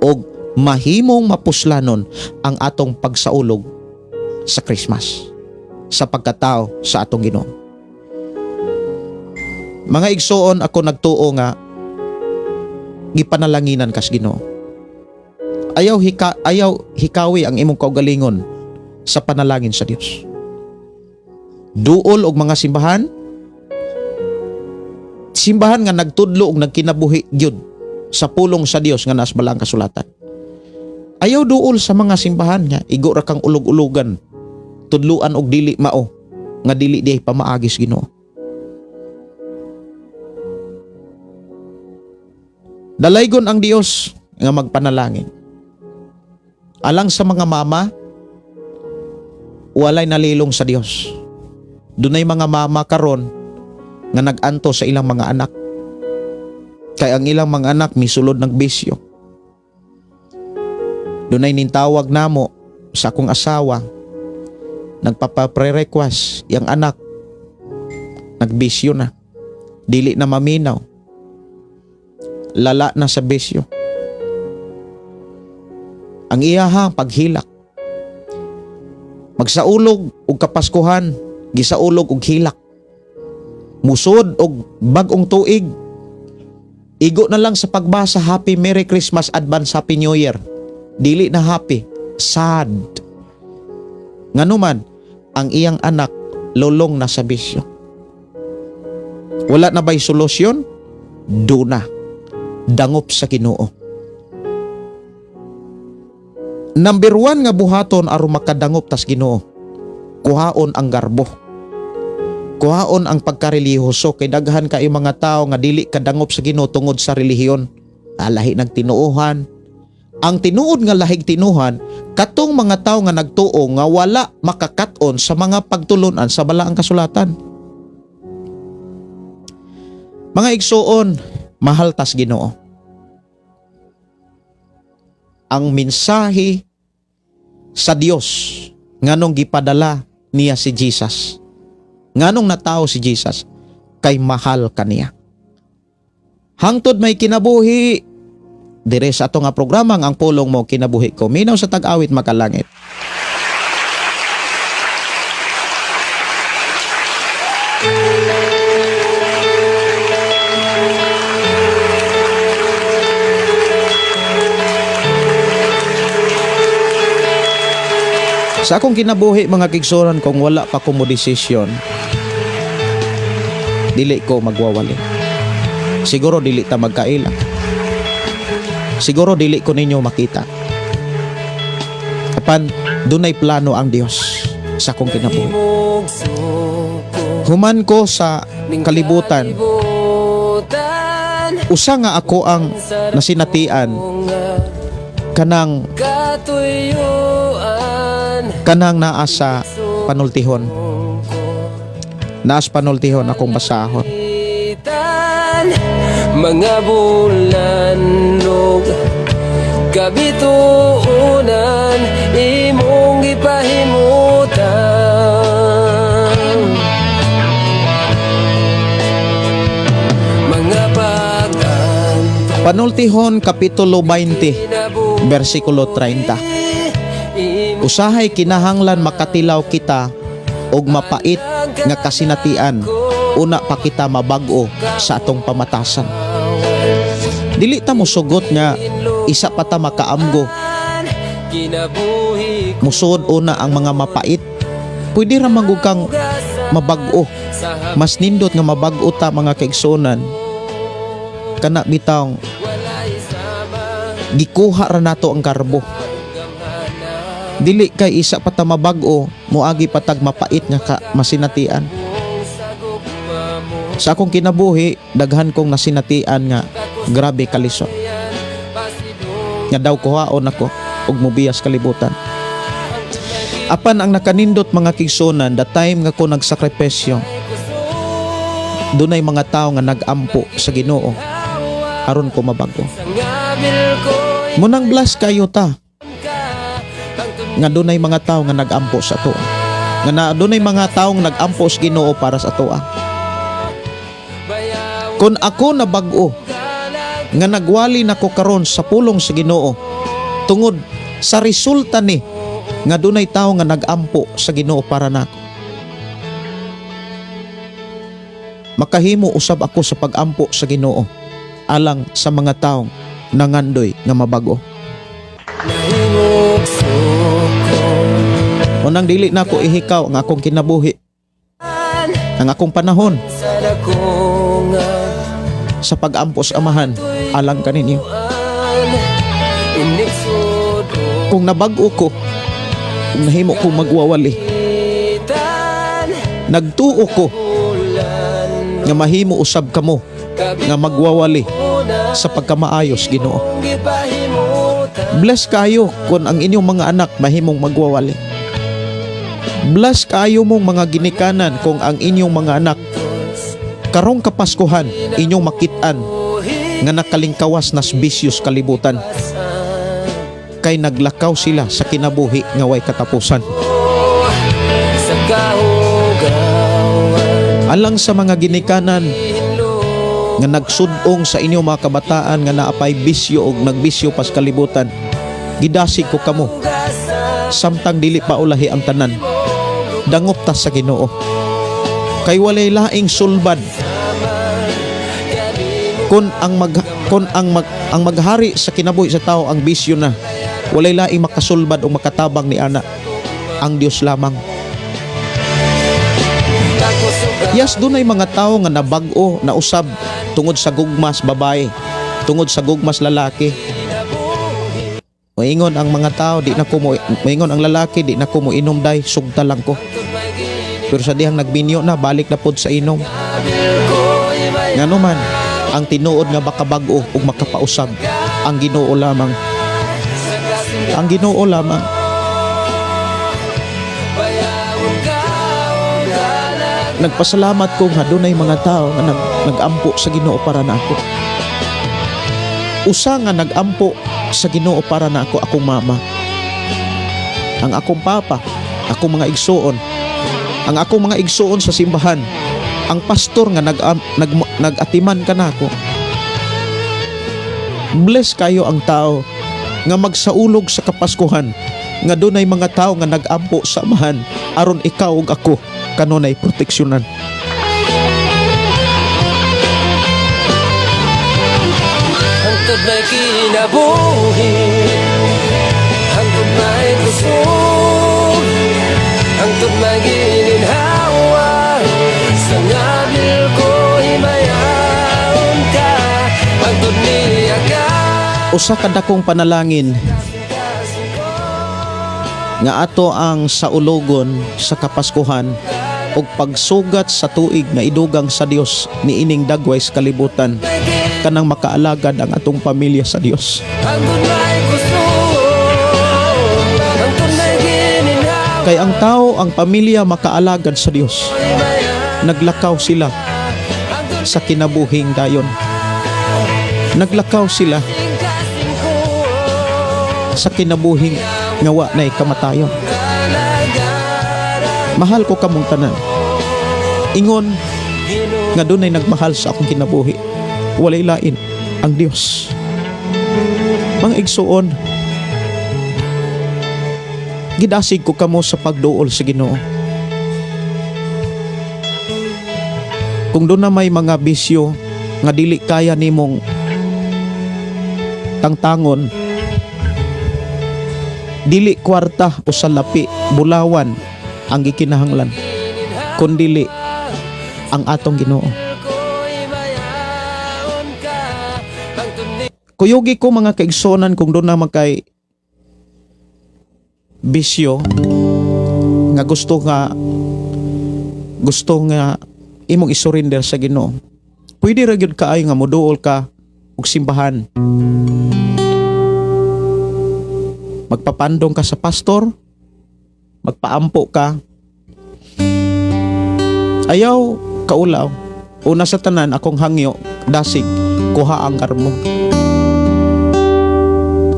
og mahimong mapuslanon ang atong pagsaulog sa Christmas, sa pagkatao sa atong Ginoo. Mga igsoon, ako nagtuo nga gipanalanginan kas Ginoo. Ayaw hikawi ang imong kaugalingon sa panalangin sa Dios. Duol og mga simbahan nga nagtudlo og nagkinabuhi gyud sa pulong sa Dios nga nas balang kasulatan. Ayaw duol sa mga simbahan nga igo ra kang ulog-ulogan, tudluan og dili mao nga dili di pamaagis Ginoo. Dalaygon ang Dios nga magpanalangin. Alang sa mga mama, walay nalilong sa Dios. Dunay mga mama karon nga nag-anto sa ilang mga anak. Kay ang ilang mga anak misulod ng bisyo. Dunay nintawag namo sa akong asawa, nagpapa-pre-request yang anak nagbisyo na, dili na maminaw, lala na sa bisyo. Ang iyahang paghilak, magsaulog og kapaskuhan, gisaulog og hilak, musod og bag-ong tuig, igo na lang sa pagbasa Happy Merry Christmas, Advance Happy New Year. Dili na happy, sad. Nganuman ang iyang anak lulong na sa bisyo. Wala na ba'y solusyon? Duna. Dangop sa Ginoo. Number 1 nga buhaton aron makadangop tas Ginoo. Kuhaon ang garbo. Kuhaon ang pagkarelihiyoso kay daghan kay mga tao nga dili kadangop sa Ginoo tungod sa relihiyon. Lahi ng tinuohan. Ang tinuod nga lahig tinuhan, katong mga tao nga nagtuo nga wala makakaton sa mga pagtulunan sa balaang kasulatan. Mga igsuon, mahal tas Ginoo. Ang mensahe sa Dios nganong gipadala niya si Jesus. Nganong natao si Jesus kay mahal kaniya. Hangtod may kinabuhi dire sa ato nga programa ang pulong mo kinabuhi ko. Minaw sa tag-awit makalangit. Sa akong kinabuhi mga kigsuran, kung wala pa ko mo desisyon, dili ko magwawali. Siguro dili ta magkaila. Siguro dili ko ninyo makita. Apan dunay plano ang Dios sa akong kinabuhi. Human ko sa kalibutan, usa nga ako ang nasinatian kanang naa sa panultihon. Naas panultihon akong basahon. Mga bulanlog kabituunan imong gipahimutan. Mga pag-anto Panultihon Kapitulo 20 versikulo 30. Usahay kinahanglan makatilaw kita og mapait nga kasinatian una pa kita mabag-o sa atong pamatasan. Dili ta mo sugot nga isa pa ta makaamgo. Musud una ang mga mapait. Pwede ra man gud kang mabag-o. Mas nindot nga mabag-o ta mga kaigsunan. Kana bitaw gikuha ra nato ang karbo. Dili kay isa pa ta mabag-o, moagi patag mapait nga masinatian. Sa akong kinabuhi, daghan kong nasinatian nga grabe kalisod. Nga daw kuhaon ako og mobiyas kalibutan. Apan ang nakanindot mga kigsunan, the time nga ko nagsakripisyo, dunay mga tao nga nagampo sa Ginoo aron ko mabag-o. Munang bless kayo ta nga dunay mga tao nga nagampo sa toa. Nga dunay mga taong nagampo sa Ginoo para sa toa. Kung ako nabag-o nga nagwali nako karon sa pulong sa Ginoo tungod sa resulta ni nga dunay tao nga nagampo sa Ginoo para nako. Makahimo usab ako sa pag-ampo sa Ginoo alang sa mga taong nangandoy nga mabag-o. Unang dili na ako ihikaw ang akong kinabuhi, ang akong panahon sa pag-ampos amahan alang kaninyo. Kung nabag-o ko, kung nahimo kong magwawali, nagtuo ko nga mahimo usab kamo nga magwawali sa pagkamaayos Ginoo. Bless kayo kung ang inyong mga anak mahimong magwawali. Bless kayo mong mga ginikanan kung ang inyong mga anak karong kapaskuhan inyong makitaan nga nakalingkawas nas bisyos kalibutan kay naglakaw sila sa kinabuhi nga way katapusan. Alang sa mga ginikanan nga nagsudong sa inyong mga kabataan nga naapay bisyo og nagbisyo pas kalibutan, gidasig ko kamo samtang dili pa ulahi ang tanan. Dangop ta sa Ginoo kay walay laing sulbad kun ang maghari sa kinabuhi sa tao ang bisyo na, walay laing makasulbad o makatabang ni ana ang Dios lamang. Yes, doon ay mga tao nga nabag-o, na usab tungod sa gugmas babae, tungod sa gugmas lalaki. Moingon ang mga tao, di na ko moingon ang lalaki, di na ko mo inom day, sugta lang ko. Pero sa dihang nagbinyo na, balik na pod sa inom. Ngano man, ang tinuod nga baka bag-o ug makapausab, ang Ginoo lamang. Ang Ginoo lamang. Nagpasalamat ko nga dunay mga tao nga nag-ampo sa Ginoo para nako. Usa nga nag-ampo sa Ginoo para nako, akong mama, ang akong papa, akong mga igsuon, ang akong mga igsuon sa simbahan, ang pastor nga nag-atiman ka nako. Bless kayo ang tao nga magsaulog sa Kapaskuhan, nga dunay mga tao nga nag-ampo sa amahan aron ikaw ug ako kanunay proteksyonan. Hangtod may kinabuhi, hangtod may kusog, hangtod may gininhawa, sa ngabil ko himayaon ka, hangtod niya ka. Usa ka dakong panalangin nga ato ang saulogon sa Kapaskuhan ug pagsugat sa tuig na idugang sa Dios niining dagway sa kalibutan, kanang makaalagad ang atong pamilya sa Dios. Hangtod may kusog, hangtod may gininhawa, Kay ang tao, ang pamilya makaalagad sa Dios, naglakaw sila sa kinabuhing dayon. Naglakaw sila sa kinabuhing ngawa na kamatayon. Mahal ko kamong tanan. Ingon nga dunay nagmahal sa akong kinabuhi, walay lain ang Dios. Mga igsuon, gidasig ko kamo sa pagduol sa Ginoo. Kung doon na may mga bisyo nga dili kaya nimong tangtangon, dili kwarta o salapi, bulawan ang gikinahanglan, kundili ang atong Ginoo. Kuyugi ko mga kaigsonan, kung doon na magkay bisyo nga gusto nga imong isurrender sa Ginoo, pwede ra gyud kaayo nga moduol ka og simbahan. Magpapandong ka sa pastor, magpaampo ka. Ayaw kaulaw. Una sa tanan, akong hangyo, dasig, kuha ang karmo.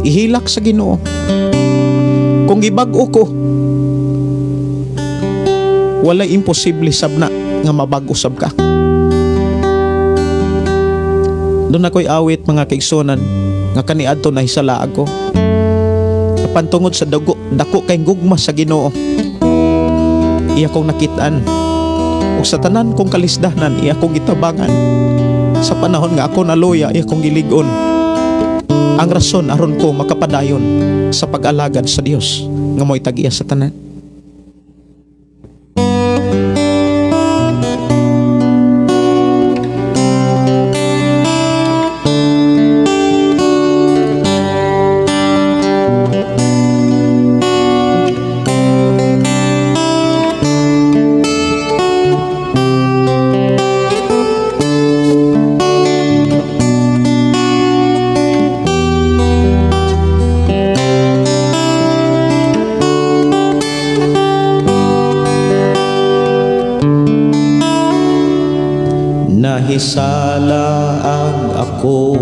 Ihilak sa Ginoo. Kung gibag-o ko, walay imposible sabna nga mabag-usab ka. Doon ako'y awit mga kaigsonan nga kaniadto na hisalaag ko. Pantungod sa dako kay gugma sa Ginoo, iya kong nakitaan, ug sa tanan kong kalisdanan iya kong gitabangan. Sa panahon nga ako naluya, iya kong gilig-on. Ang rason aron ko makapadayon sa pag-alagad sa Dios nga mo'y tag-iya sa tanan. Nahisalaag ako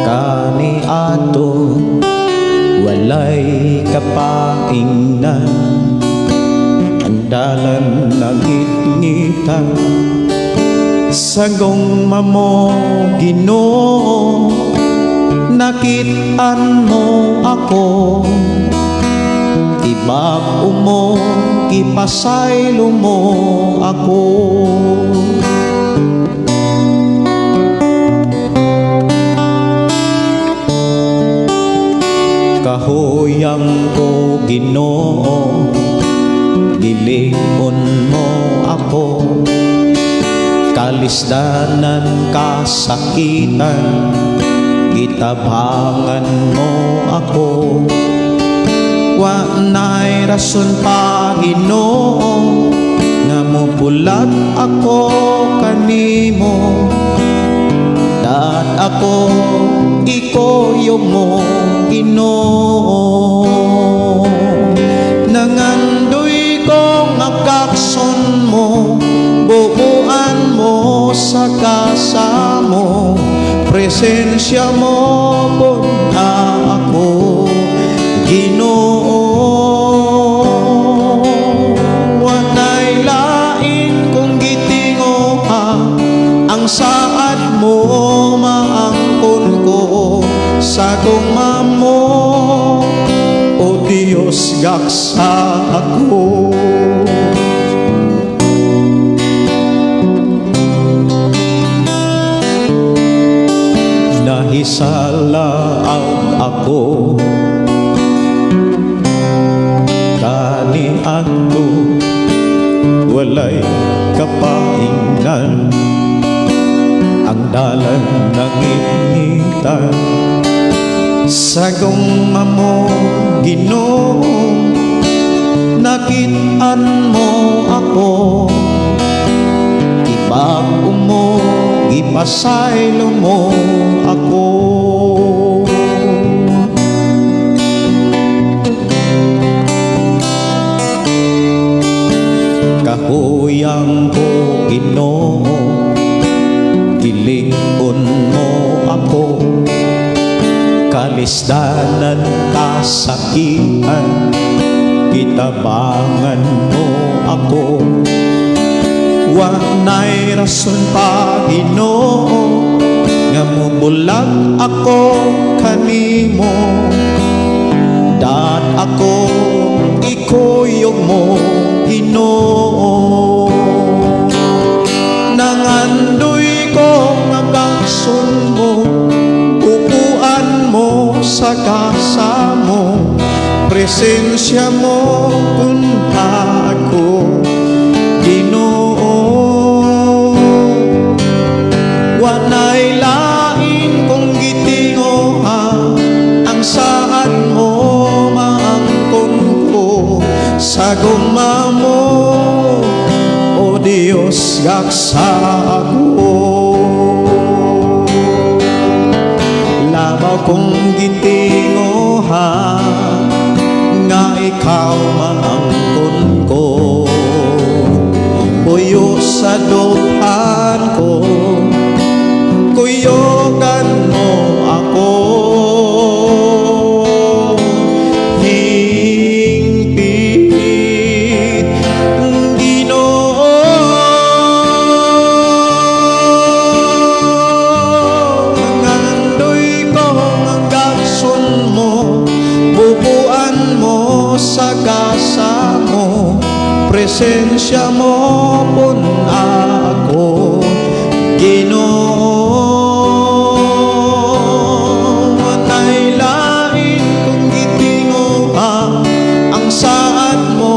kani ato, walay kapaingnan, andalan nagit-ngitan, sagong mamo Ginoo, nakitaan mo ako, ibag mo, ipasaylo mo ako. Kahoyang ko Ginoo, gilingon mo ako, kalisdanan kasakitan, gitabangan mo ako. Wa na'y rason pa, Ginoo, nga mubulag ako kanimo. Dat ako ikoyong mo, Ginoo. Nangandoy ko nga kakson mo, buuan mo sa kasa mo, presensya mo punta ako, Ginoo. Wanay lain kong gitinguha, ang saad mo maangkon ko sa guma mo, o Diyos gaksa ako. Nahisalaang ako kani ato, walay kapahingan, ang dalan nangingitan sa guma mo, Ginoo. Nakitaan mo ako, ibago mo, ipasaylo mo ako. Kahuyang ko, Ginoo, gilingon mo ako, kalisdanan kasakitan, gitabangan mo ako. Wa na'y rason pa, Ginoo, nga mubulag ako kanimo. Dat ako ikoyog mo, Ginoo. Nangandoy ko nga kakson mo, upuan mo sa kasa mo, presensya mo punta ako, Ginoo. Wanay lain kong gitinguha, ang saad mo maangkon ko sa guma mo, o Diyos gaksa ako. Labaw kong gitinguha, nga ikaw maangkon ko, puyo sa dukhan ko, kuyogan mo ako. Hingpit, Ginoo, nangandoy ko ang gakson mo, bubuan mo sa kasa mo, presensya mo pun ako, Ginoo. Wanay lain kong gitinguha, ang saad mo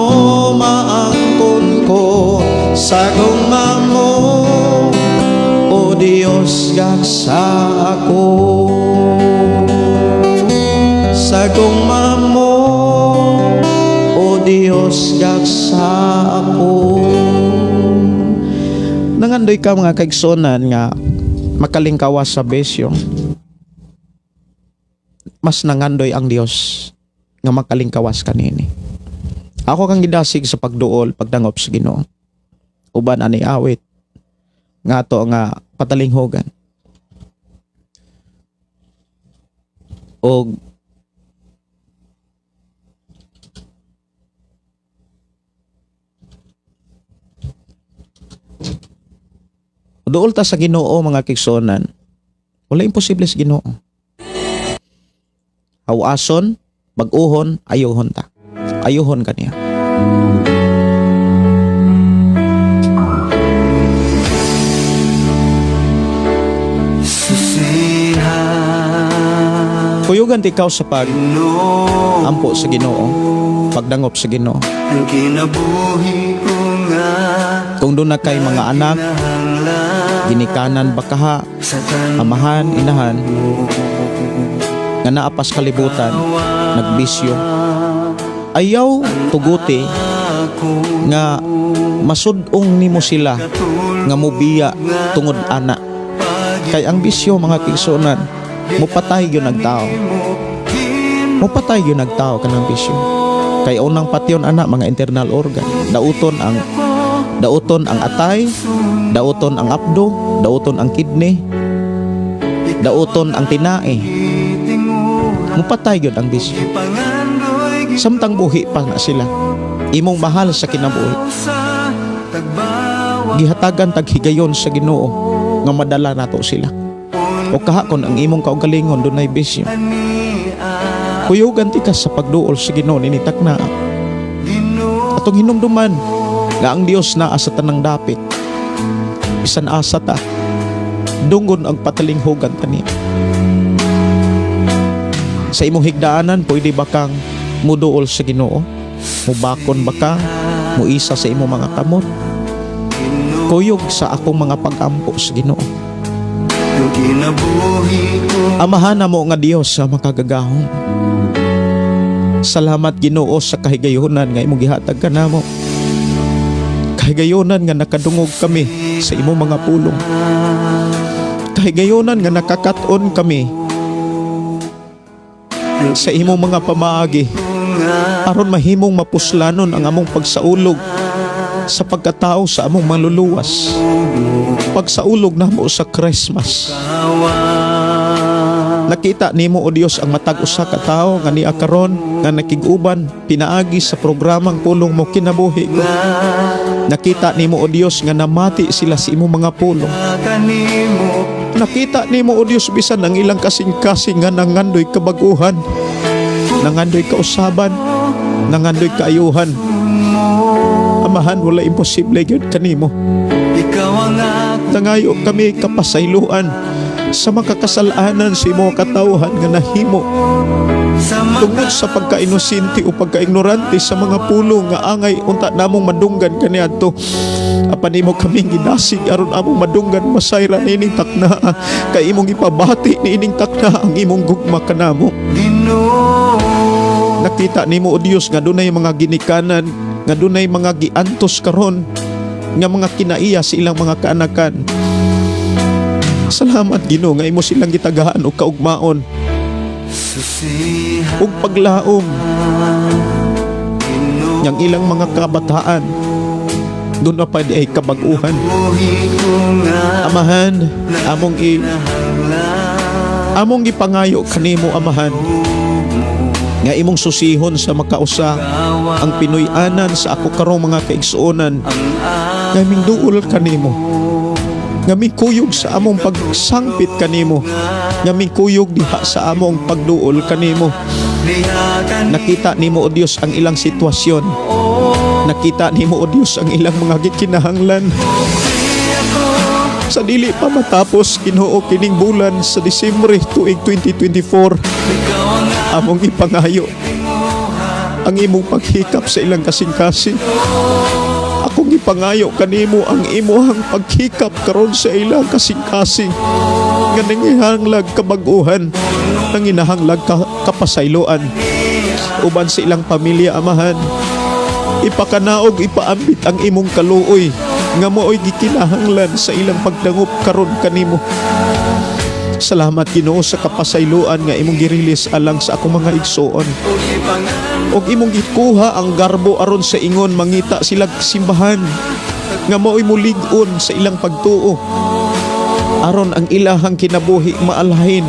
maangkon ko sa guma mo, o Diyos gaksa ako. Sa guma mo, o Diyos gaksa ako. Nangandoy ka mga kaigsonan nga makalingkawas sa besyo, mas nangandoy ang Dios nga makalingkawas kanini. Ako kang gidasig sa pagduol, pagdangop sa Ginoo. Uban ani awit nga to nga patalinghogan. Og duol ta sa Ginoo mga kigsonan, wala imposible sa Ginoo. Hawason, bag-uhon, ayuhon ta. Ayuhon kaniya. Kuyugan ti ikaw sa ampo sa Ginoo, pagdangop sa Ginoo. Ang kinabuhi ko nga Kung doon na kay mga anak, ginikanan bakaha, sa tanong amahan, inahan, nga naapas kalibutan, nagbisyo. Ayaw tuguti nga masudong nimo sila nga mubiya tungod ana. Kay ang bisyo mga kigsunan, mupatay gyud nagtao. Mupatay gyud nagtao kanang bisyo. Kay unang patyon ana mga internal organ. Dauton ang atay, dauton ang abdo, dauton ang kidney, dauton ang tinae. Mupatay gyud ang bisyo. Samtang buhi pa na sila. Imong mahal sa kinabuhi. Gihatagan taghigayon sa Ginoo nga madala nato sila. O kahakon ang imong kaugalingon dunay bisyo. Kuyugan ti ka sa pagduol sa Ginoo ninitak na. Atong hinumduman nga ang Dios naa sa tanang dapit. Bisan asa ta, dunggon ang patalinghogan tani. Sa imong higdaanan pwede ba kang muduol sa Ginoo? Mubakon ba ka? Muisa sa imong mga kamot? Kuyog sa akong mga pag-ampo sa Ginoo. ang kinabuhi ko Amahan na mo nga Dios sa makagagahong. Salamat Ginoo sa kahigayonan nga imong gihatag kanamo. Kahigayonan nga nakadungog kami sa imong mga pulong. Kahigayonan nga nakakaton kami sa imong mga pamaagi aron mahimong mapuslanon ang among pagsaulog sa pagkatao sa among maluluwas. Pagsaulog namo sa Christmas. Nakita nimo o Dios ang matag usa ka tawo nga niya karon nga nakig-uban pinaagi sa programang pulong mo kinabuhi ko. Nakita nimo o Dios nga namati sila sa imong mga pulong. kanimo Nakita nimo o Dios bisan ang ilang kasing-kasing nga nangandoy kabaguhan, nangandoy kausaban, nangandoy kaayuhan. Amahan, wala imposible gyud kanimo. ikaw ang ako Nangayo kami kapasayloan sa makakasalanan sa imong katawhan nga nahimo sa tungod sa pagka-inosente o pagka-ignorante sa mga pulong nga angay unta namong madunggan kaniadto. Apan imo kaming ginasig aron among madunggan masayra niining takna kay imong ipabati niining takna ang imong gugma kanamo. Ginoo. Nakita nimo o Dios nga dunay mga ginikanan, nga dunay mga giantos karon, nga mga kinaiya sa ilang mga kaanakan. Salamat Ginoo nga imo silang gitagaan og kaugmaon Susihan ug paglaom yang ilang mga kabataan. Doon na pa di ay kabaguhan. buhi ko nga Amahan, among gipangayo kanimo amahan nga imong susihon sa makausa ang Pinoy-anan sa ako karong mga kaigsuonan nga mingduol kanimo, nga mikuyog sa among pagsangpit kanimo, nga mikuyog diha sa among pagduol kanimo. lihakan Nakita nimo o Dios ang ilang sitwasyon. Nakita nimo o Dios ang ilang mga gikinahanglan. Sa dili pa matapos Ginoo kining bulan sa Disyembre tuig 2024, among ipangayo ang imong paghikap sa ilang kasing-kasing. Akong ipangayo kanimo ang imong paghikap karon sa ilang kasing-kasing nga nangihanglag kabaguhan, nanginahanglag kapasayloan uban sa ilang pamilya. Amahan, ipakanaog ipaambit ang imong kaluoy nga mooy gikinahanglan sa ilang pagdangop karon kanimo. Salamat Ginoo sa kapasayloan nga imong girilis alang sa akong mga igsoon. Og imong gikuha ang garbo aron sa ingon mangita sila simbahan nga mao'y mulig-on sa ilang pagtuo aron ang ilahang kinabuhi maalahin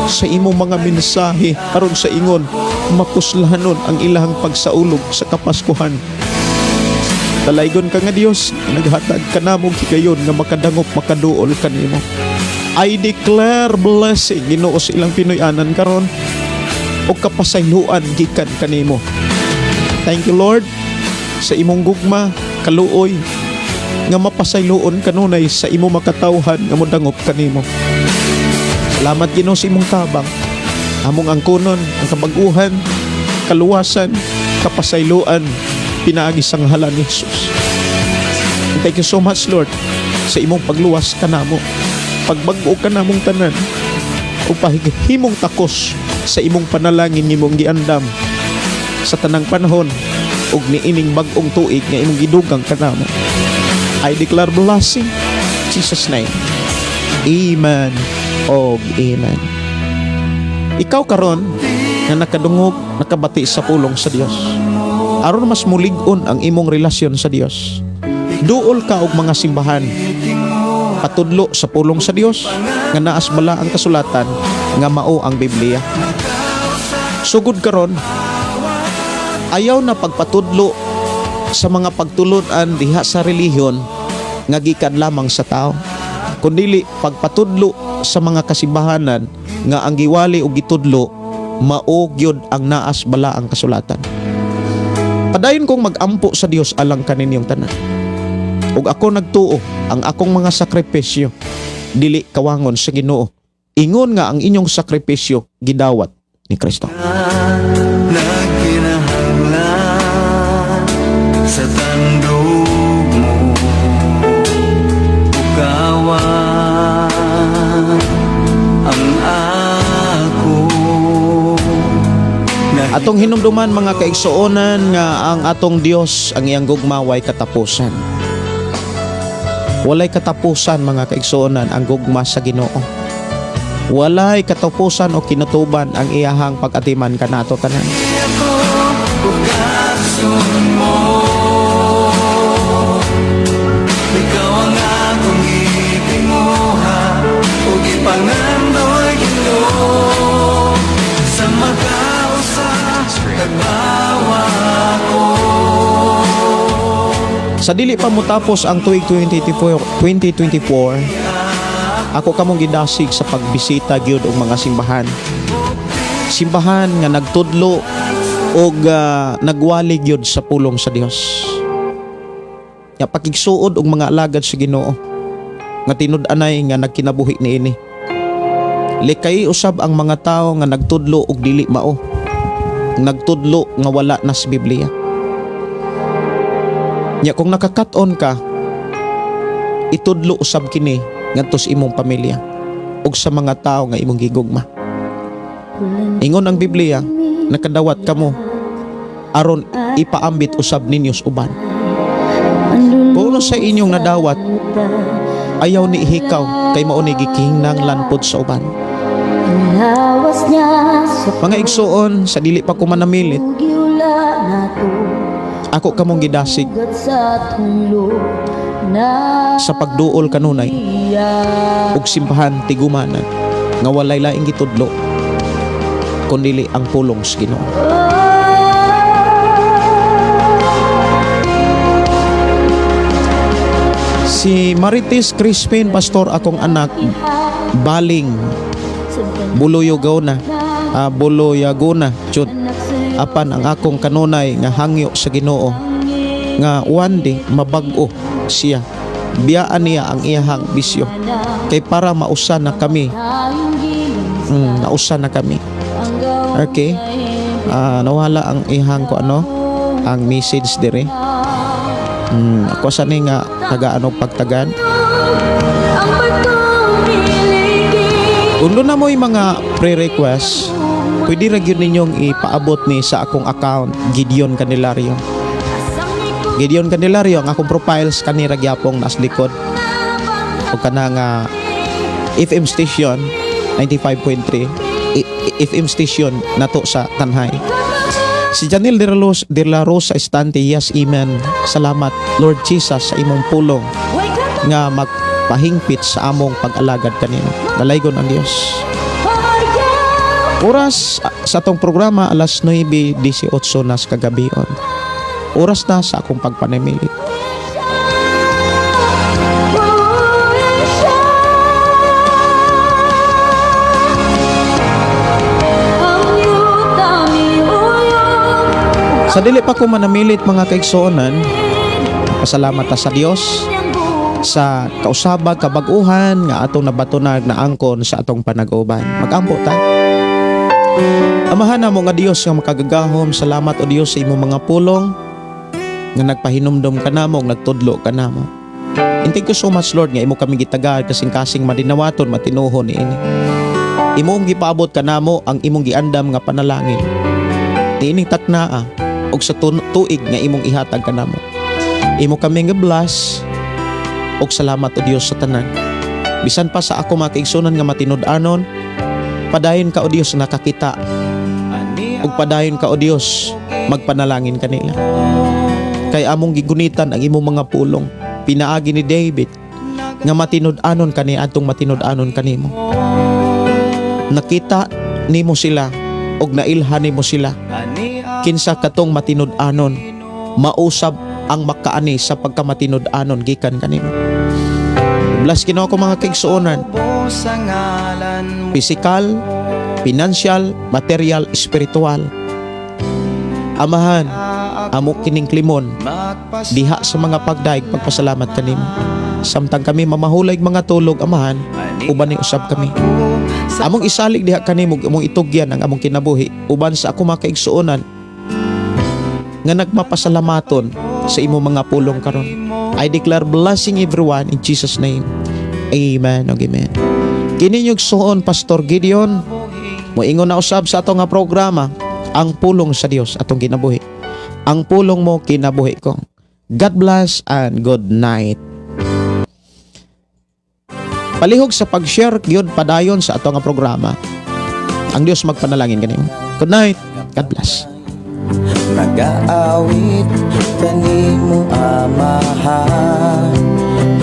sa imong mga mensahe aron sa ingon mapuslahanon ang ilahang pagsaulog sa Kapaskuhan. Dalaygon ka nga Dios, naghatag ka namong higayon nga makadangop makaduol kanimo. I declare blessing Ginoo sa ilang Pinoy-anan karon o kapasayloan gikan kanimo. Thank you Lord sa imong gugma kaluoy nga mapasayloon kanunay sa imong makatawhan nga modangop kanimo. Salamat Ginoo sa imong tabang. Among angkunon, ang kabaguhan, kaluwasan, kapasayloan, pinaagi sa ngalan ni Jesus. And thank you so much, Lord, sa imong pagluwas ka namo. Pagbago ka namong tanan, o pahimong takos sa imong panalangin imong giandam sa tanang panahon ug niining bag-ong tuig nga imong gidugang kanamo. I declare blessing in Jesus name. Amen og amen. Ikaw karon nga nakadungog, nakabati sa pulong sa Dios, aron mas mulig-on ang imong relasyon sa Dios, duol ka og mga simbahan, patudlo sa pulong sa Dios nga naas bala ang kasulatan nga mao ang Biblia. Sugod karon, ayaw na pagpatudlo sa mga pagtulon-an diha sa relihiyon nga gikan lamang sa tao, kundi pagpatudlo sa mga kasimbahanan nga ang giwali o gitudlo mao gyud ang naas bala ang kasulatan. Padayon kong magampo sa Dios alang kaninyong tanan. Ug ako nagtuo ang akong mga sakripisyo dili kawangon sa Ginoo, ingon nga ang inyong sakripisyo gidawat ni Kristo. Nagkinahanglan sa tandog mo, ukawan ang ako. Atong hinumduman mga kaigsuonan nga ang atong Dios ang iyang gugma way katapusan. Walay katapusan mga kaigsuonan ang gugma sa Ginoo. Walay katapusan o kinatuban ang iyahang pag-atiman kanato tanan. Bukason mo, ikaw ang akong itinguha, ug ipangandoy Ginoo sa magkausa kagbawa ko. Sa dili pa motapos ang tuig 2024, ako kamong gidasig sa pagbisita gyud og mga simbahan. Simbahan nga nagtudlo og nagwali gyud sa pulong sa Dios. Nga pakigsuod og mga alagad sa Ginoo nga tinud-anay nga nagkinabuhi niini. Likay usab ang mga tawo nga nagtudlo og dili mao. Nagtudlo nga wala na sa Biblia. Nya kung nakakat-on ka, itudlo usab kini ngadto sa imong pamilya ug sa mga tawo nga imong gigugma. Ingon ang Biblia, nakadawat kamo aron ipaambit usab ninyo sa uban. Kung sa inyong nadawat, ayaw ni ihikaw kay mao ni gikinahanglan pod sa uban. Mga igsuon, sa dili pa ko manamilit, ako kamong gidasig sa pagduol kanunay ug simbahan tigumanan nga walay laing gitudlo kundi ang pulong sa Ginoo. Si Marites Crispin, pastor akong anak, baling Buluyagona, chud apan ang akong kanunay nga hangyo sa Ginoo nga one day mabag-o siya, biyaan niya ang iyahang bisyo kay para mausan na kami. Nausan na kami. Okay, nawala ang iyahang ko ang message dire. Ako sani nga taga pagtagan. Kung doon na mo yung mga pre-request, pwede rin yun ninyong ipaabot ni sa akong account, Gideon Candelario. Gideon Candelario, ang akong profiles kanira gyapong nas likod. O kanang FM station 95.3, FM station nato sa Tanhay. Si Janil de la Rosa Estante, yes, amen. Salamat Lord Jesus sa imong pulong nga magpahingpit sa among pag-alagad kanino. Dalaygon ang Dios. Oras sa atong programa alas 9:18 na sa kagabion. Oras na sa akong pagpanamilit. Sa dili pa ko manamilit mga kaigsuonan, pasalamat ta sa Dios sa kausabag kabag-uhan nga atong nabatunag na angkon sa atong panag-uban. Magampo ta. Amahan namo nga Dios nga makagagahom, salamat o Dios sa imong mga pulong nga nagpahinumdom ka namo, nagtudlo ka namo. And thank you so much Lord nga imo kami gitagad kasing-kasing madinawaton matinuhon niini. Imong gipaabot ka namo ang imong giandam nga panalangin. Niining taknaa og sa tuig nga imong ihatag ka namo. Imo kami nga bless og salamat o Dios sa tanan. Bisan pa sa ako mga kaigsunan nga matinud-anon, padayon ka o Dios nakakita. Ug padayon ka o Dios magpanalangin kanila. Kay among gigunitan ang imong mga pulong. Pinaagi ni David nga matinud-anon kani atong matinud-anon kanimo. Nakita nimo sila og nailhan nimo sila. Kinsa katong matinud-anon, mausab ang makaani sa pagkamatinud-anon gikan kanimo. Bless Ginoo ko mga kaigsuonan. sa ngalan mo. Physical, financial, material, spiritual. Amahan, amo kining klimon, diha sa mga pagdaig pagpasalamat kanimo. Samtang kami mamahulay mga tulog, amahan, uban ni usab kami. Among isalig diha kanimo, among itugyan ang among kinabuhi, uban sa ako mga kaigsuonan nga nagmapasalamaton sa imo mga pulong karon. I declare blessing everyone in Jesus name. Amen og amen. Kini yung suon Pastor Gideon, moingon na usab sa ato nga programa, ang pulong sa Dios atong kinabuhi. Ang pulong mo kinabuhi ko. God bless and good night. Palihog sa pag-share gyud padayon sa ato nga programa. Ang Dios magpanalangin kanimo. Good night. God bless. Nag-aawit kanimo Amahan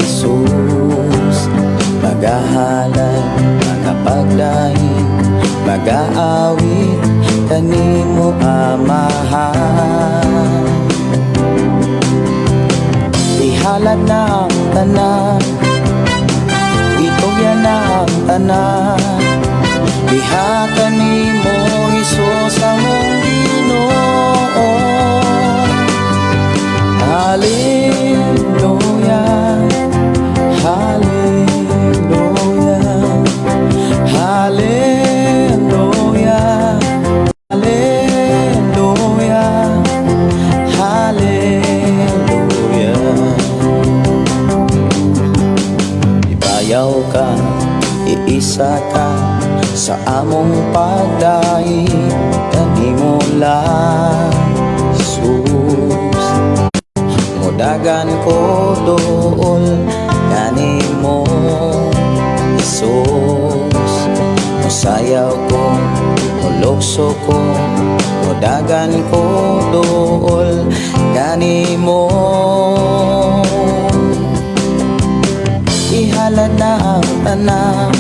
Jesus, magahalan mga pagdahin. Mag-aawit kanimo Amahan, ihalad na ang tanan, itugyan na ang tanan. Diha kanimo Jesus among Ginoo. Hallelujah, hallelujah, hallelujah, hallelujah, hallelujah. Ibayaw ka, iisa ka sa among pagdaig, kanimo lang Jesus. Mudagan ko doon kanimo Jesus. Musayaw ko, mulukso ko, mudagan ko doon kanimo. Ihalad na ang tanan,